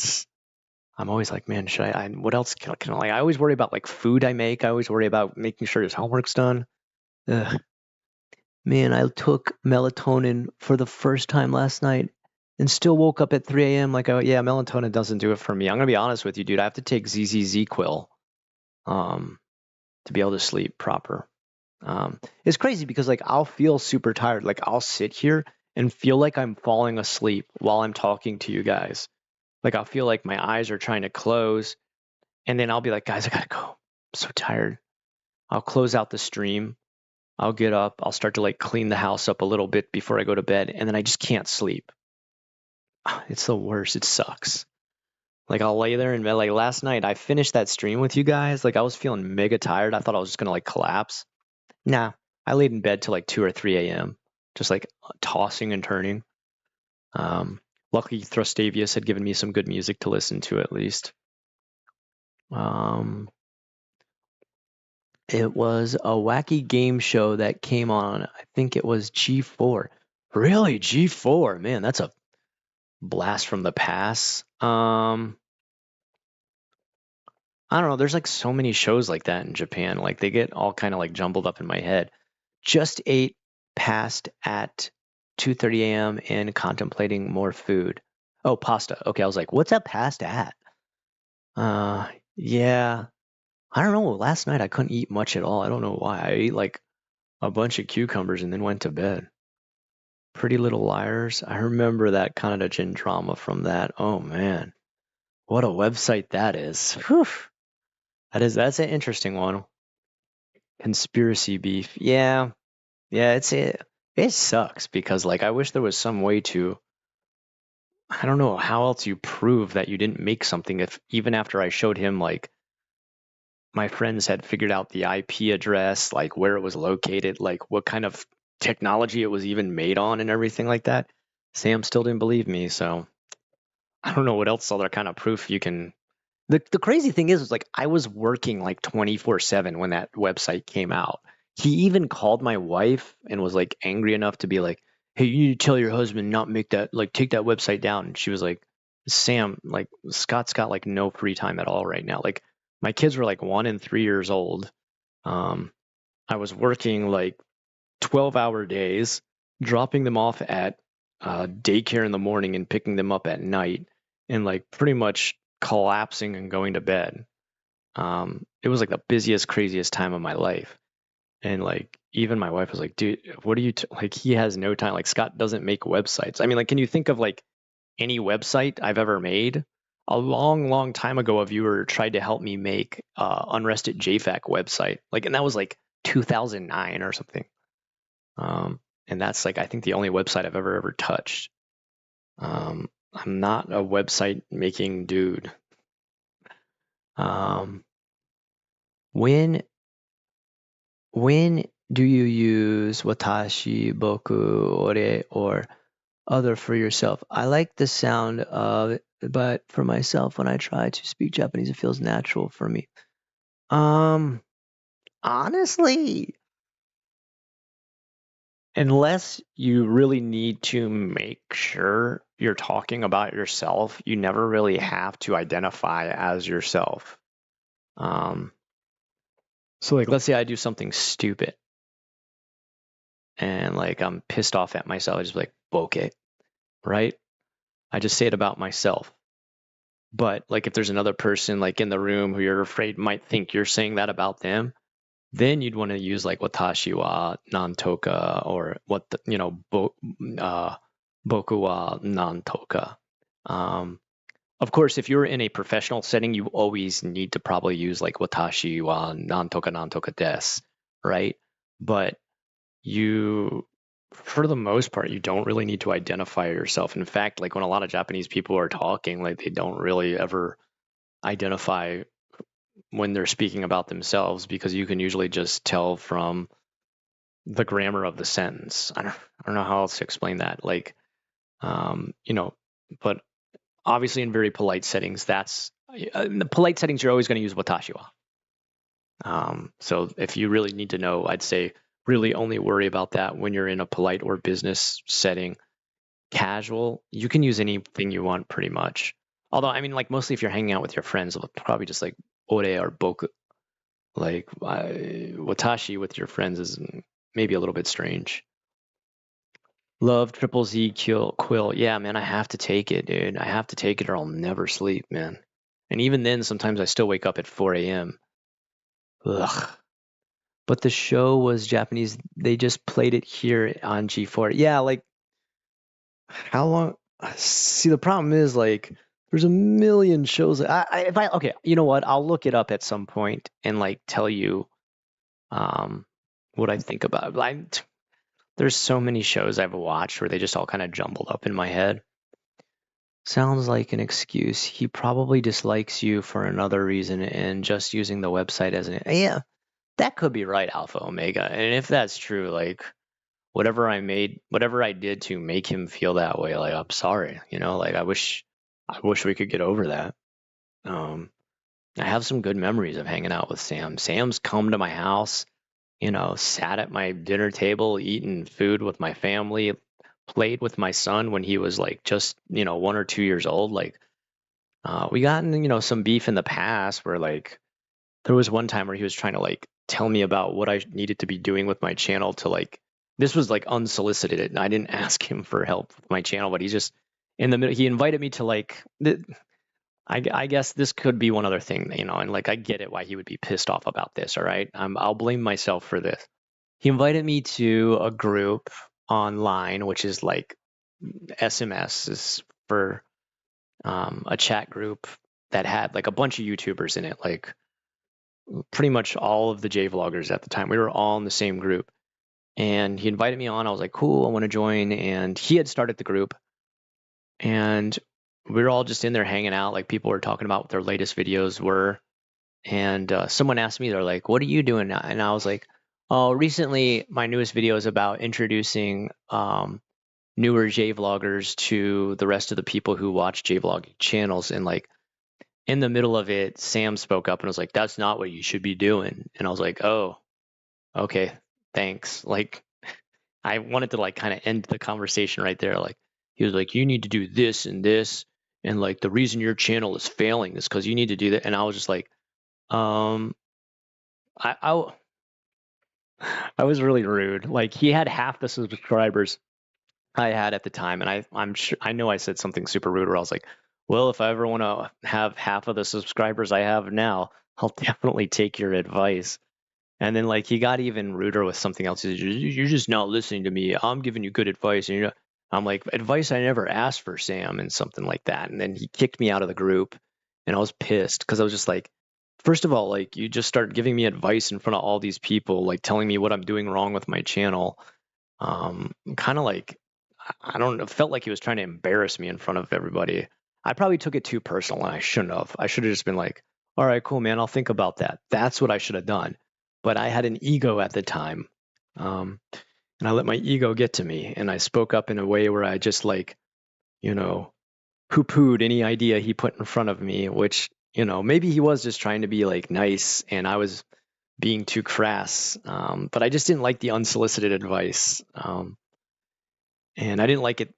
I'm always like, man, should what else can I like? I always worry about like food I make. I always worry about making sure his homework's done. Ugh. Man, I took melatonin for the first time last night and still woke up at 3 a.m. Like, oh yeah, melatonin doesn't do it for me. I'm gonna be honest with you, dude. I have to take ZZZ-Quil to be able to sleep proper. It's crazy because like I'll feel super tired. Like I'll sit here and feel like I'm falling asleep while I'm talking to you guys. Like I'll feel like my eyes are trying to close, and then I'll be like, guys, I gotta go. I'm so tired. I'll close out the stream. I'll get up. I'll start to like clean the house up a little bit before I go to bed, and then I just can't sleep. It's the worst. It sucks. Like I'll lay there and like last night I finished that stream with you guys. Like I was feeling mega tired. I thought I was just gonna like collapse. Nah, I laid in bed till like 2 or 3 a.m. just like tossing and turning. Luckily, Thrustavius had given me some good music to listen to at least. It was a wacky game show that came on. I think it was G4. Really, G4? Man, that's a blast from the past. I don't know. There's like so many shows like that in Japan. Like they get all kind of like jumbled up in my head. Just ate past at 2:30 a.m. and contemplating more food. Oh, pasta. Okay, I was like, what's that past at? Yeah. I don't know. Last night I couldn't eat much at all. I don't know why. I ate like a bunch of cucumbers and then went to bed. Pretty Little Liars. I remember that kind of gin drama from that. Oh man. What a website that is. Whew. That's an interesting one. Conspiracy beef. Yeah. Yeah, it sucks because like I wish there was some way to I don't know how else you prove that you didn't make something if even after I showed him like my friends had figured out the IP address, like where it was located, like what kind of technology it was even made on and everything like that. Sam still didn't believe me, so I don't know what else other kind of proof you can. The crazy thing is like I was working like 24/7 when that website came out. He even called my wife and was like angry enough to be like, "Hey, you need to tell your husband not make that like take that website down." And she was like, "Sam, like Scott's got like no free time at all right now. Like my kids were like 1 and 3 years old. Um, I was working like 12-hour days, dropping them off at daycare in the morning and picking them up at night, and like pretty much collapsing and going to bed. It was like the busiest, craziest time of my life. And like even my wife was like, dude, what are you like? He has no time. Like Scott doesn't make websites. I mean, like, can you think of like any website I've ever made? A long, long time ago, a viewer tried to help me make Unrested JFAC website. Like, and that was like 2009 or something. And that's like I think the only website I've ever touched. I'm not a website making dude. When do you use watashi, boku, ore, or other for yourself? I like the sound of it, but for myself, when I try to speak Japanese, it feels natural for me. Honestly, unless you really need to make sure you're talking about yourself, you never really have to identify as yourself. So like let's say I do something stupid and like I'm pissed off at myself, I just be like, "Boke," right? I just say it about myself. But like if there's another person like in the room who you're afraid might think you're saying that about them, then you'd want to use like watashi wa nantoka or what the, boku wa nantoka. of course, if you're in a professional setting, you always need to probably use like watashi wa nantoka desu, right? But you, for the most part, you don't really need to identify yourself. In fact, like when a lot of Japanese people are talking, like they don't really ever identify when they're speaking about themselves, because you can usually just tell from the grammar of the sentence. I don't know how else to explain that. Like, you know, but obviously in very polite settings, in the polite settings, you're always going to use watashi wa. So if you really need to know, I'd say really only worry about that when you're in a polite or business setting. Casual, you can use anything you want pretty much. Although, I mean, like mostly if you're hanging out with your friends, probably just like ore or boku. Like watashi with your friends is maybe a little bit strange. Love Triple Z Quill. Yeah, man, I have to take it, dude. I have to take it or I'll never sleep, man. And even then, sometimes I still wake up at 4 a.m. Ugh. But the show was Japanese. They just played it here on G4. Yeah, like how long? See, the problem is like there's a million shows. Okay, you know what? I'll look it up at some point and like tell you what I think about it. There's so many shows I've watched where they just all kind of jumbled up in my head. Sounds like an excuse. He probably dislikes you for another reason and just using the website as an. Yeah, that could be right, Alpha Omega. And if that's true, like whatever I did to make him feel that way, like I'm sorry, like I wish we could get over that. I have some good memories of hanging out with Sam. Sam's come to my house, sat at my dinner table, eating food with my family, played with my son when he was like just, 1 or 2 years old. Like, we got in, some beef in the past where like there was one time where he was trying to like tell me about what I needed to be doing with my channel to like, this was like unsolicited and I didn't ask him for help with my channel, but he's just in the middle. He invited me to like, I guess this could be one other thing, and like I get it why he would be pissed off about this. All right. I'll blame myself for this. He invited me to a group online, which is like SMS is for a chat group that had like a bunch of YouTubers in it, like pretty much all of the J vloggers at the time. We were all in the same group. And he invited me on. I was like, cool, I want to join. And he had started the group. And we were all just in there hanging out. Like people were talking about what their latest videos were. And someone asked me, they're like, what are you doing now? And I was like, oh, recently my newest video is about introducing newer J vloggers to the rest of the people who watch J vlogging channels. And like in the middle of it, Sam spoke up and was like, that's not what you should be doing. And I was like, oh, okay, thanks. Like I wanted to like kind of end the conversation right there. Like he was like, you need to do this and this. And like the reason your channel is failing is because you need to do that. And I was just like, I I was really rude. Like he had half the subscribers I had at the time, and I'm sure I know I said something super rude where I was like, well, if I ever want to have half of the subscribers I have now, I'll definitely take your advice. And then like he got even ruder with something else. He's you're just not listening to me. I'm giving you good advice, and I'm like, advice I never asked for, Sam, and something like that. And then he kicked me out of the group, and I was pissed because I was just like, first of all, like you just start giving me advice in front of all these people, like telling me what I'm doing wrong with my channel. Kind of like I don't know, felt like he was trying to embarrass me in front of everybody. I probably took it too personal, and I shouldn't have. I should have just been like, all right, cool, man, I'll think about that. That's what I should have done. But I had an ego at the time, and I let my ego get to me, and I spoke up in a way where I just like, poo-pooed any idea he put in front of me, which, maybe he was just trying to be like nice, and I was being too crass. But I just didn't like the unsolicited advice, and I didn't like it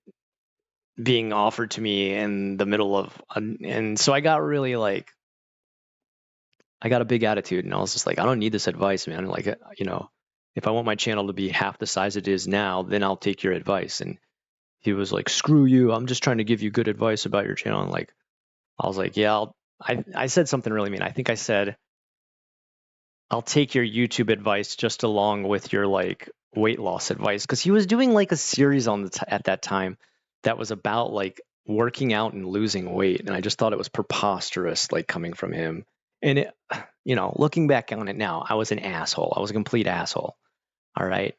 being offered to me in the middle of, and so I got really like, I got a big attitude, and I was just like, I don't need this advice, man. Like, if I want my channel to be half the size it is now, then I'll take your advice. And he was like, screw you. I'm just trying to give you good advice about your channel. And like, I was like, yeah, I said something really mean. I think I said, I'll take your YouTube advice just along with your like weight loss advice. Cause he was doing like a series on at that time that was about like working out and losing weight, and I just thought it was preposterous, like coming from him. And it, looking back on it now, I was an asshole. I was a complete asshole. All right.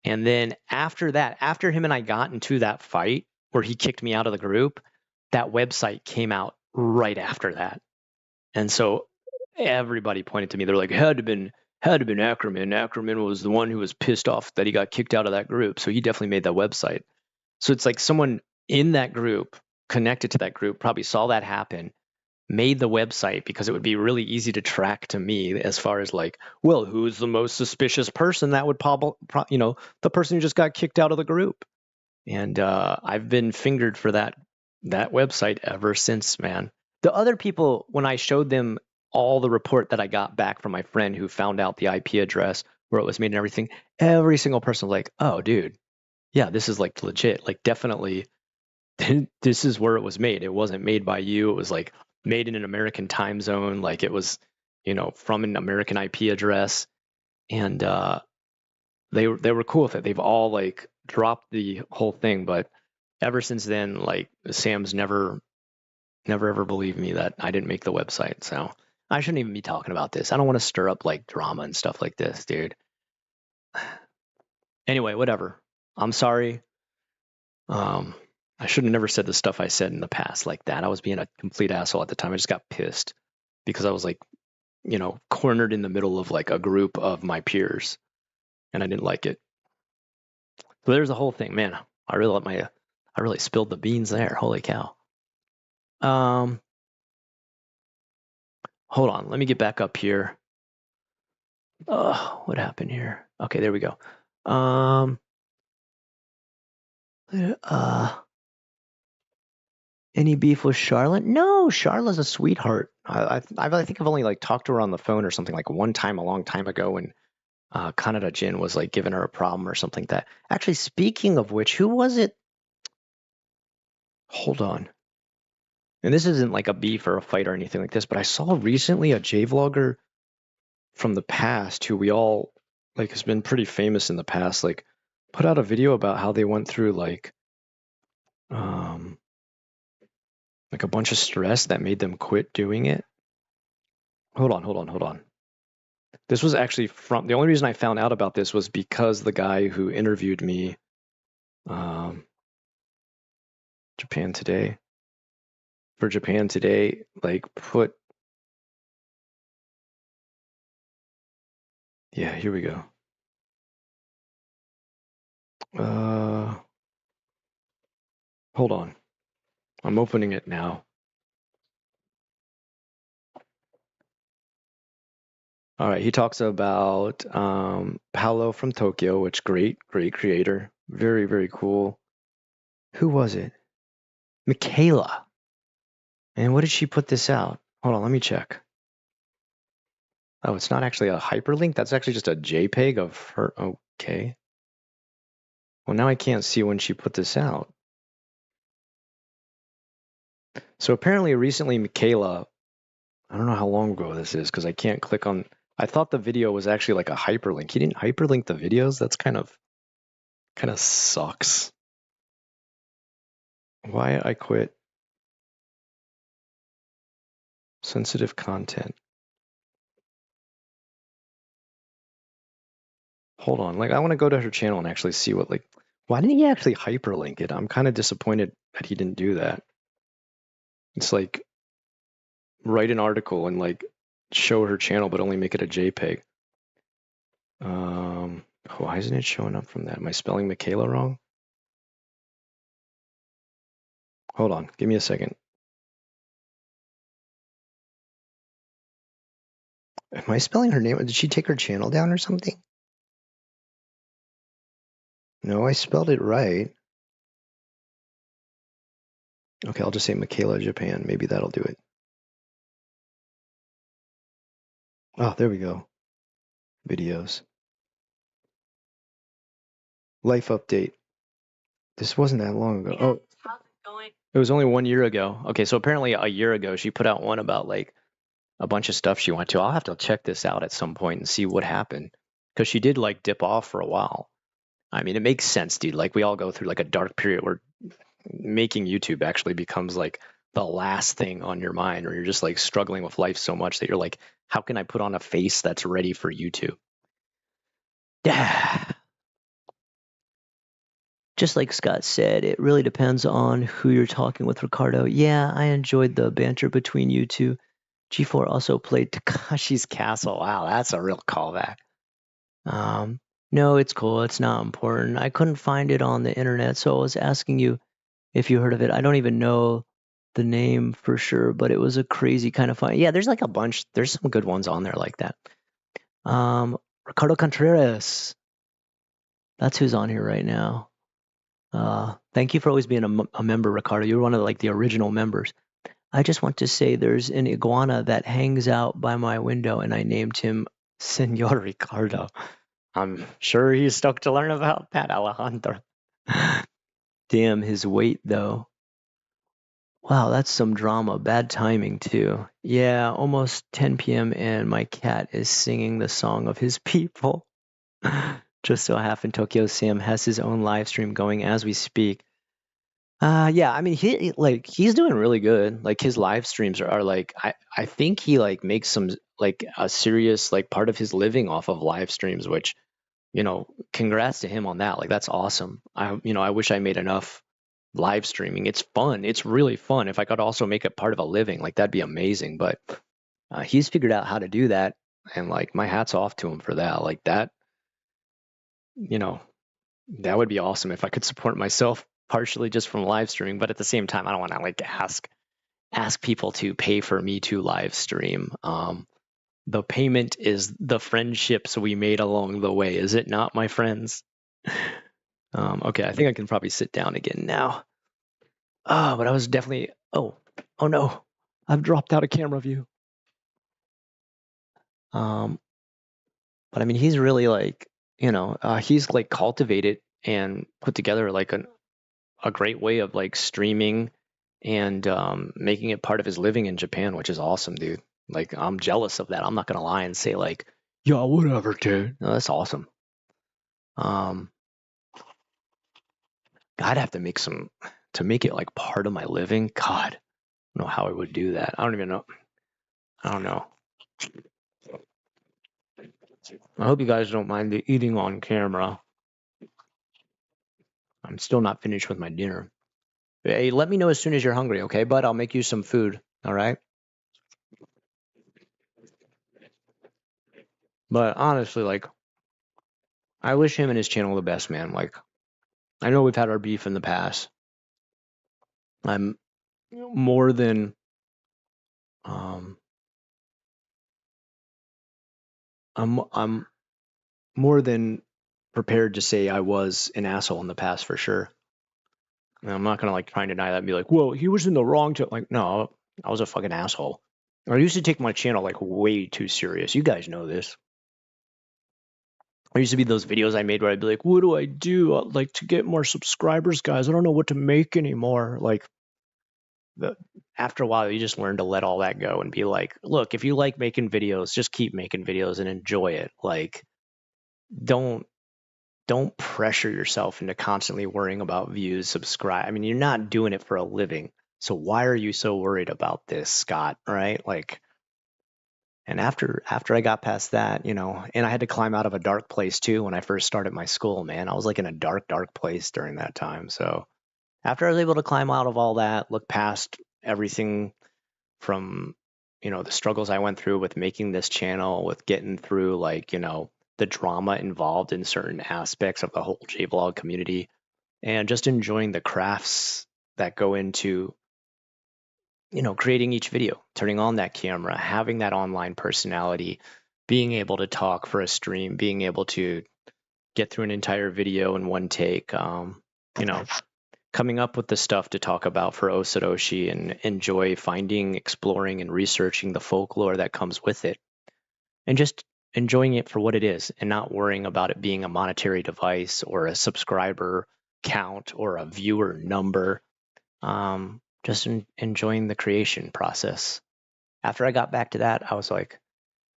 And then after that, after him and I got into that fight where he kicked me out of the group, that website came out right after that. And so everybody pointed to me. They're like, had to been Ackerman. Ackerman was the one who was pissed off that he got kicked out of that group. So he definitely made that website. So it's like someone in that group, connected to that group, probably saw that happen, made the website because it would be really easy to track to me as far as like, well, who's the most suspicious person? That would the person who just got kicked out of the group. And I've been fingered for that website ever since, man. The other people, when I showed them all the report that I got back from my friend who found out the IP address where it was made and everything, every single person was like, oh, dude, yeah, this is like legit. Like, definitely, this is where it was made. It wasn't made by you. It was like made in an American time zone. Like, it was, from an American IP address. And they were cool with it. They've all like dropped the whole thing, but ever since then, like, Sam's never ever believed me that I didn't make the website. So I shouldn't even be talking about this. I don't want to stir up like drama and stuff like this, dude. Anyway, whatever. I'm sorry. I should have never said the stuff I said in the past like that. I was being a complete asshole at the time. I just got pissed because I was like, cornered in the middle of like a group of my peers, and I didn't like it. So there's the whole thing, man. I really spilled the beans there. Holy cow. Hold on. Let me get back up here. What happened here? Okay, there we go. Any beef with Charlotte? No, Charlotte's a sweetheart. I think I've only like talked to her on the phone or something like one time a long time ago when Kanada Jin was like giving her a problem or something like that. Actually, speaking of which, who was it? Hold on. And this isn't like a beef or a fight or anything like this, but I saw recently a J-vlogger from the past who we all like has been pretty famous in the past, like put out a video about how they went through like a bunch of stress that made them quit doing it. Hold on. This was actually the only reason I found out about this was because the guy who interviewed me, Japan Today, like yeah, here we go. Hold on. I'm opening it now. All right, he talks about Paolo from Tokyo, which great creator. Very, very cool. Who was it? Michaela. And what did she put this out? Hold on, let me check. Oh, it's not actually a hyperlink. That's actually just a JPEG of her. Okay. Well, now I can't see when she put this out. So apparently recently Michaela, I don't know how long ago this is because I can't click on. I thought the video was actually like a hyperlink. He didn't hyperlink the videos. That's kind of sucks. Why I quit sensitive content. Hold on, like I want to go to her channel and actually see what why didn't he actually hyperlink it? I'm kind of disappointed that he didn't do that. It's like write an article and like show her channel but only make it a JPEG. Why isn't it showing up from that? Am I spelling Michaela wrong? Hold on, give me a second. Am I spelling her name? Did she take her channel down or something? No, I spelled it right. Okay, I'll just say Michaela Japan. Maybe that'll do it. Oh, there we go. Videos. Life update. This wasn't that long ago. Oh, how's it going? It was only 1 year ago. Okay, so apparently a year ago she put out one about like a bunch of stuff she went to. I'll have to check this out at some point and see what happened because she did like dip off for a while. I mean, it makes sense, dude. Like we all go through like a dark period where making YouTube actually becomes like the last thing on your mind, or you're just like struggling with life so much that you're like, how can I put on a face that's ready for YouTube? Yeah. Just like Scott said, it really depends on who you're talking with, Ricardo. Yeah, I enjoyed the banter between you two. G4 also played Takashi's Castle. Wow, that's a real callback. No, it's cool. It's not important. I couldn't find it on the internet, so I was asking you if you heard of it. I don't even know the name for sure, but it was a crazy kind of fun. Yeah, there's like a bunch. There's some good ones on there like that. Ricardo Contreras. That's who's on here right now. Thank you for always being a member, Ricardo. You're one of like the original members. I just want to say there's an iguana that hangs out by my window, and I named him Senor Ricardo. I'm sure he's stoked to learn about that, Alejandro. Damn, his weight though. Wow, that's some drama. Bad timing too. Yeah, almost 10 p.m. and my cat is singing the song of his people. Just so happened Tokyo Sam has his own live stream going as we speak. Yeah, I mean he's doing really good. Like his live streams are like I think he like makes some like a serious like part of his living off of live streams, which congrats to him on that. Like that's awesome. I wish I made enough live streaming. It's fun. It's really fun. If I could also make it part of a living, like that'd be amazing. But he's figured out how to do that, and like my hat's off to him for that. Like that, that would be awesome if I could support myself partially just from live streaming. But at the same time, I don't want to like ask people to pay for me to live stream. The payment is the friendships we made along the way, is it not, my friends? Okay, I think I can probably sit down again now. But I was definitely. Oh no, I've dropped out of camera view. But I mean, he's really like, he's like cultivated and put together like a great way of like streaming and making it part of his living in Japan, which is awesome, dude. Like I'm jealous of that. I'm not gonna lie and say like, yeah, whatever, dude. No, that's awesome. I'd have to make to make it like part of my living. God, I don't know how I would do that. I don't even know. I don't know. I hope you guys don't mind the eating on camera. I'm still not finished with my dinner. Hey, let me know as soon as you're hungry, okay, bud? I'll make you some food, all right? But honestly, like, I wish him and his channel the best, man. Like, I know we've had our beef in the past. I'm more than I'm more than prepared to say I was an asshole in the past for sure. And I'm not gonna like try and deny that and be like, well, he was in the wrong to like, no, I was a fucking asshole. I used to take my channel like way too serious. You guys know this. There used to be those videos I made where I'd be like, what do I do like to get more subscribers, guys? I don't know what to make anymore. Like after a while, you just learn to let all that go and be like, look, if you like making videos, just keep making videos and enjoy it. Like don't pressure yourself into constantly worrying about views, subscribe. I mean, you're not doing it for a living. So why are you so worried about this, Scott? Right? Like, and after I got past that, and I had to climb out of a dark place too when I first started my school, man. I was like in a dark place during that time. So after I was able to climb out of all that, look past everything from, the struggles I went through with making this channel, with getting through like, the drama involved in certain aspects of the whole J-Vlog community, and just enjoying the crafts that go into creating each video, turning on that camera, having that online personality, being able to talk for a stream, being able to get through an entire video in one take, coming up with the stuff to talk about for Osoroshi, and enjoy finding, exploring, and researching the folklore that comes with it, and just enjoying it for what it is and not worrying about it being a monetary device or a subscriber count or a viewer number. Just enjoying the creation process. After I got back to that, I was like,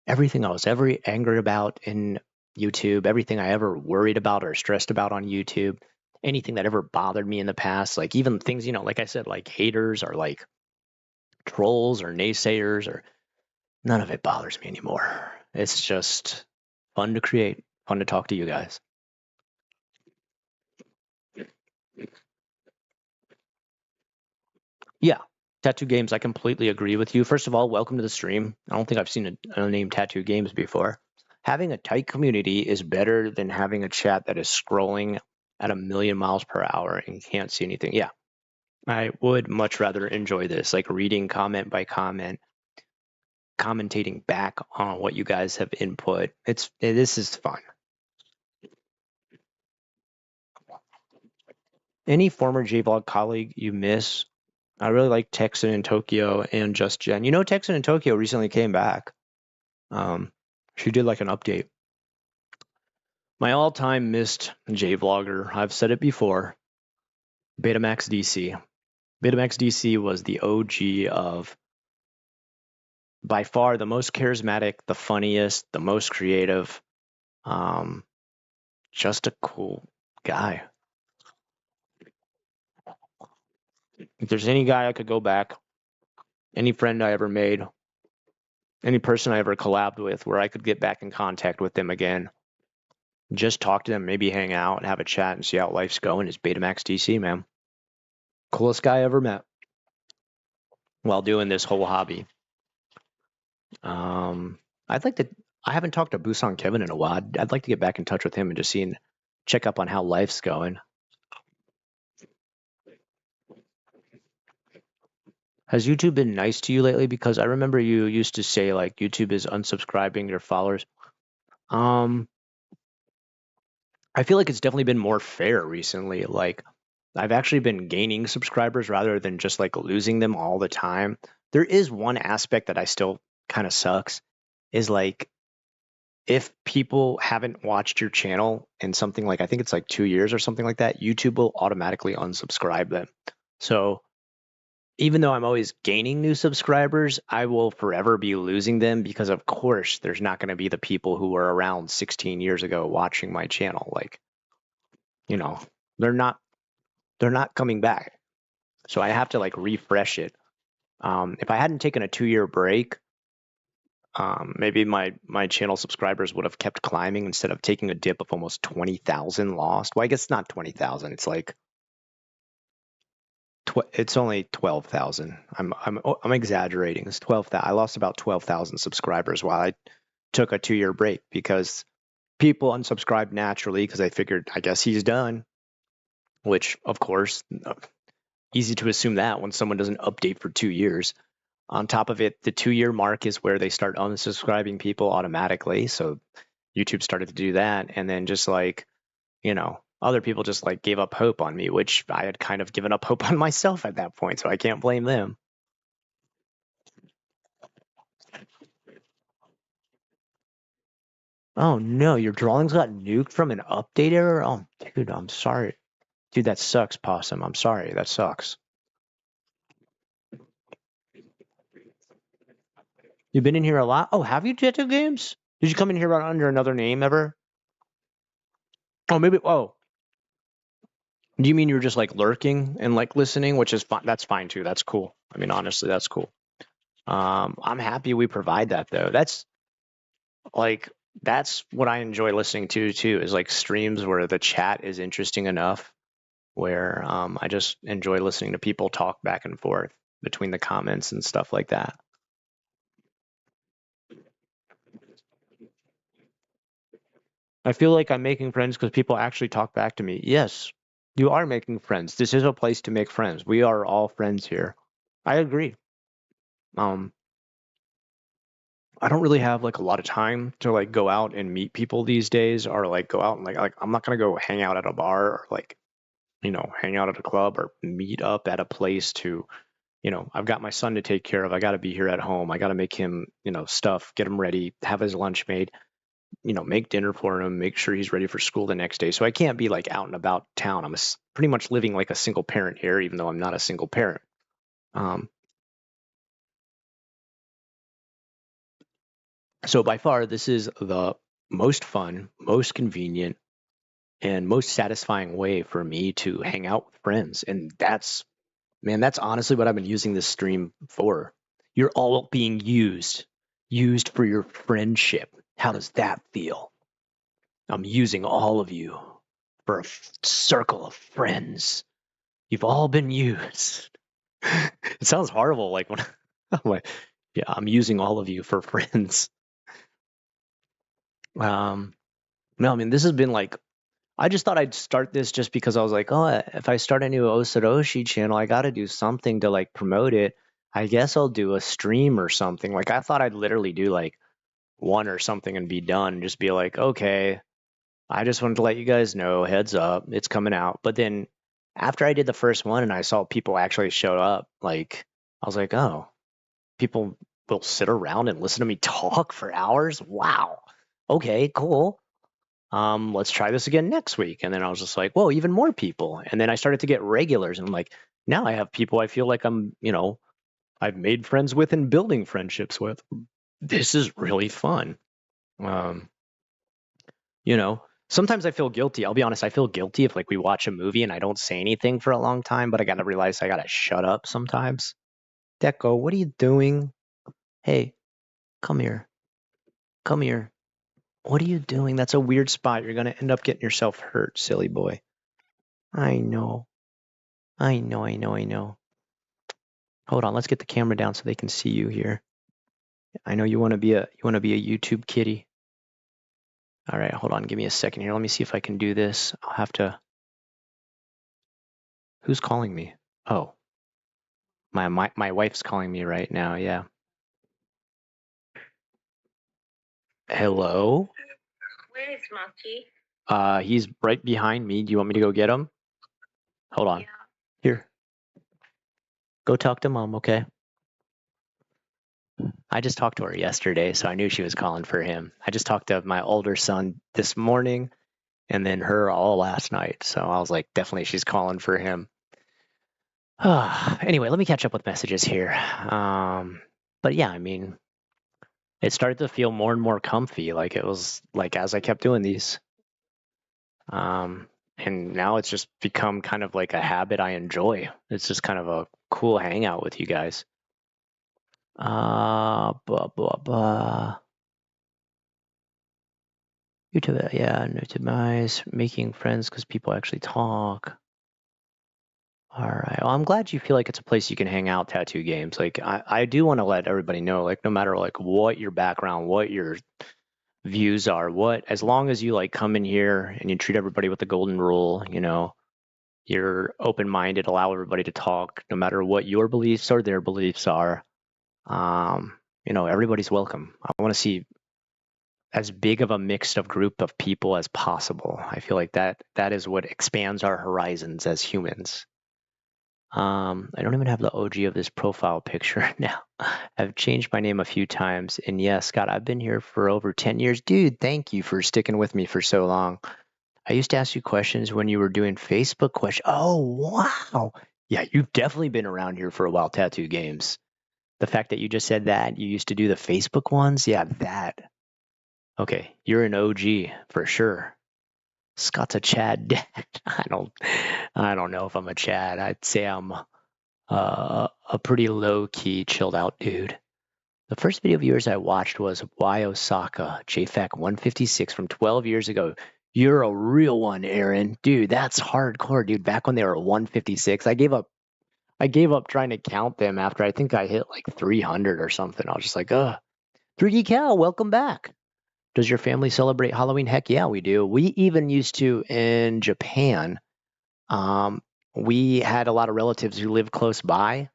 everything I was ever angry about in YouTube, everything I ever worried about or stressed about on YouTube, anything that ever bothered me in the past, like even things, like I said, like haters or like trolls or naysayers, or none of it bothers me anymore. It's just fun to create, fun to talk to you guys. Yeah, Tattoo Games, I completely agree with you. First of all, welcome to the stream. I don't think I've seen a name Tattoo Games before. Having a tight community is better than having a chat that is scrolling at 1,000,000 miles per hour and can't see anything. Yeah, I would much rather enjoy this, like reading comment by comment, commentating back on what you guys have input. This is fun. Any former JVlog colleague you miss? I really like Texan and Tokyo and Just Jen. Texan and Tokyo recently came back. She did like an update. My all-time missed JVlogger, I've said it before, Betamax DC. Betamax DC was the OG of, by far, the most charismatic, the funniest, the most creative, just a cool guy. If there's any guy I could go back, any friend I ever made, any person I ever collabed with where I could get back in contact with them again, just talk to them, maybe hang out and have a chat and see how life's going, is Betamax DC, man. Coolest guy I ever met while doing this whole hobby. I'd like to. I haven't talked to Busan Kevin in a while. I'd like to get back in touch with him and just check up on how life's going. Has YouTube been nice to you lately? Because I remember you used to say like YouTube is unsubscribing your followers. I feel like it's definitely been more fair recently. Like I've actually been gaining subscribers rather than just like losing them all the time. There is one aspect that I still kind of sucks, is like if people haven't watched your channel in something like, I think it's like 2 years or something like that, YouTube will automatically unsubscribe them. So even though I'm always gaining new subscribers, I will forever be losing them because, of course, there's not going to be the people who were around 16 years ago watching my channel. Like, they're not coming back. So I have to like refresh it. If I hadn't taken a 2-year break, maybe my channel subscribers would have kept climbing instead of taking a dip of almost 20,000 lost. Well, I guess not 20,000. It's like it's only 12,000. I'm exaggerating. It's 12,000. I lost about 12,000 subscribers while I took a 2-year break because people unsubscribed naturally because they figured, I guess he's done. Which, of course, easy to assume that when someone doesn't update for 2 years. On top of it, the 2-year mark is where they start unsubscribing people automatically. So YouTube started to do that. And then just like, other people just like gave up hope on me, which I had kind of given up hope on myself at that point. So I can't blame them. Oh no, your drawings got nuked from an update error? Oh, dude, I'm sorry. Dude, that sucks, Possum. I'm sorry. That sucks. You've been in here a lot? Oh, have you, Tattoo Games? Did you come in here under another name ever? Oh, maybe. Oh, do you mean you're just like lurking and like listening, which is fine? That's fine too. That's cool. I mean, honestly, that's cool. I'm happy we provide that though. That's what I enjoy listening to too, is like streams where the chat is interesting enough where I just enjoy listening to people talk back and forth between the comments and stuff like that. I feel like I'm making friends because people actually talk back to me. Yes, you are making friends. This is a place to make friends. We are all friends here. I agree. I don't really have like a lot of time to like go out and meet people these days, or like go out and like I'm not gonna go hang out at a bar or like hang out at a club or meet up at a place to I've got my son to take care of. I got to be here at home. I got to make him stuff, get him ready, have his lunch made, make dinner for him, make sure he's ready for school the next day. So I can't be like out and about town. I'm pretty much living like a single parent here, even though I'm not a single parent. So by far, this is the most fun, most convenient, and most satisfying way for me to hang out with friends. And that's honestly what I've been using this stream for. You're all being used for your friendship. How does that feel? I'm using all of you for a circle of friends. You've all been used. It sounds horrible, like when I'm like, yeah, I'm using all of you for friends. No, I mean, this has been like, I just thought I'd start this just because I was like, oh, if I start a new Osoroshi channel, I got to do something to like promote it. I guess I'll do a stream or something. Like, I thought I'd literally do like one or something and be done. Just be like, okay, I just wanted to let you guys know, heads up, it's coming out. But then after I did the first one and I saw people actually show up, like, I was like, oh, people will sit around and listen to me talk for hours? Wow. Okay, cool. Let's try this again next week. And then I was just like, whoa, even more people. And then I started to get regulars, and I'm like, now I have people I feel like I've made friends with and building friendships with. This is really fun. Um, Sometimes I feel guilty. I'll be honest, I feel guilty if like we watch a movie and I don't say anything for a long time, but I gotta realize I gotta shut up sometimes. Deco, what are you doing? Hey, come here. Come here. What are you doing? That's a weird spot. You're gonna end up getting yourself hurt, silly boy. I know. I know. Hold on, let's get the camera down so they can see you here. I know you want to be a YouTube kitty. All right, hold on, give me a second here. Let me see if I can do this. I'll have to. Who's calling me? Oh, my wife's calling me right now. Yeah. Hello. Where is Maki? He's right behind me. Do you want me to go get him? Hold on. Yeah. Here. Go talk to mom, okay? I just talked to her yesterday, so I knew she was calling for him. I just talked to my older son this morning and then her all last night. So I was like, definitely she's calling for him. Anyway, let me catch up with messages here. But yeah, I mean, it started to feel more and more comfy. Like it was like as I kept doing these. And now it's just become kind of like a habit I enjoy. It's just kind of a cool hangout with you guys. Blah, blah, blah. YouTube, yeah, no demise, making friends because people actually talk. All right. Well, I'm glad you feel like it's a place you can hang out, Tattoo Games. Like, I do want to let everybody know, like, no matter like what your background, what your views are, as long as you like come in here and you treat everybody with the golden rule, you're open-minded, allow everybody to talk, no matter what your beliefs or their beliefs are. Everybody's welcome. I want to see as big of a mixed of group of people as possible. I feel like that is what expands our horizons as humans. I don't even have the OG of this profile picture now. I've changed my name a few times, and yes, Scott, I've been here for over 10 years. Dude, thank you for sticking with me for so long. I used to ask you questions when you were doing Facebook questions. Oh, wow. Yeah, you've definitely been around here for a while, Tattoo Games. The fact that you just said that you used to do the Facebook ones, yeah, that. Okay, you're an OG for sure. Scott's a Chad dad. I don't know if I'm a Chad. I'd say I'm a pretty low key, chilled out dude. The first video of yours I watched was Y Osaka JFAC 156 from 12 years ago. You're a real one, Aaron. Dude, that's hardcore, dude. Back when they were 156, I gave up trying to count them after I think I hit like 300 or something. I was just like, 3D Cal, welcome back. Does your family celebrate Halloween? Heck yeah, we do. We even used to in Japan. We had a lot of relatives who lived close by.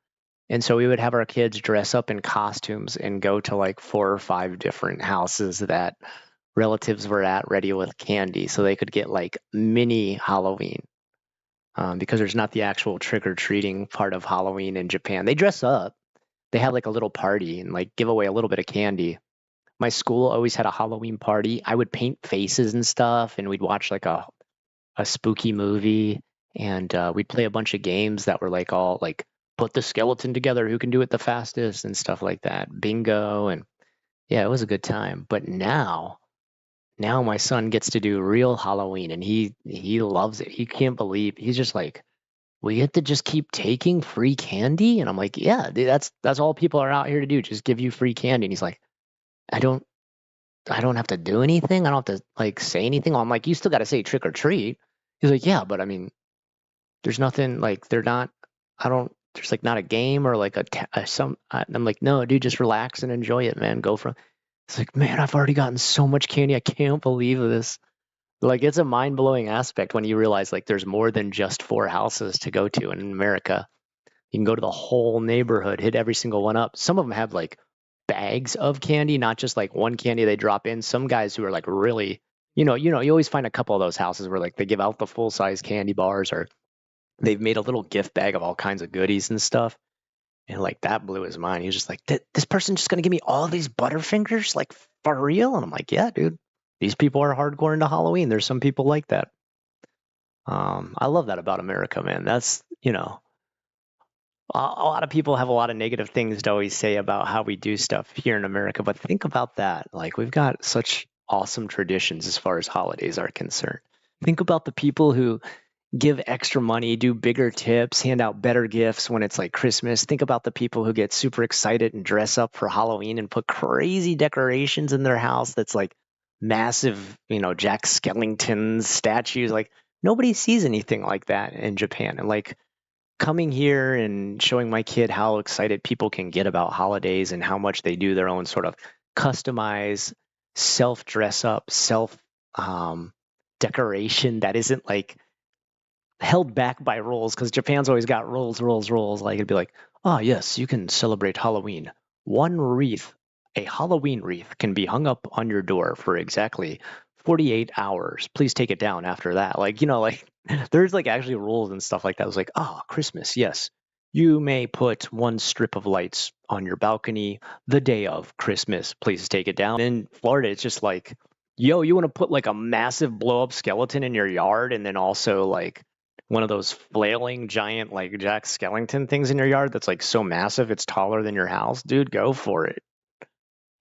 And so we would have our kids dress up in costumes and go to like 4 or 5 different houses that relatives were at ready with candy so they could get like mini Halloween. Because there's not the actual trick-or-treating part of Halloween in Japan. They dress up. They have like a little party and like give away a little bit of candy. My school always had a Halloween party. I would paint faces and stuff, and we'd watch like a spooky movie, and we'd play a bunch of games that were like all like put the skeleton together, who can do it the fastest and stuff like that. Bingo, and yeah, it was a good time. But now now my son gets to do real Halloween, and he loves it. He can't believe, he's just like, we get to just keep taking free candy, and I'm like, yeah, dude, that's all people are out here to do, just give you free candy. And he's like, I don't have to do anything. I don't have to like say anything. I'm like, you still got to say trick or treat. He's like, yeah, but I mean, there's nothing like they're not. I don't. There's like not a game or like I'm like, no, dude, just relax and enjoy it, man. Go from. It's like, man, I've already gotten so much candy. I can't believe this. Like, it's a mind blowing aspect when you realize like there's more than just 4 houses to go to. And in America, you can go to the whole neighborhood, hit every single one up. Some of them have like bags of candy, not just like one candy they drop in. Some guys who are like really, you always find a couple of those houses where like they give out the full size candy bars, or they've made a little gift bag of all kinds of goodies and stuff. And like that blew his mind. He was just like, this person's just gonna give me all these Butterfingers, like for real? And I'm like, yeah, dude. These people are hardcore into Halloween. There's some people like that. I love that about America, man. That's, a lot of people have a lot of negative things to always say about how we do stuff here in America, but think about that. Like, we've got such awesome traditions as far as holidays are concerned. Think about the people who give extra money, do bigger tips, hand out better gifts when it's like Christmas. Think about the people who get super excited and dress up for Halloween and put crazy decorations in their house that's like massive, Jack Skellington statues. Like, nobody sees anything like that in Japan. And like, coming here and showing my kid how excited people can get about holidays and how much they do their own sort of customize, self dress up, self decoration that isn't like held back by rules, because Japan's always got rules. Like, it'd be like, oh yes, you can celebrate Halloween. One wreath, a Halloween wreath, can be hung up on your door for exactly 48 hours. Please take it down after that. Like, like there's like actually rules and stuff like that. It was like, oh, Christmas, yes. You may put one strip of lights on your balcony the day of Christmas. Please take it down. In Florida, it's just like, yo, you want to put like a massive blow up skeleton in your yard, and then also like one of those flailing giant like Jack Skellington things in your yard that's like so massive it's taller than your house, dude, go for it.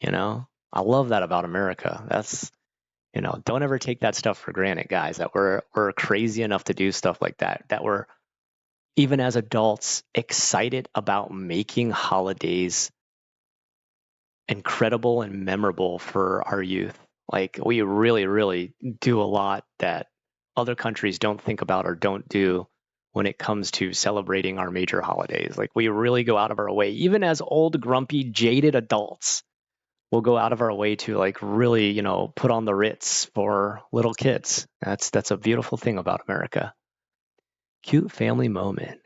I love that about America. That's, don't ever take that stuff for granted, guys, that we're crazy enough to do stuff like that, that we're, even as adults, excited about making holidays incredible and memorable for our youth. Like, we really, really do a lot that other countries don't think about or don't do when it comes to celebrating our major holidays. Like, we really go out of our way, even as old, grumpy, jaded adults, we'll go out of our way to like really, put on the Ritz for little kids. That's a beautiful thing about America. Cute family moment.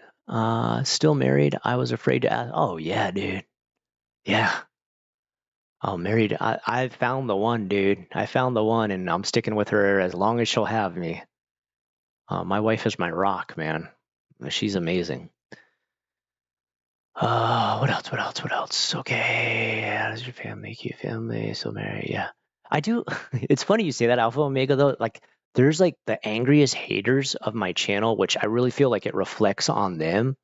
Still married. I was afraid to ask. Oh yeah, dude. Yeah. Oh, married. I found the one, dude. I found the one, and I'm sticking with her as long as she'll have me. My wife is my rock, man. She's amazing. What else? What else? Okay. How does your family make you family? Still married? Yeah. I do. It's funny you say that, Alpha Omega, though. Like, there's like the angriest haters of my channel, which I really feel like it reflects on them.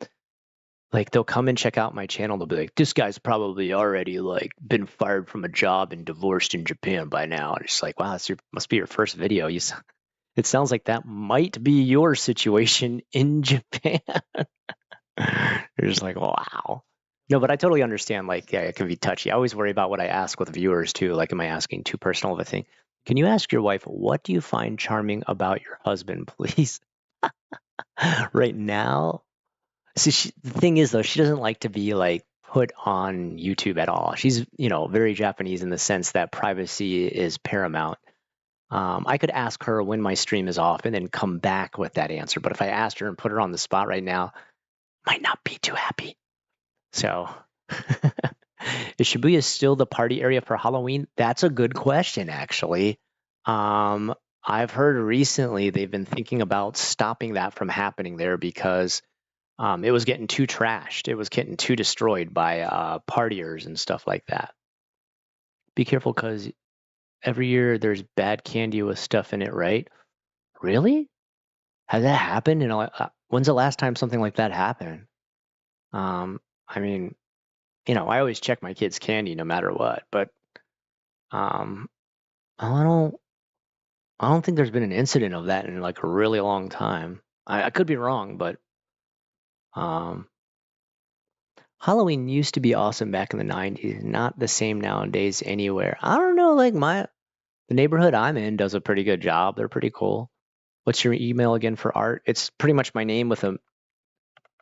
Like, they'll come and check out my channel. They'll be like, this guy's probably already like been fired from a job and divorced in Japan by now. And it's like, wow, must be your first video. It sounds like that might be your situation in Japan. You're just like, wow. No, but I totally understand. Like, yeah, it can be touchy. I always worry about what I ask with viewers too. Like, am I asking too personal of a thing? Can you ask your wife, what do you find charming about your husband, please? Right now, see, the thing is, though, she doesn't like to be like put on YouTube at all. She's, very Japanese in the sense that privacy is paramount. I could ask her when my stream is off and then come back with that answer. But if I asked her and put her on the spot right now, might not be too happy. So, is Shibuya still the party area for Halloween? That's a good question, actually. I've heard recently they've been thinking about stopping that from happening there because it was getting too trashed. It was getting too destroyed by partiers and stuff like that. Be careful, because every year there's bad candy with stuff in it, right? Really? Has that happened? When's the last time something like that happened? I mean, I always check my kids' candy no matter what, but I don't I don't think there's been an incident of that in like a really long time. I could be wrong, but um, Halloween used to be awesome back in the 90s. Not the same nowadays anywhere. I don't know, like the neighborhood I'm in does a pretty good job. They're pretty cool. What's your email again for art? It's pretty much my name with a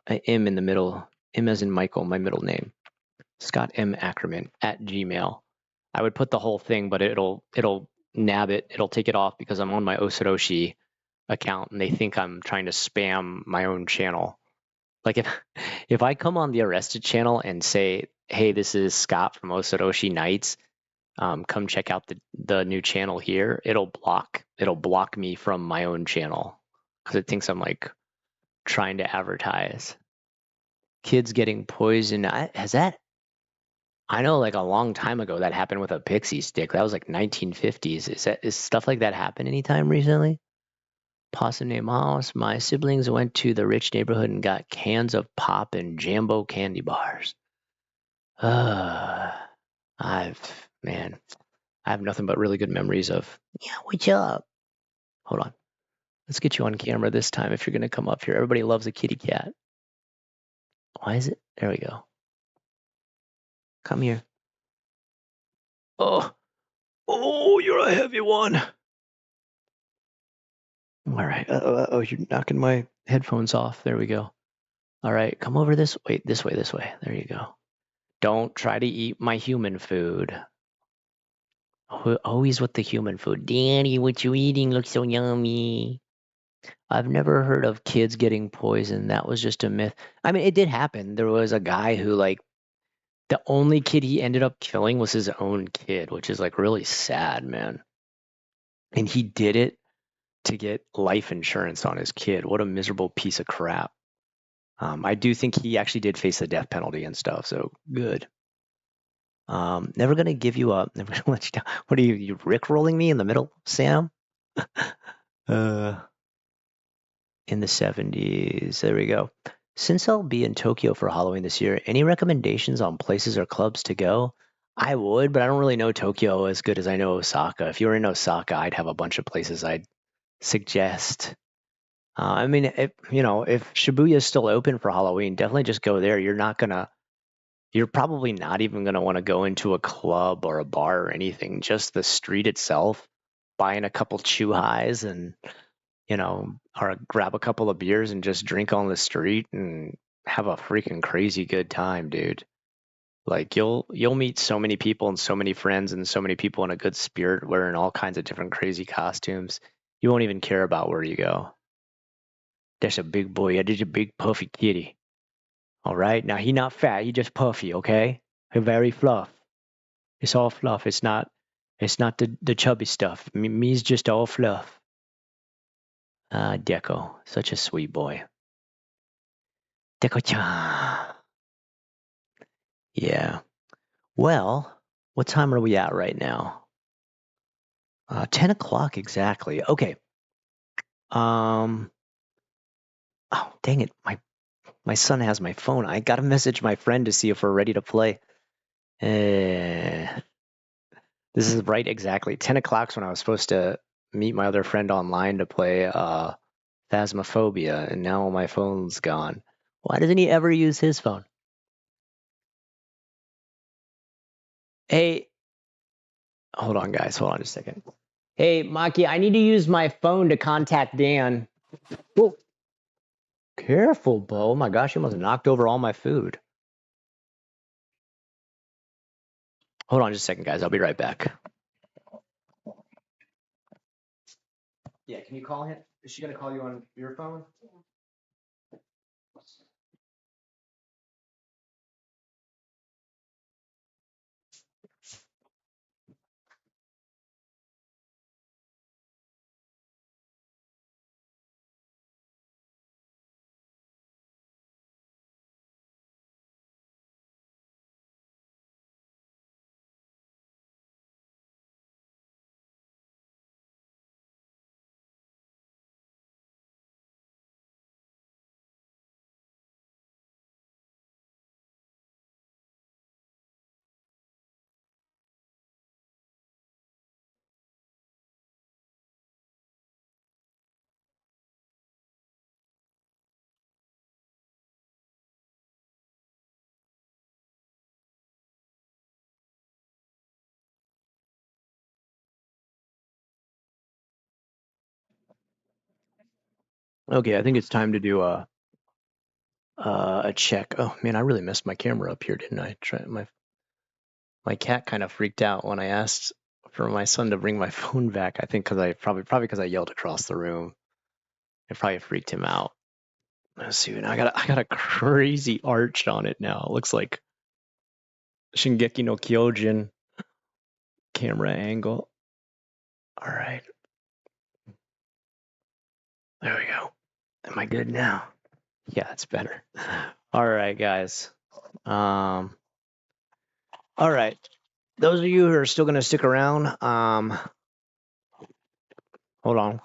M in the middle. M as in Michael, my middle name. Scott M. Ackerman at Gmail. I would put the whole thing, but it'll nab it. It'll take it off because I'm on my Osoroshi account and they think I'm trying to spam my own channel. Like if I come on the Arrested channel and say, "Hey, this is Scott from Osoroshi Nights. Come check out the new channel here," it'll block me from my own channel because it thinks I'm like trying to advertise. Kids getting poisoned. I know like a long time ago that happened with a pixie stick. That was like 1950s. Is stuff like that happen anytime recently? Possum named House. My siblings went to the rich neighborhood and got cans of pop and Jambo candy bars. I have nothing but really good memories of. Yeah, what's up? Hold on. Let's get you on camera this time if you're gonna come up here. Everybody loves a kitty cat. Why is it? There we go. Come here. Oh, you're a heavy one. All right. Oh, you're knocking my headphones off. There we go. All right, come over this way. This way. There you go. Don't try to eat my human food. Always with the human food. Daddy, what you eating looks so yummy. I've never heard of kids getting poisoned. That was just a myth. I mean, it did happen. There was a guy who like the only kid he ended up killing was his own kid, which is like really sad, man. And he did it to get life insurance on his kid. What a miserable piece of crap. I do think he actually did face the death penalty and stuff, so good. Never gonna give you up. Never gonna let you down. What are you rickrolling me in the middle, Sam? In the 70s. There we go. Since I'll be in Tokyo for Halloween this year, any recommendations on places or clubs to go? I would, but I don't really know Tokyo as good as I know Osaka. If you were in Osaka, I'd have a bunch of places I'd suggest. I mean, if Shibuya is still open for Halloween, definitely just go there. You're probably not even gonna want to go into a club or a bar or anything. Just the street itself, buying a couple chew highs and or grab a couple of beers and just drink on the street and have a freaking crazy good time, dude. Like you'll meet so many people and so many friends and so many people in a good spirit wearing all kinds of different crazy costumes. You won't even care about where you go. That's a big boy. That is a big puffy kitty. All right. Now he not fat. He just puffy. Okay. He very fluff. It's all fluff. It's not. It's not the chubby stuff. Me's just all fluff. Deco, such a sweet boy. Deco-chan. Yeah. Well, what time are we at right now? 10 o'clock exactly. Okay. Oh, dang it. My son has my phone. I gotta message my friend to see if we're ready to play. This is right exactly 10 o'clock's when I was supposed to meet my other friend online to play Phasmophobia, and now my phone's gone. Why doesn't he ever use his phone? Hey, hold on, guys. Hold on just a second. Hey, Maki, I need to use my phone to contact Dan. Whoa. Careful, Bo. Oh my gosh, you almost knocked over all my food. Hold on just a second, guys. I'll be right back. Yeah, can you call him? Is she going to call you on your phone? Okay, I think it's time to do a check. Oh man, I really messed my camera up here, didn't I? My cat kind of freaked out when I asked for my son to bring my phone back. I think probably because I yelled across the room. It probably freaked him out. Let's see. Now I got a crazy arch on it now. It looks like Shingeki no Kyojin camera angle. All right. There we go. Am I good now? Yeah, it's better. All right, guys. All right. Those of you who are still going to stick around, hold on.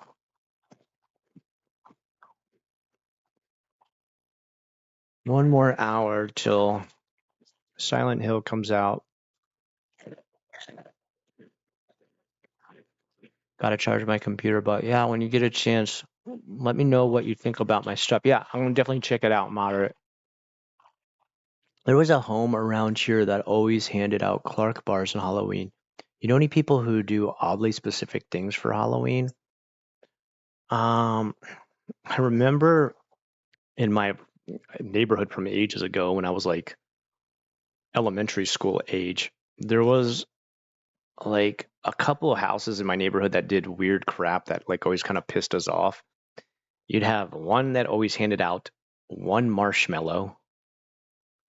One more hour till Silent Hill comes out. Got to charge my computer, but yeah, when you get a chance, let me know what you think about my stuff. Yeah, I'm going to definitely check it out, moderate. There was a home around here that always handed out Clark bars on Halloween. You know any people who do oddly specific things for Halloween? I remember in my neighborhood from ages ago when I was like elementary school age, there was like a couple of houses in my neighborhood that did weird crap that like always kind of pissed us off. You'd have one that always handed out one marshmallow,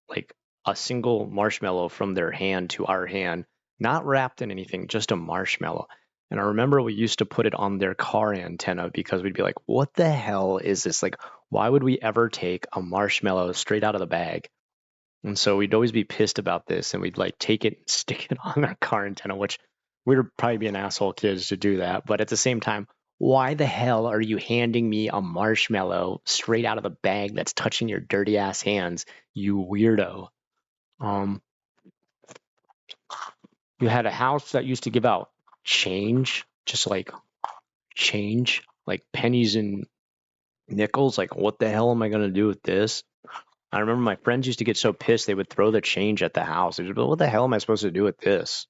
like a single marshmallow from their hand to our hand, not wrapped in anything, just a marshmallow. And I remember we used to put it on their car antenna because we'd be like, what the hell is this? Like, why would we ever take a marshmallow straight out of the bag? And so we'd always be pissed about this, and we'd like take it and stick it on our car antenna, which we would probably be an asshole kids to do that. But at the same time, why the hell are you handing me a marshmallow straight out of the bag that's touching your dirty ass hands, you weirdo? You had a house that used to give out change, just like change, like pennies and nickels. Like, what the hell am I gonna do with this? I remember my friends used to get so pissed they would throw the change at the house. They'd be like, what the hell am I supposed to do with this?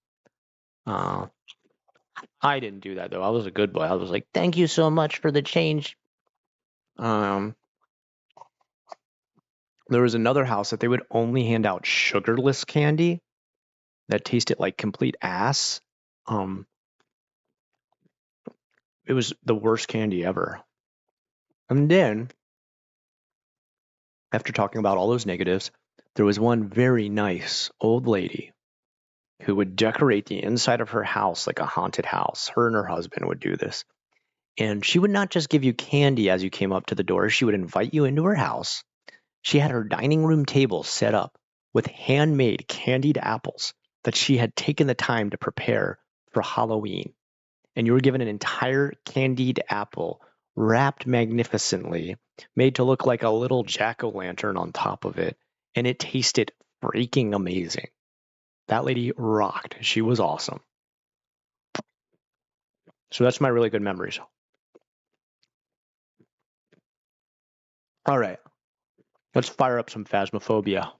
I didn't do that though. I was a good boy. I was like, thank you so much for the change. There was another house that they would only hand out sugarless candy that tasted like complete ass. It was the worst candy ever. And then, after talking about all those negatives, there was one very nice old lady who would decorate the inside of her house like a haunted house. Her and her husband would do this. And she would not just give you candy as you came up to the door, she would invite you into her house. She had her dining room table set up with handmade candied apples that she had taken the time to prepare for Halloween. And you were given an entire candied apple wrapped magnificently, made to look like a little jack-o'-lantern on top of it. And it tasted freaking amazing. That lady rocked. She was awesome. So that's my really good memories. All right. Let's fire up some Phasmophobia.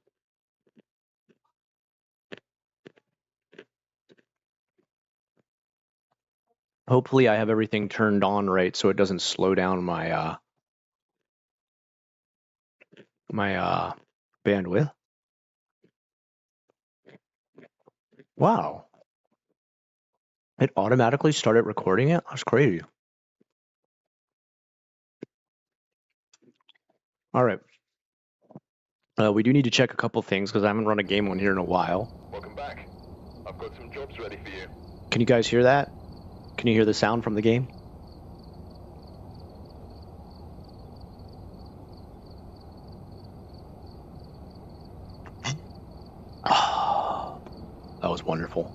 Hopefully I have everything turned on right so it doesn't slow down my bandwidth. Wow. It automatically started recording it? That's crazy. All right. We do need to check a couple things because I haven't run a game on here in a while. Welcome back. I've got some jobs ready for you. Can you guys hear that? Can you hear the sound from the game? Oh, that was wonderful.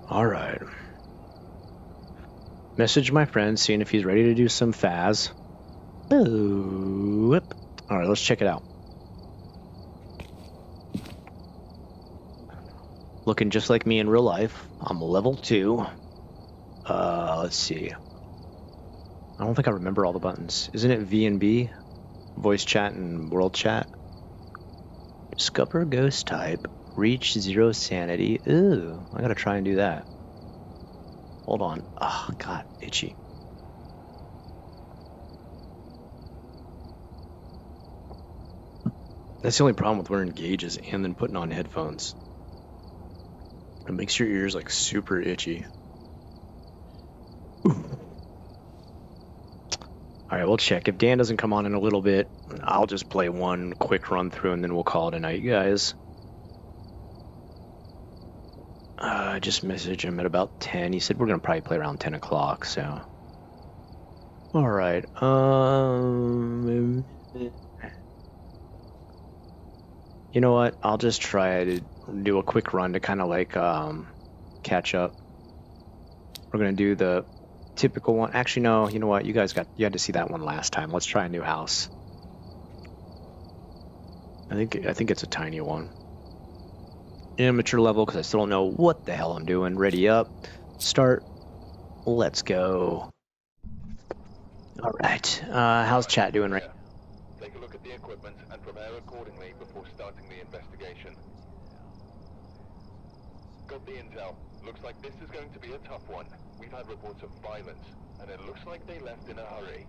All right. Message my friend, seeing if he's ready to do some Phas. All right, let's check it out. Looking just like me in real life. I'm level 2. Let's see. I don't think I remember all the buttons. Isn't it V and B? Voice chat and world chat? Discover ghost type. Reach 0 sanity. Ooh, I gotta try and do that. Hold on. Oh, God, itchy. That's the only problem with wearing gauges and then putting on headphones. It makes your ears like super itchy. All right, we'll check. If Dan doesn't come on in a little bit, I'll just play one quick run through and then we'll call it a night, guys. I just messaged him at about 10. He said we're going to probably play around 10 o'clock, so. All right. You know what? I'll just try to do a quick run to kind of like catch up. We're going to do the typical one. Actually, no. You know what? You had to see that one last time. Let's try a new house. I think it's a tiny one. Amateur level because I still don't know what the hell I'm doing. Ready up. Start. Let's go. All right. How's chat doing right now? Take a look at the equipment and prepare accordingly before starting the investigation. Got the intel. Looks like this is going to be a tough one. We've had reports of violence, and it looks like they left in a hurry.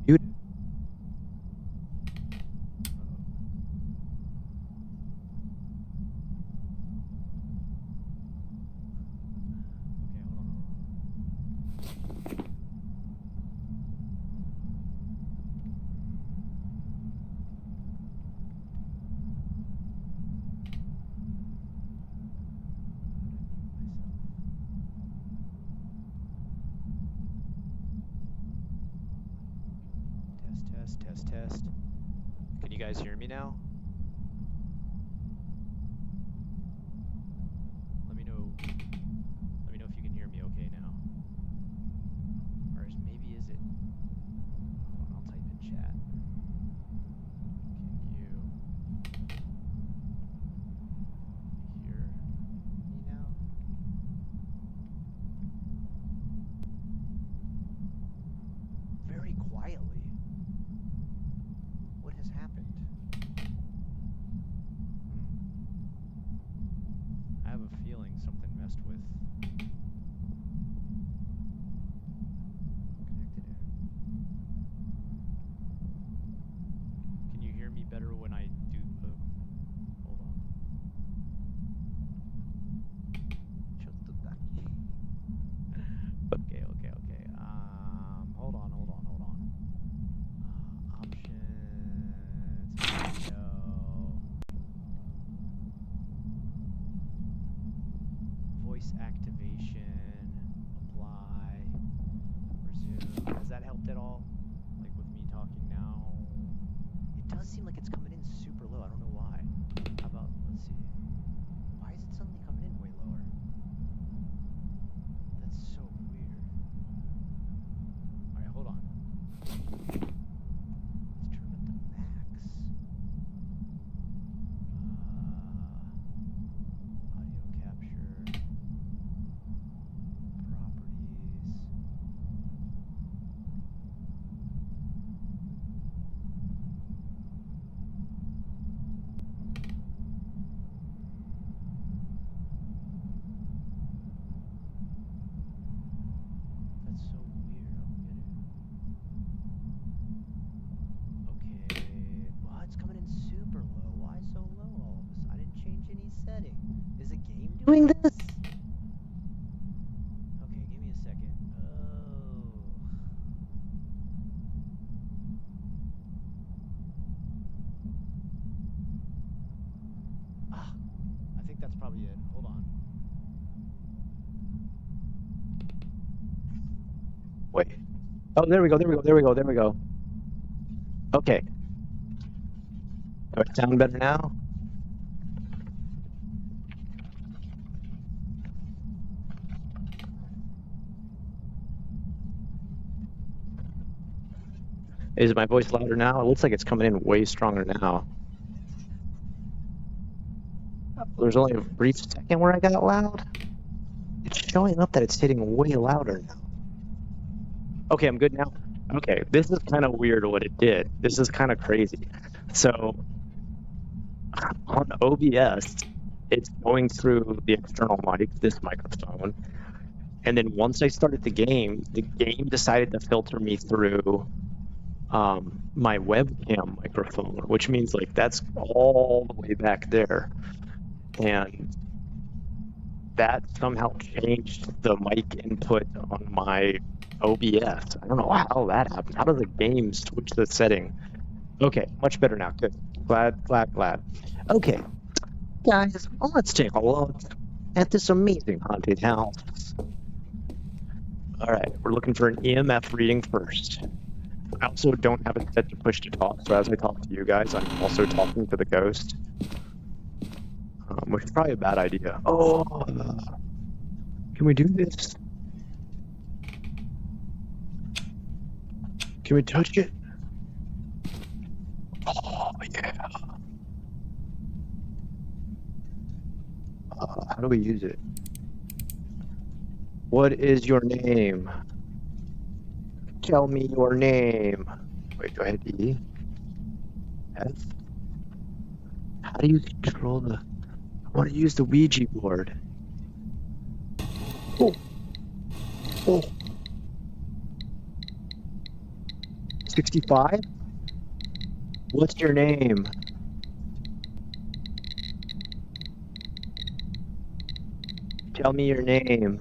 Muted. Test. Can you guys hear me now? Let me know if you can hear me okay now. Or maybe is it? Hold on, I'll type in chat. with connected air. Can you hear me better when I do? Hold on. Okay. Hold on. Options. Video. Voice activation. Apply. Resume. Has that helped at all? Like with me talking now? It does seem like it's coming in super low. I don't know why. How about, let's see. Why is it suddenly coming in way lower? That's so weird. Alright, hold on. Let's turn up the max. Audio capture. Properties. That's so weird. I don't get it. Okay. Well, it's coming in super low. Why so low all of this? I didn't change any setting. Is the game doing this? Okay, give me a second. I think that's probably it. Hold on. Wait. Oh, there we go. Okay. Do I sound better now? Is my voice louder now? It looks like it's coming in way stronger now. There's only a brief second where I got loud. It's showing up that it's hitting way louder now. Okay, I'm good now. Okay, this is kind of weird what it did. This is kind of crazy. So on OBS, it's going through the external mic, this microphone. And then once I started the game decided to filter me through my webcam microphone, which means like that's all the way back there. And that somehow changed the mic input on my OBS. I don't know how that happened. How does the game switch the setting? Okay, much better now. Good. Glad. Okay, guys, let's take a look at this amazing haunted house. All right, we're looking for an EMF reading first. I also don't have it set to push to talk, so as I talk to you guys, I'm also talking to the ghost, which is probably a bad idea. Oh, can we do this? Can we touch it? Oh, yeah. How do we use it? What is your name? Tell me your name. Wait, do I hit E? F? How do you control the... I want to use the Ouija board. Oh. 65? What's your name? Tell me your name.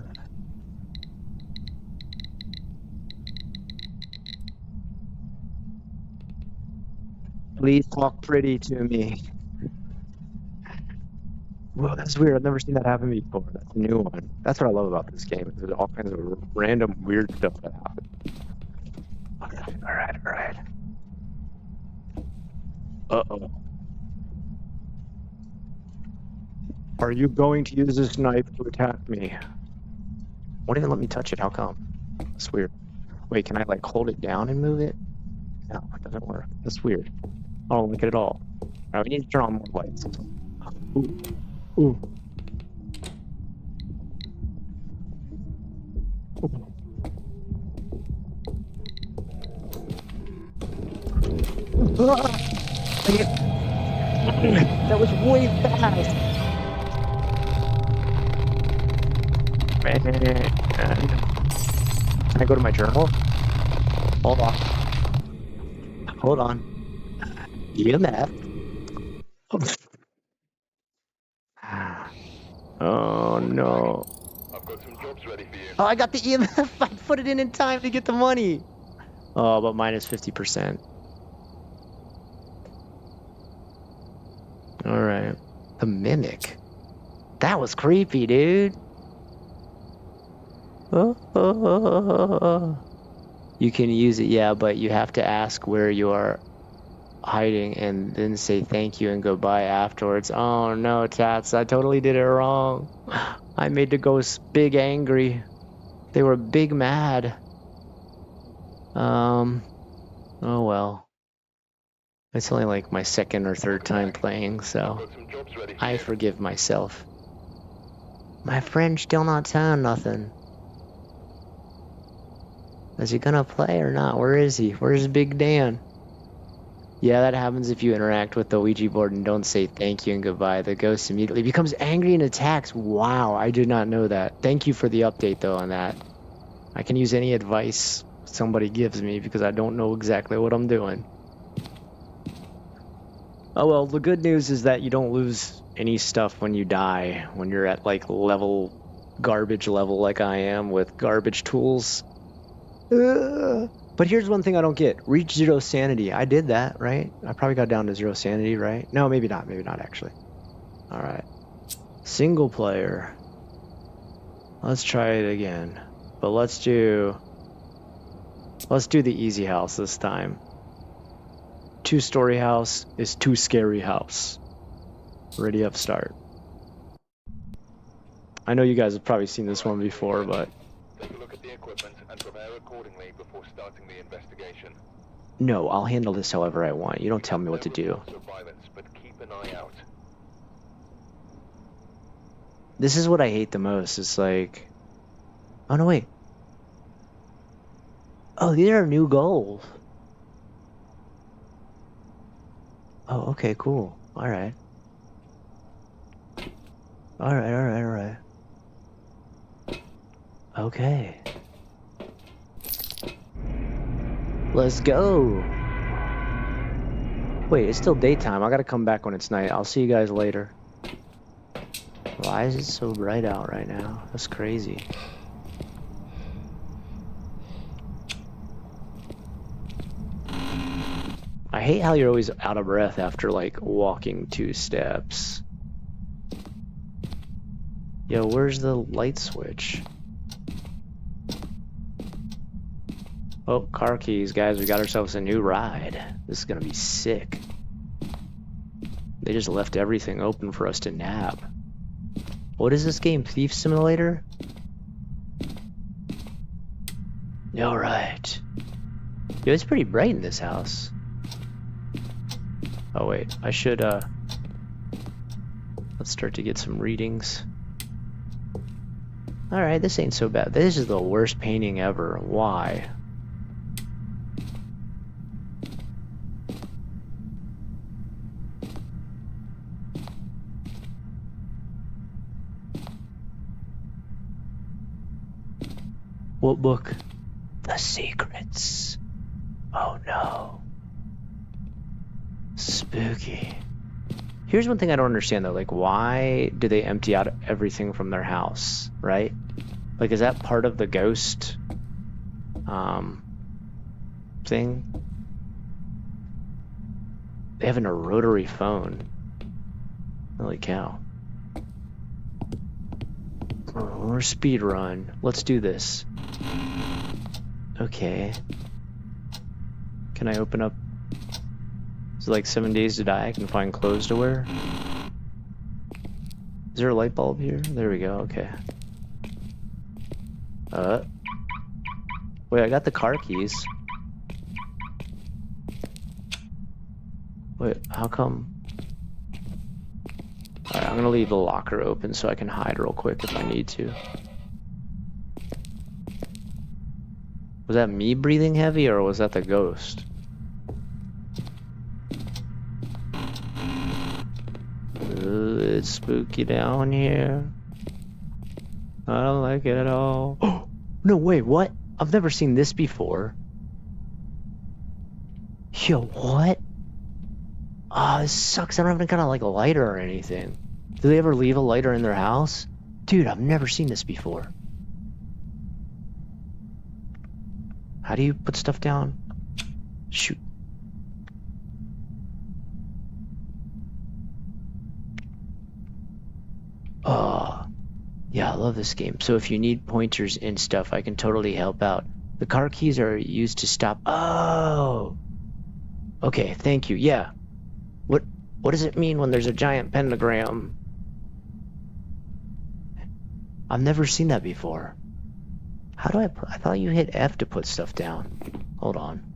Please talk pretty to me. Well, that's weird. I've never seen that happen before. That's a new one. That's what I love about this game. There's all kinds of random weird stuff that happens. All right. Uh-oh. Are you going to use this knife to attack me? Won't even let me touch it. How come? That's weird. Wait, can I like hold it down and move it? No, it doesn't work. That's weird. I don't like it at all. All right, we need to turn on more lights. Ooh. That was way fast. man. Can I go to my journal? Hold on. Hold on. EMF. Oh no. I've got some jobs ready for you. Oh, I got the EMF. I put it in time to get the money. Oh, but minus 50%. All right. The mimic. That was creepy, dude. You can use it, yeah, but you have to ask where you are hiding and then say thank you and goodbye afterwards. Oh no, Tats, I totally did it wrong. I made the ghosts big angry. They were big mad. Oh well. It's only like my second or third time playing, so Got some jobs ready for I you. forgive myself. My friend's still not saying nothing. Is he gonna play or not? Where is he? Where's Big Dan? Yeah, that happens if you interact with the Ouija board and don't say thank you and goodbye. The ghost immediately becomes angry and attacks. Wow, I did not know that. Thank you for the update, though, on that. I can use any advice somebody gives me because I don't know exactly what I'm doing. Oh, well, the good news is that you don't lose any stuff when you die, when you're at, like, garbage level like I am with garbage tools. But here's one thing I don't get. Reach 0 sanity. I did that, right? I probably got down to 0 sanity, right? No, maybe not. Maybe not, actually. All right. Single player. Let's try it again. But let's do the easy house this time. 2-story house is too scary house. Ready up, start. I know you guys have probably seen this one before, but... Take a look at the equipment and prepare accordingly before starting the investigation. No, I'll handle this however I want. You don't tell me what to do. Reports of violence, but keep an eye out. This is what I hate the most. It's like... Oh, no, wait. Oh, these are new goals. Oh, okay, cool. Alright. Alright. Okay. Let's go. Wait, it's still daytime. I gotta come back when it's night. I'll see you guys later. Why is it so bright out right now? That's crazy. I hate how you're always out of breath after, like, walking 2 steps. Yo, where's the light switch? Oh, car keys, guys. We got ourselves a new ride. This is gonna be sick. They just left everything open for us to nab. What is this game? Thief Simulator? Alright. Yo, it's pretty bright in this house. Oh wait, I should let's start to get some readings. Alright, this ain't so bad. This is the worst painting ever. Why? What book? The Secrets. Oh no. Spooky. Here's one thing I don't understand though, like why do they empty out everything from their house, right? Like is that part of the ghost thing? They have a rotary phone. Holy cow. Or speed run. Let's do this. Okay. Can I open up? Is it like 7 days to die? I can find clothes to wear. Is there a light bulb here? There we go. Okay. Wait, I got the car keys. Wait, how come? Alright, I'm gonna leave the locker open so I can hide real quick if I need to. Was that me breathing heavy or was that the ghost? It's spooky down here. I don't like it at all. Oh, no, wait, what? I've never seen this before. Yo, what? Ah, this sucks. I don't even got a, like, a lighter or anything. Do they ever leave a lighter in their house? Dude, I've never seen this before. How do you put stuff down? Shoot. Oh, yeah, I love this game. So if you need pointers and stuff, I can totally help out. The car keys are used to stop. Oh, okay, thank you. Yeah. What does it mean when there's a giant pentagram? I've never seen that before. How do I thought you hit F to put stuff down. Hold on.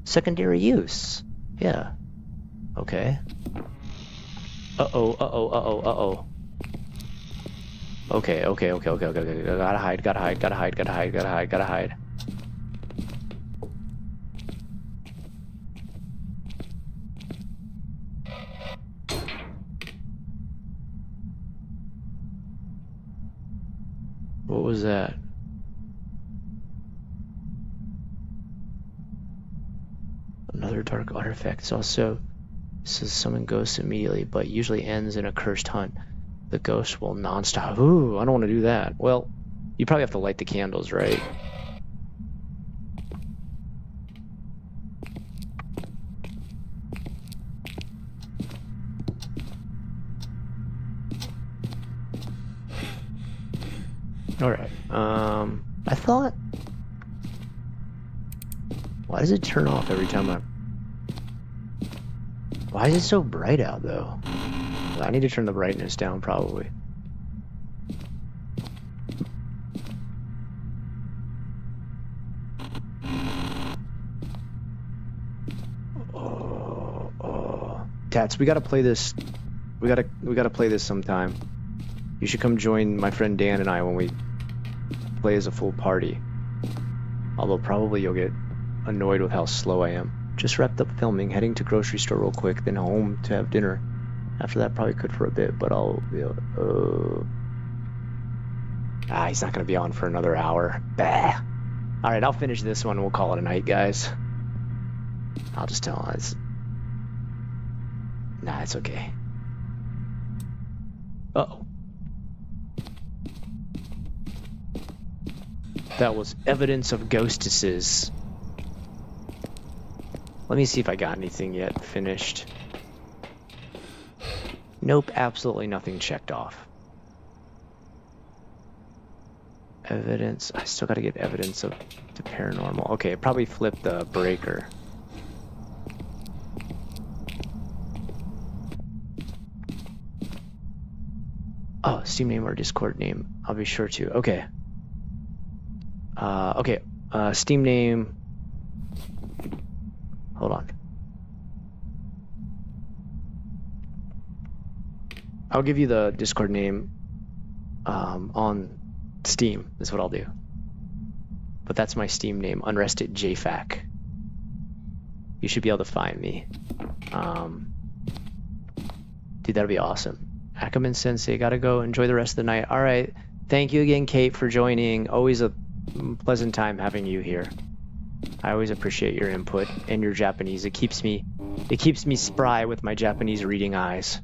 Secondary use. Yeah. Okay. Uh-oh. Okay. Gotta hide. What was that? Another dark artifact. It's also says summon ghosts immediately, but usually ends in a cursed hunt. The ghost will non-stop. Ooh, I don't want to do that. Well, you probably have to light the candles, right? Alright, I thought... Why does it turn off every time I... Why is it so bright out, though? I need to turn the brightness down, probably. Oh. Tats, we gotta play this. We gotta play this sometime. You should come join my friend Dan and I when we play as a full party. Although probably you'll get annoyed with how slow I am. Just wrapped up filming, heading to grocery store real quick, then home to have dinner. After that, probably could for a bit, but I'll be able he's not gonna be on for another hour. Bah. Alright, I'll finish this one and we'll call it a night, guys. I'll just tell him Nah, it's okay. Uh-oh. That was evidence of ghostesses. Let me see if I got anything yet finished. Nope, absolutely nothing checked off. Evidence. I still gotta get evidence of the paranormal. Okay, probably flip the breaker. Oh, Steam name or Discord name. I'll be sure to. Okay. Okay. Steam name. Hold on. I'll give you the Discord name on Steam, is what I'll do. But that's my Steam name, Unrested JFAC. You should be able to find me. Dude, that'd be awesome. Ackerman Sensei, gotta go. Enjoy the rest of the night. All right. Thank you again, Kate, for joining. Always a pleasant time having you here. I always appreciate your input and your Japanese. It keeps me spry with my Japanese reading eyes.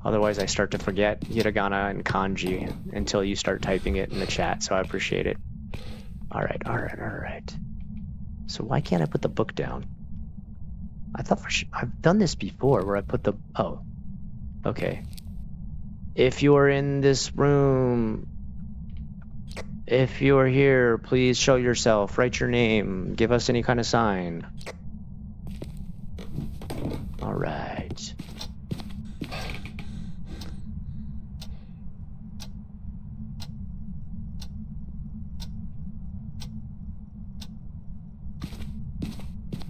Otherwise, I start to forget hiragana and kanji until you start typing it in the chat, so I appreciate it. All right. So why can't I put the book down? I thought I've done this before where I put the... Oh. Okay. If you're in this room... If you're here, please show yourself. Write your name. Give us any kind of sign. All right.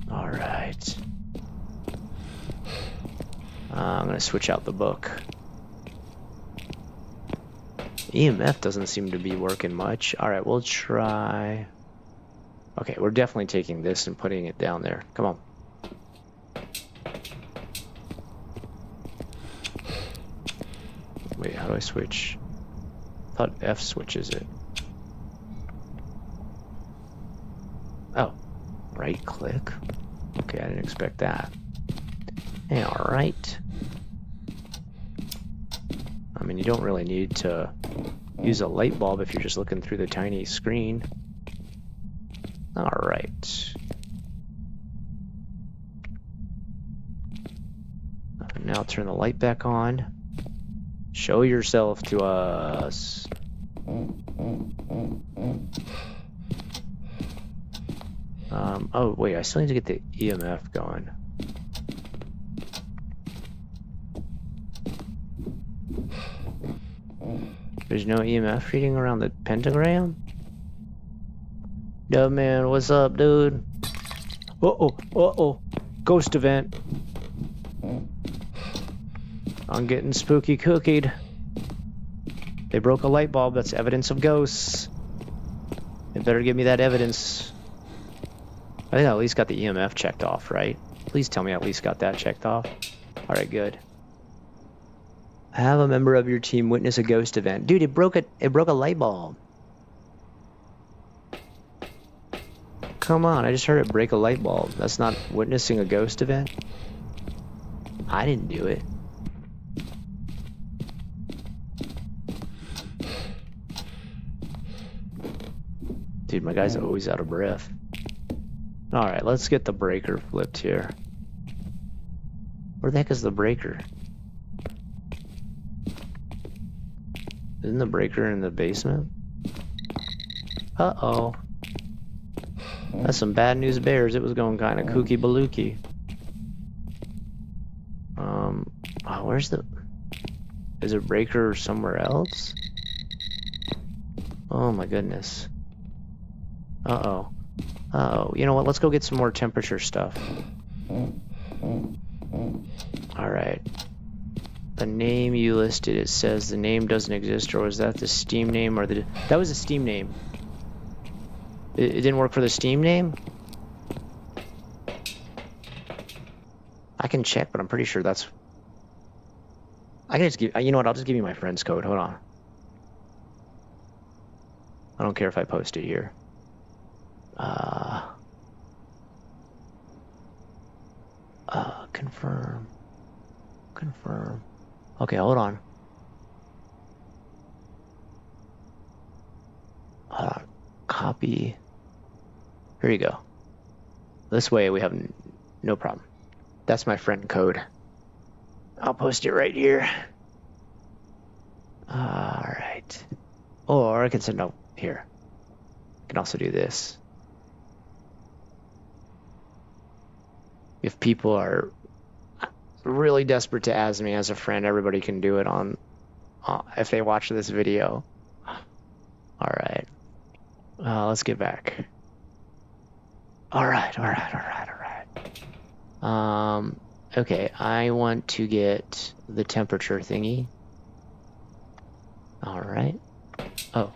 All right. I'm gonna switch out the book. EMF doesn't seem to be working much. All right, we'll try. Okay, we're definitely taking this and putting it down there. Come on. Wait, how do I switch? thought F switches it. Oh, right click. Okay, I didn't expect that. All right. I mean, you don't really need to use a light bulb if you're just looking through the tiny screen. All right. Now turn the light back on. Show yourself to us. Oh, wait, I still need to get the EMF going. There's no EMF reading around the pentagram? Yo, man, what's up, dude? Uh-oh. Ghost event. I'm getting spooky cookied. They broke a light bulb. That's evidence of ghosts. They better give me that evidence. I think I at least got the EMF checked off, right? Please tell me I at least got that checked off. Alright, good. Have a member of your team witness a ghost event. Dude, it broke a light bulb. Come on, I just heard it break a light bulb. That's not witnessing a ghost event? I didn't do it. Dude, my guy's always out of breath. Alright, let's get the breaker flipped here. Where the heck is the breaker? Isn't the breaker in the basement? Uh-oh. That's some bad news bears. It was going kind of kooky balooky. Oh, where's the... Is a breaker somewhere else? Oh my goodness. Uh-oh. Uh-oh. You know what? Let's go get some more temperature stuff. Alright. The name you listed, it says the name doesn't exist, or was that the Steam name, or the... That was the Steam name. It didn't work for the Steam name? I can check, but I'm pretty sure that's... I can just give... You know what? I'll just give you my friend's code. Hold on. I don't care if I post it here. Confirm. Confirm. Okay, hold on. Copy. Here you go. This way we have no problem. That's my friend code. I'll post it right here. Alright. Or I can send out here. I can also do this. If people are really desperate to add me as a friend, everybody can do it on if they watch this video. Alright. Let's get back. Alright. Okay, I want to get the temperature thingy. Alright. Oh.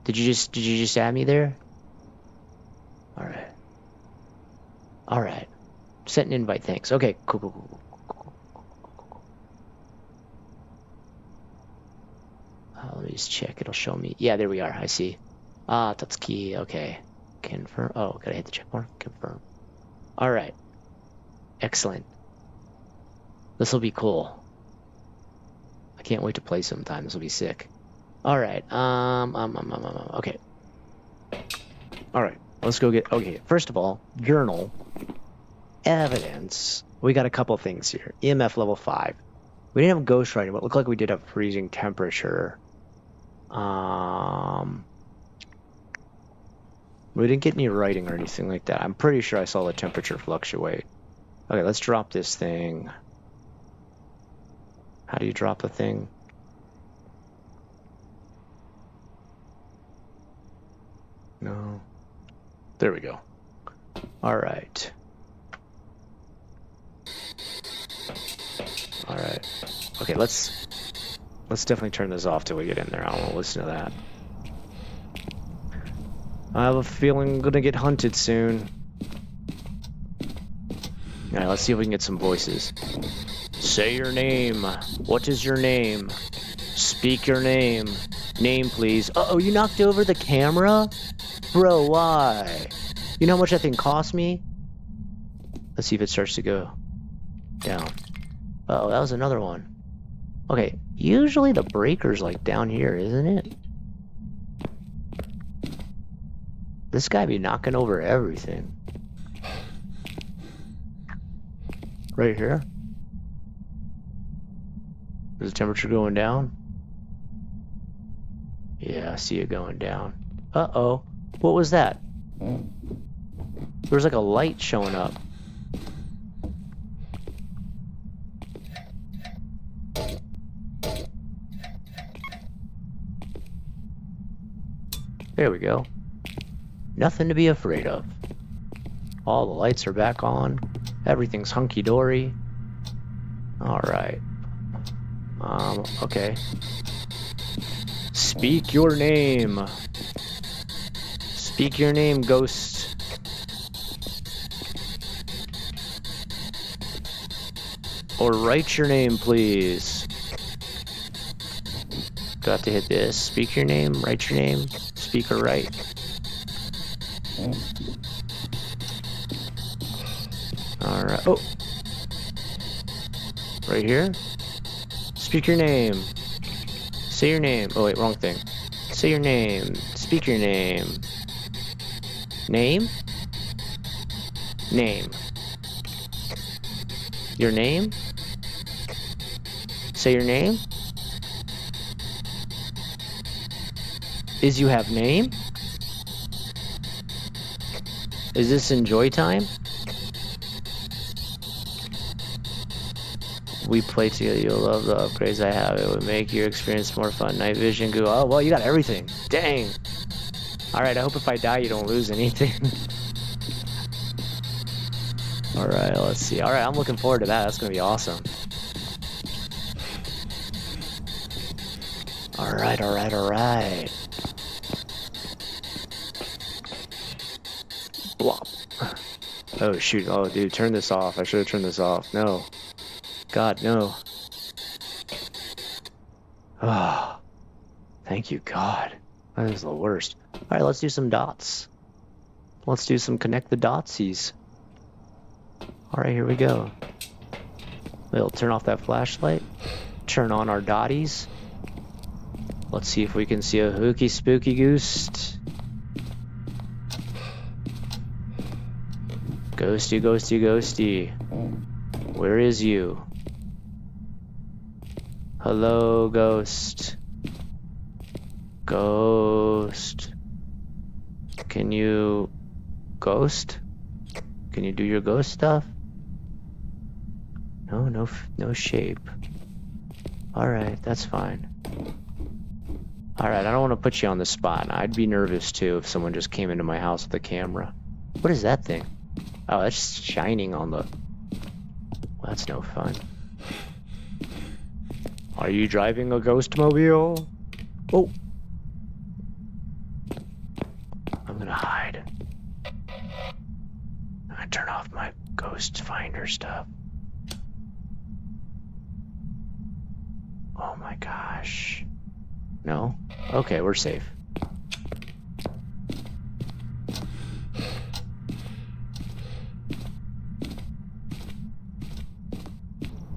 Did you just add me there? Alright. Alright. Set an invite, thanks. Okay, cool. Let me just check. It'll show me. Yeah, there we are. I see. That's key. Okay. Confirm. Oh, gotta hit the check mark. Confirm. Alright. Excellent. This will be cool. I can't wait to play sometime. This will be sick. Alright. Okay. Alright. Let's go get... Okay, first of all, journal. Evidence. We got a couple things here. EMF level 5. We didn't have ghost writing, but it looked like we did have freezing temperature. We didn't get any writing or anything like that. I'm pretty sure I saw the temperature fluctuate. Okay, let's drop this thing. How do you drop the thing? No. There we go. Alright. Alright. Okay, let's definitely turn this off till we get in there. I don't want to listen to that. I have a feeling I'm gonna get hunted soon. Alright, let's see if we can get some voices. Say your name. What is your name? Speak your name. Name, please. Uh-oh, you knocked over the camera? Bro, why? You know how much that thing cost me? Let's see if it starts to go down. Uh-oh, that was another one. Okay, usually the breaker's like down here, isn't it? This guy be knocking over everything. Right here. Is the temperature going down? Yeah, I see it going down. Uh-oh. What was that? There's like a light showing up. There we go. Nothing to be afraid of. All the lights are back on. Everything's hunky-dory. Alright. Okay. Speak your name. Speak your name, ghost. Or write your name, please. Do I have to hit this? Speak your name, write your name, speak or write. Alright. Oh! Right here? Speak your name. Say your name. Oh wait, wrong thing. Say your name. Speak your name. Name? Name. Your name? Say your name? Is you have name? Is this enjoy time? We play together, you'll love the upgrades I have. It would make your experience more fun. Night vision, goo. Oh, well, you got everything. Dang. Alright, I hope if I die, you don't lose anything. Alright, let's see. Alright, I'm looking forward to that. That's gonna be awesome. Alright. Blop. Oh, shoot. Oh, dude, turn this off. I should have turned this off. No. God, no. Ah, oh, thank you, God. That is the worst. Alright, let's do some dots. Let's do some connect the dotsies. Alright, here we go. We'll turn off that flashlight. Turn on our dotties. Let's see if we can see a hooky spooky ghost. Ghosty, ghosty, ghosty. Where is you? Hello, ghost. Ghost. Can you... Ghost? Can you do your ghost stuff? No shape. Alright, that's fine. Alright, I don't want to put you on the spot. I'd be nervous too if someone just came into my house with a camera. What is that thing? Oh, that's shining on the... Well, that's no fun. Are you driving a ghost mobile? Oh! I'm gonna hide. I'm gonna turn off my ghost finder stuff. Oh my gosh. No? Okay, we're safe.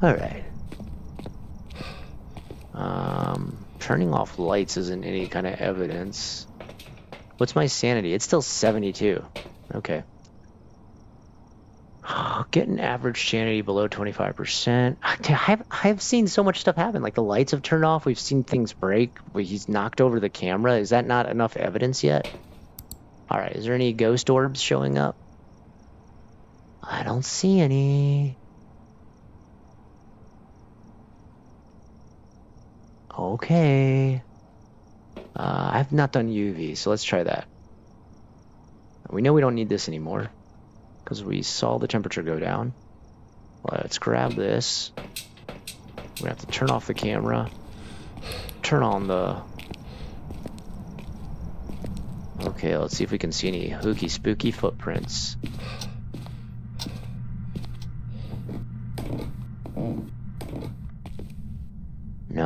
Alright. Turning off lights isn't any kind of evidence. What's my sanity? It's still 72. Okay. Get an average sanity below 25%. I've seen so much stuff happen. Like the lights have turned off. We've seen things break. He's knocked over the camera. Is that not enough evidence yet? Alright, is there any ghost orbs showing up? I don't see any. Okay. I've not done UV, so let's try that. We know we don't need this anymore, because we saw the temperature go down. Let's grab this. We're gonna have to turn off the camera. Turn on the... Okay, let's see if we can see any hooky spooky footprints.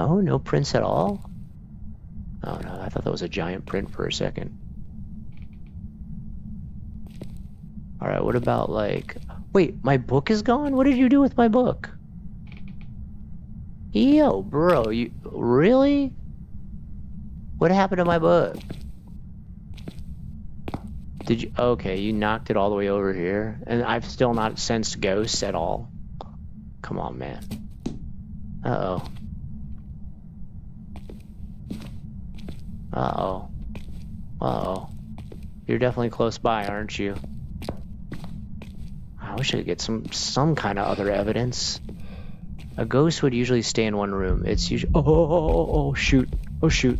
No prints at all? Oh no, I thought that was a giant print for a second. Alright, what about like... Wait, my book is gone? What did you do with my book? Yo, bro, you... Really? What happened to my book? Did you... Okay, you knocked it all the way over here. And I've still not sensed ghosts at all. Come on, man. Uh-oh. Uh-oh. Uh-oh. You're definitely close by, aren't you? I wish I could get some kind of other evidence. A ghost would usually stay in one room. It's usually... Oh, shoot. Oh, shoot.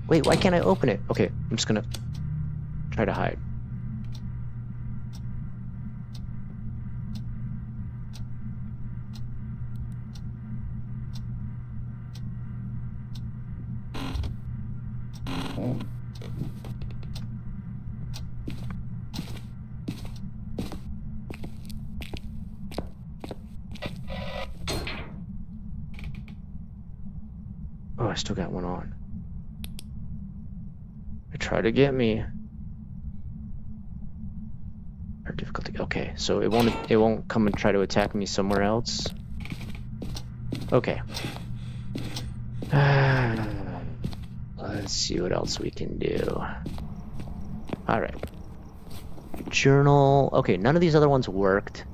Wait, why can't I open it? Okay, I'm just gonna try to hide. Oh, I still got one on. Try to get me. Or difficulty. Okay, so it won't come and try to attack me somewhere else. Okay. Let's see what else we can do. All right. Journal. Okay, none of these other ones worked.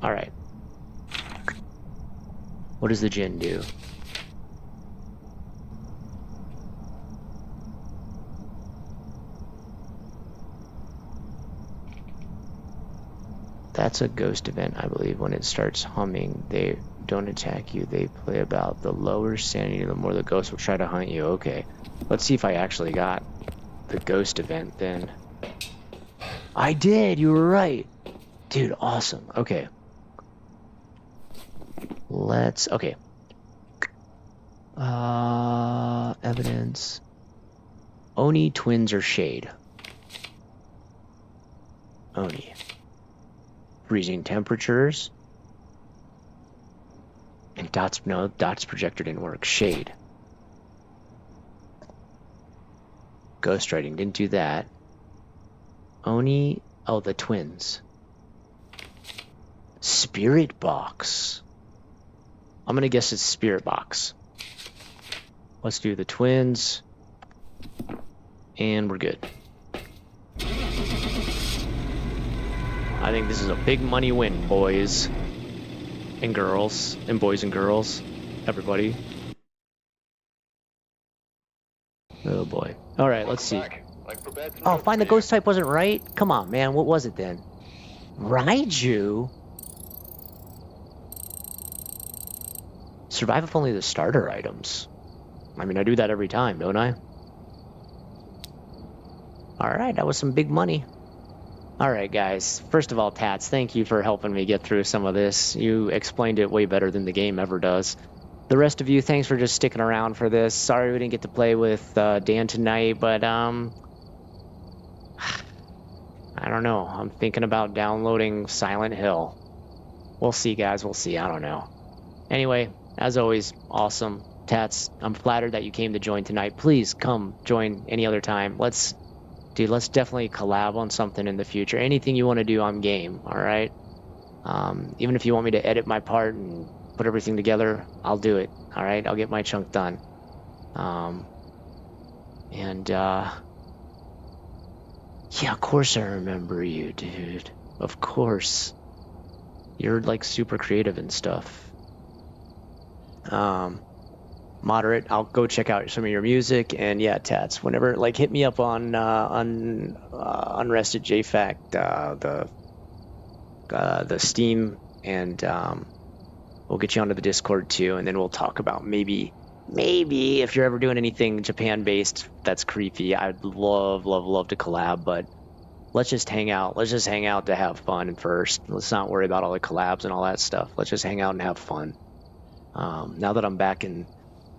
All right. What does the gin do? That's a ghost event, I believe. When it starts humming, they don't attack you. They play about the lower sanity, the more the ghost will try to hunt you. Okay. Let's see if I actually got the ghost event then. I did! You were right! Dude, awesome. Okay. Okay. Evidence. Oni twins or shade? Oni. Freezing temperatures. And dots projector didn't work. Shade. Ghostwriting didn't do that. Oni, oh, the twins. Spirit box. I'm gonna guess it's spirit box. Let's do the twins. And we're good. I think this is a big money win, boys and girls, and boys and girls, everybody. Oh boy. All right, let's see. Oh, find the ghost type wasn't right? Come on, man. What was it then? Raiju? Survive if only the starter items. I mean, I do that every time, don't I? All right, that was some big money. All right, guys. First of all, Tats, thank you for helping me get through some of this. You explained it way better than the game ever does. The rest of you, thanks for just sticking around for this. Sorry we didn't get to play with Dan tonight, but I don't know. I'm thinking about downloading Silent Hill. We'll see, guys. We'll see. I don't know. Anyway, as always, awesome. Tats, I'm flattered that you came to join tonight. Please come join any other time. Let's definitely collab on something in the future. Anything you want to do, I'm game, all right? Even if you want me to edit my part and put everything together, I'll do it, all right? I'll get my chunk done. Yeah, of course I remember you, dude. Of course. You're, like, super creative and stuff. Moderate, I'll go check out some of your music, and yeah, Tats, whenever, like, hit me up on Unrested JFAC, the Steam, and we'll get you onto the Discord too, and then we'll talk about maybe if you're ever doing anything Japan-based that's creepy. I'd love to collab, but let's just hang out. Let's just hang out to have fun first. Let's not worry about all the collabs and all that stuff. Let's just hang out and have fun. Now that I'm back in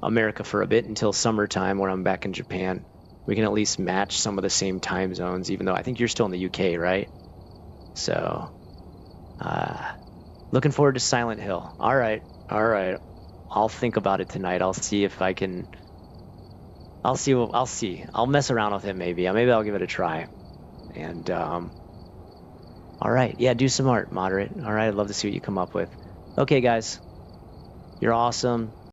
America for a bit until summertime, where I'm back in Japan, we can at least match some of the same time zones, even though I think you're still in the UK, right? So, looking forward to Silent Hill. All right. I'll think about it tonight. I'll see if I can. I'll see. I'll mess around with it maybe. Maybe I'll give it a try. And all right. Yeah, do some art, Moderate. All right. I'd love to see what you come up with. Okay, guys. You're awesome.